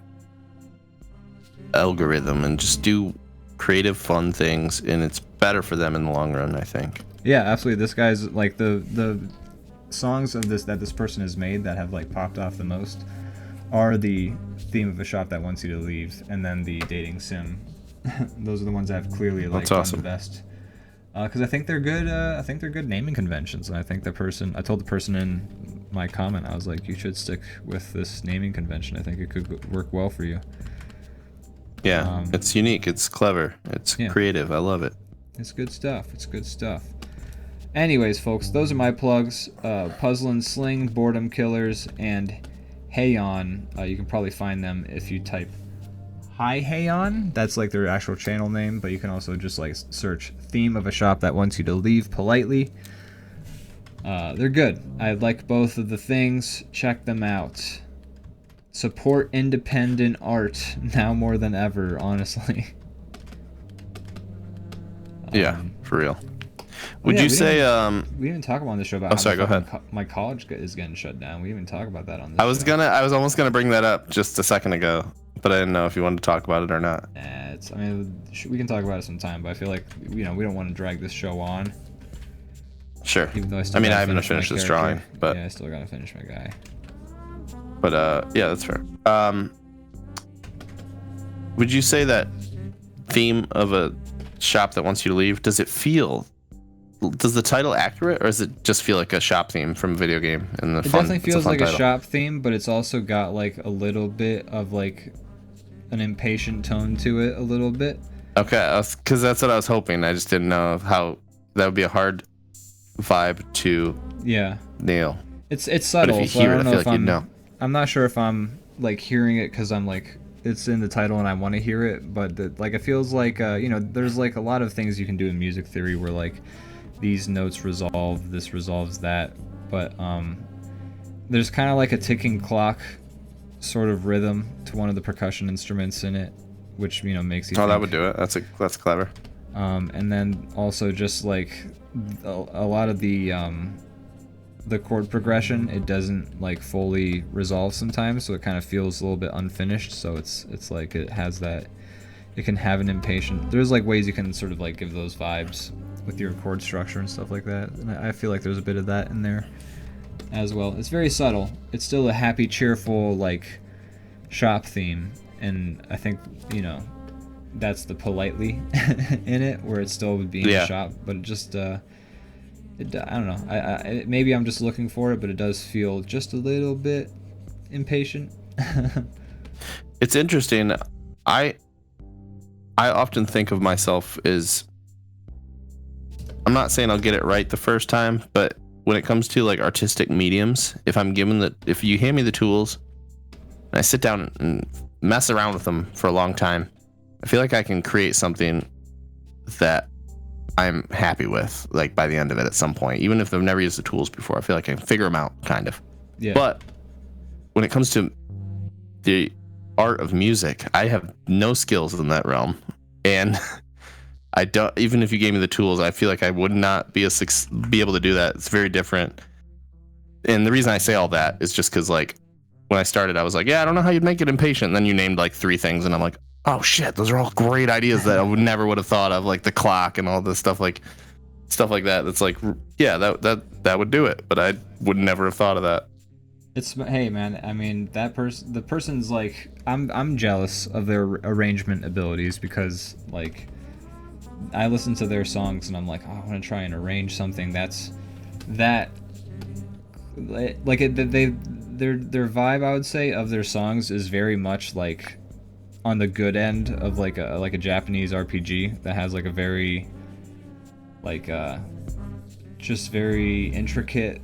algorithm and just do creative, fun things, and it's better for them in the long run, I think. Yeah, absolutely. This guy's like the songs of this person has made that have like popped off the most are the Theme of a Shop That Wants You to Leave, and then the Dating Sim. Those are the ones that have clearly like done the best. Because I think they're good. I think they're good naming conventions, and I think I told the person in my comment, I was like, you should stick with this naming convention. I think it could work well for you. Yeah, it's unique. It's clever. It's creative. I love it. It's good stuff. It's good stuff. Anyways, folks, those are my plugs. Puzzle and Sling, Boredom Killers, and Heyon. You can probably find them if you type Hi Heyon. That's like their actual channel name, but you can also just like search theme of a shop that wants you to leave politely. They're good. I like both of the things. Check them out. Support independent art now more than ever, honestly. Yeah, for real. Would you say we didn't talk about on the show about oh, sorry, go ahead. My college is getting shut down. We didn't even talk about that on this show. I was almost gonna bring that up just a second ago, but I didn't know if you wanted to talk about it or not. I mean, we can talk about it sometime, but I feel like we don't want to drag this show on. Sure. Even though I haven't finished this drawing, but yeah, I still gotta finish my guy. But yeah, that's fair. Would you say that theme of a shop that wants you to leave, does the title accurate, or does it just feel like a shop theme from a video game? And it definitely feels like a shop theme, but it's also got like a little bit of like an impatient tone to it, a little bit. Okay, because that's what I was hoping. I just didn't know how that would be a hard vibe to nail. It's subtle. But if you hear it, I feel like you'd know. I'm not sure if I'm like hearing it because I'm like it's in the title and I want to hear it, but like it feels like there's like a lot of things you can do in music theory where like these notes resolve, this resolves that, but there's kind of like a ticking clock sort of rhythm to one of the percussion instruments in it, which makes you think. That would do it. That's clever. And then also just like a lot of the chord progression, it doesn't like fully resolve sometimes, so it kind of feels a little bit unfinished. So it's like it has that, it can have an impatient. There's like ways you can sort of like give those vibes with your chord structure and stuff like that, and I feel like there's a bit of that in there as well. It's very subtle. It's still a happy, cheerful like shop theme, and I think that's the politely in it, where it's still being a shop, but it just I don't know. Maybe I'm just looking for it, but it does feel just a little bit impatient. It's interesting. I often think of myself as, I'm not saying I'll get it right the first time, but when it comes to like artistic mediums, if you hand me the tools and I sit down and mess around with them for a long time, I feel like I can create something that I'm happy with, like by the end of it at some point, even if I've never used the tools before. I feel like I can figure them out, kind of. Yeah. But when it comes to the art of music, I have no skills in that realm, and I don't. Even if you gave me the tools, I feel like I would not be able to do that. It's very different. And the reason I say all that is just because, like, when I started, I was like, yeah, I don't know how you'd make it impatient. And then you named like 3 things, and I'm like, oh shit, those are all great ideas that I would have thought of, like the clock and all this stuff like that. That's like, yeah, that would do it, but I would never have thought of that. Hey man, I mean the person's like, I'm jealous of their arrangement abilities, because like I listen to their songs and I'm like, oh, I want to try and arrange something that's that like their vibe, I would say, of their songs is very much like on the good end of like a Japanese RPG that has like a very like just very intricate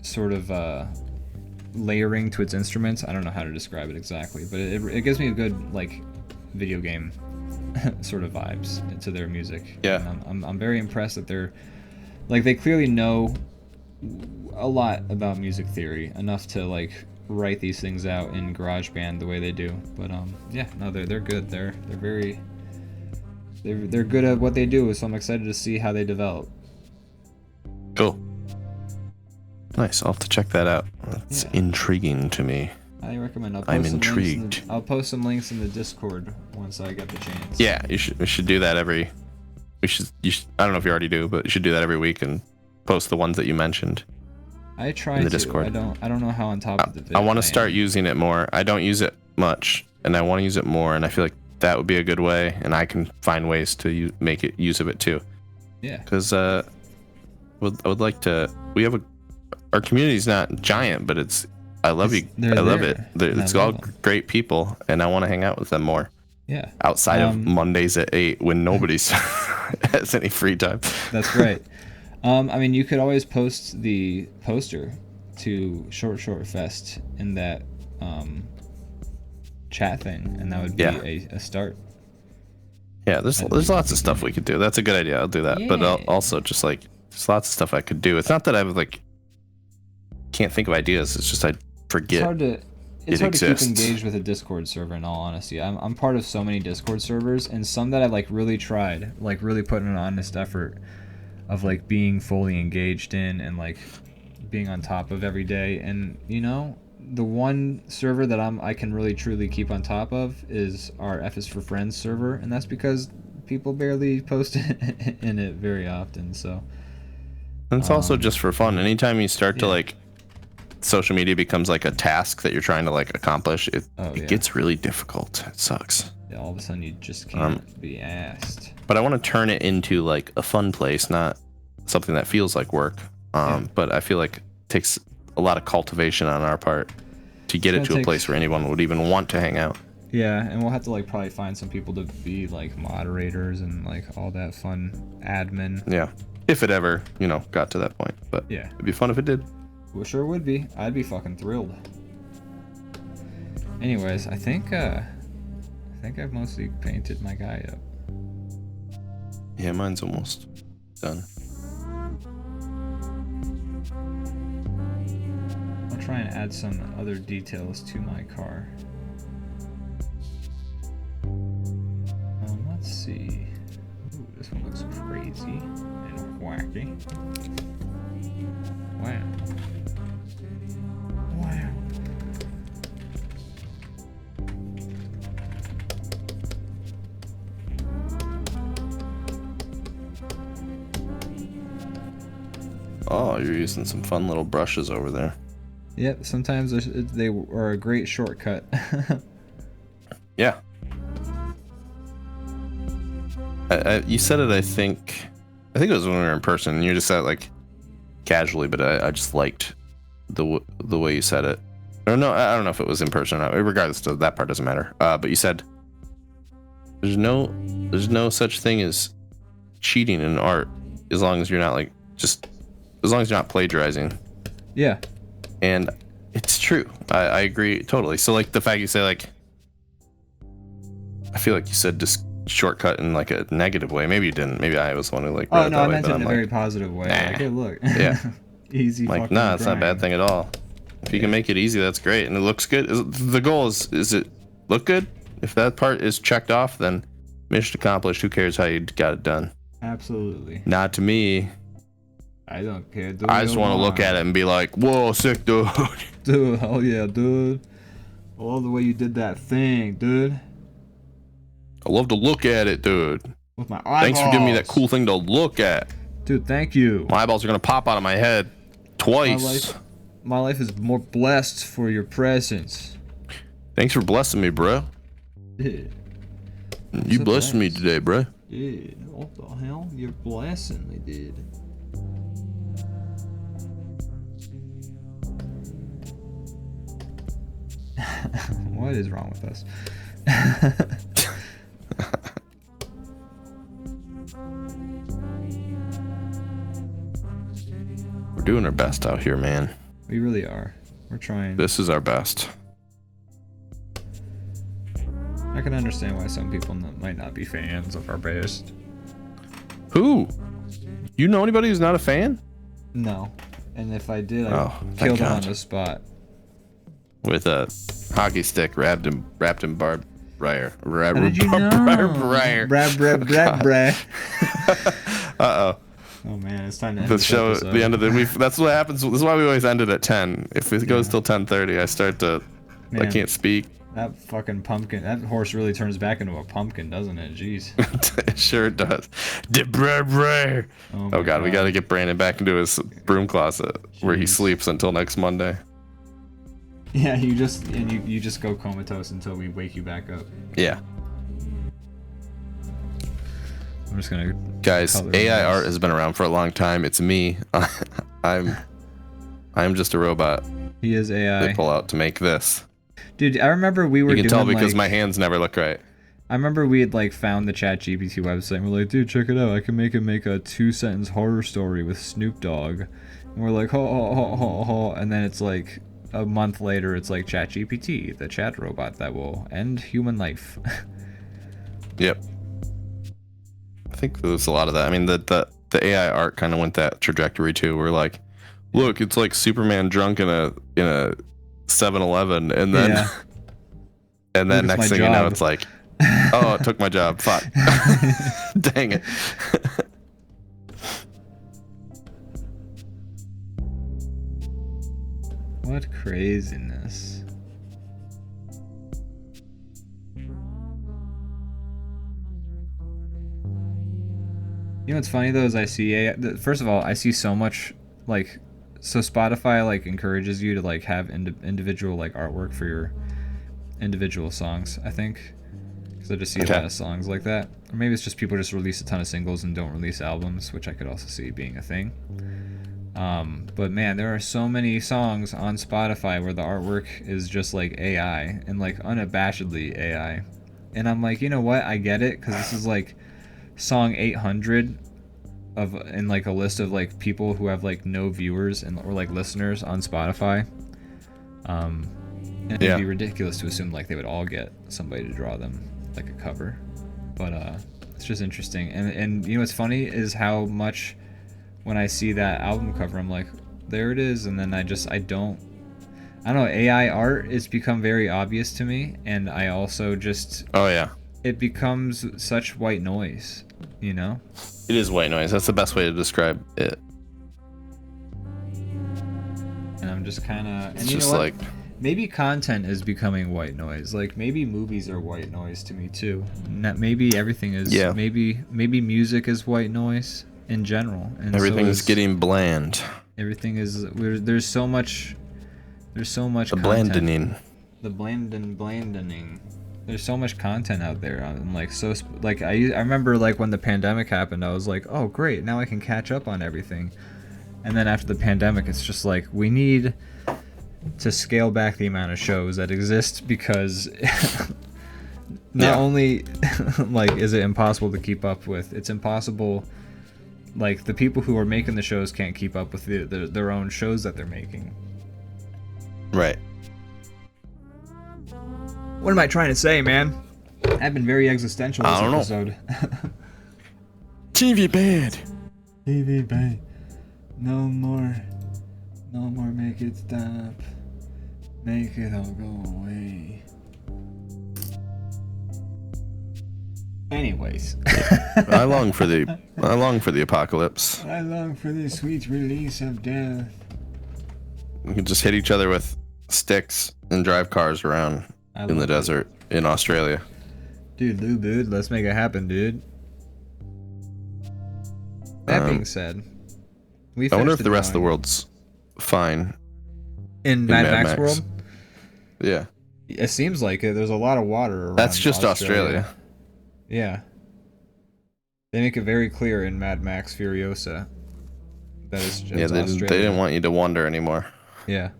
sort of layering to its instruments. I don't know how to describe it exactly, but it gives me a good like video game sort of vibes to their music. Yeah. And I'm very impressed that they're like, they clearly know a lot about music theory, enough to like write these things out in GarageBand the way they do. But yeah, no, they're good. They're good at what they do, so I'm excited to see how they develop. Cool. Nice. I'll have to check that out. That's intriguing to me. I recommend. I'm intrigued. I'll post some links in the Discord once I get the chance. Yeah, we should do that every. You should. I don't know if you already do, but you should do that every week and post the ones that you mentioned. I try in the to. Discord. I don't know how on top of the video. I want to start using it more. I don't use it much, and I want to use it more, and I feel like that would be a good way, and I can find ways to make it use of it too. Yeah. Because I would like to. We have our community's not giant, but I love it. It's all great people, and I want to hang out with them more. Yeah. Outside of Mondays at 8 when nobody has any free time. That's right. I mean, you could always post the poster to Short Fest in that chat thing, and that would be a start. Yeah, there's lots of stuff we could do. That's a good idea. I'll do that. Yeah. But also just like there's lots of stuff I could do. It's not that I would like can't think of ideas. It's just I forget. It's hard to keep engaged with a Discord server. In all honesty, I'm part of so many Discord servers, and some that I like really tried, like really put in an honest effort of like being fully engaged in and like being on top of every day. And you know, the one server that I can really truly keep on top of is our F is for Friends server, and that's because people barely post in it very often. So and it's also just for fun. Anytime you start to like social media becomes like a task that you're trying to like accomplish, it gets really difficult. It sucks. Yeah, all of a sudden you just can't be asked. But I want to turn it into like a fun place, not something that feels like work. But I feel like it takes a lot of cultivation on our part to get it to a place where anyone would even want to hang out. Yeah, and we'll have to like probably find some people to be like moderators and like all that fun admin. Yeah, if it ever, got to that point. But yeah, it'd be fun if it did. Well, sure would be. I'd be fucking thrilled. Anyways, I think I've mostly painted my guy up. Yeah, mine's almost done. I'll try and add some other details to my car. Let's see. Ooh, this one looks crazy and wacky. Wow. Wow. Oh, you're using some fun little brushes over there. Yep, sometimes they are a great shortcut. Yeah. You said it, I think it was when we were in person, and you just said it like casually, but I just liked the way you said it. Or no, I don't know if it was in person or not. Regardless, that part doesn't matter. But you said there's no such thing as cheating in art as long as you're not as long as you're not plagiarizing. Yeah. And it's true. I agree totally. So like the fact you say like, I feel like you said just shortcut in like a negative way. Maybe you didn't. Maybe I was the one who like. Oh no, I meant it in a very positive way. Nah. Like, hey, look. Yeah. Easy. Like nah, it's not a bad thing at all. If you can make it easy, that's great, and it looks good. The goal is it look good? If that part is checked off, then mission accomplished. Who cares how you got it done? Absolutely. Not to me. I don't care. I just want to look at it and be like, whoa, sick, dude. Dude, hell yeah, dude. I love the way you did that thing, dude. I love to look at it, dude. With my eyeballs. Thanks for giving me that cool thing to look at. Dude, thank you. My eyeballs are going to pop out of my head twice. My life is more blessed for your presence. Thanks for blessing me, bro. Yeah. You blessed me today, bro. Yeah, what the hell? You're blessing me, dude. What is wrong with us? We're doing our best out here, man. We really are. We're trying. This is our best. I can understand why some people might not be fans of our best. Who? You know anybody who's not a fan? No. And if I did, I'd kill them on the spot. With a hockey stick wrapped in barbed wire. How did you know? Barbed wire. Uh-oh. Oh man, it's time to end the this show. episode. The end of the. That's what happens. This is why we always end it at 10. If it goes till 10:30, I start to. Man, I can't speak. That fucking pumpkin. That horse really turns back into a pumpkin, doesn't it? Jeez. It sure does. Oh god, we got to get Brandon back into his broom closet where he sleeps until next Monday. Yeah, you just go comatose until we wake you back up. Yeah. I'm just gonna. Guys, AI art has been around for a long time. It's me. I'm just a robot. He is AI. They pull out to make this. Dude, I remember we were. You can tell because my hands never look right. I remember we had like found the ChatGPT website and we're like, dude, check it out. I can make a 2-sentence horror story with Snoop Dogg. And we're like, ho, ho, ho, ho, ho. And then it's like a month later, it's like ChatGPT, the chat robot that will end human life. Yep. I think there's a lot of that. I mean, the AI art kind of went that trajectory too. We're like, look, it's like Superman drunk in a 7-Eleven, and then and then next thing you know, it's like, oh, it took my job. Fuck. Dang it. What craziness. You know what's funny though is I see first of all, I see so much like, so Spotify like encourages you to like have individual like artwork for your individual songs, I think, because I just see a lot of songs like that. Or maybe it's just people just release a ton of singles and don't release albums, which I could also see being a thing. But man, there are so many songs on Spotify where the artwork is just like AI, and like unabashedly AI. And I'm like, you know what? I get it, because this is like song 800 in like a list of like people who have like no viewers or like listeners on Spotify. And it'd be ridiculous to assume like they would all get somebody to draw them like a cover. But it's just interesting. And you know what's funny is how much when I see that album cover, I'm like, there it is. And then I don't know, AI art has become very obvious to me. And I also just, it becomes such white noise, you know? It is white noise. That's the best way to describe it. And I'm just kind of, and you know what? Like, maybe content is becoming white noise. Like maybe movies are white noise to me too. Maybe everything is. Yeah. Maybe music is white noise in general. And everything is getting bland. Everything is. There's so much. There's so much. The blandening. The blandening. There's so much content out there. I'm like I remember like when the pandemic happened, I was like, oh great, now I can catch up on everything. And then after the pandemic, it's just like we need to scale back the amount of shows that exist, because not only like is it impossible to keep up with, it's impossible, like the people who are making the shows can't keep up with their own shows that they're making. Right. What am I trying to say, man? I've been very existential this episode. TV bad. TV bad. No more make it stop. Make it all go away. Anyways. I long for the apocalypse. I long for the sweet release of death. We can just hit each other with sticks and drive cars around in the desert in Australia. Dude, let's make it happen, dude. That being said, I wonder if the rest of the world's fine in Mad Max world. Yeah, it seems like it. There's a lot of water around. That's just Australia. Yeah, they make it very clear in Mad Max Furiosa that it's they didn't want you to wonder anymore. Yeah,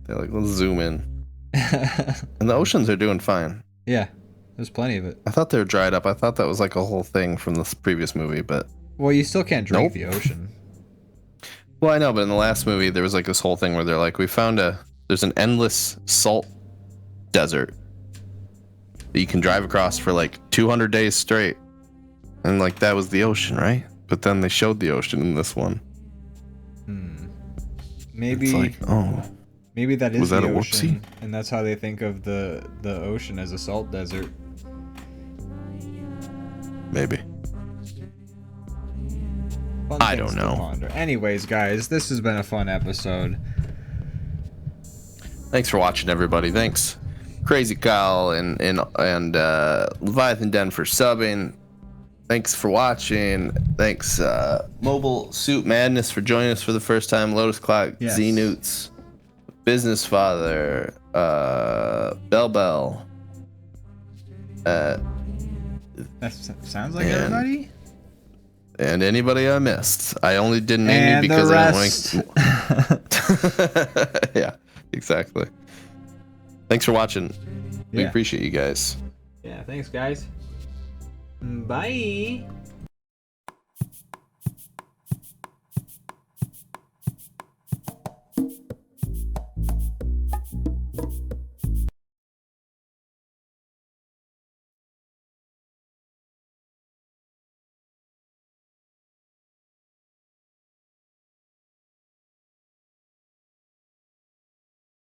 they're like, let's zoom in. And the oceans are doing fine. Yeah, there's plenty of it. I thought they were dried up. I thought that was like a whole thing from this previous movie, but well, you still can't drink the ocean. Well, I know, but in the last movie, there was like this whole thing where they're like, there's an endless salt desert that you can drive across for like 200 days straight. And like, that was the ocean, right? But then they showed the ocean in this one. Maybe. It's like, oh. Maybe that is the ocean. Was that a whoopsie? And that's how they think of the ocean, as a salt desert. Maybe. I don't know. Anyways, guys, this has been a fun episode. Thanks for watching, everybody. Thanks, Crazy Kyle and Leviathan Den for subbing. Thanks for watching. Thanks, Mobile Suit Madness for joining us for the first time. Lotus Clock, Z-Newts, Business Father, Bell. That sounds like everybody. And anybody I missed. I only didn't name you because I don't want. Yeah, exactly. Thanks for watching. We appreciate you guys. Yeah, thanks, guys. Bye.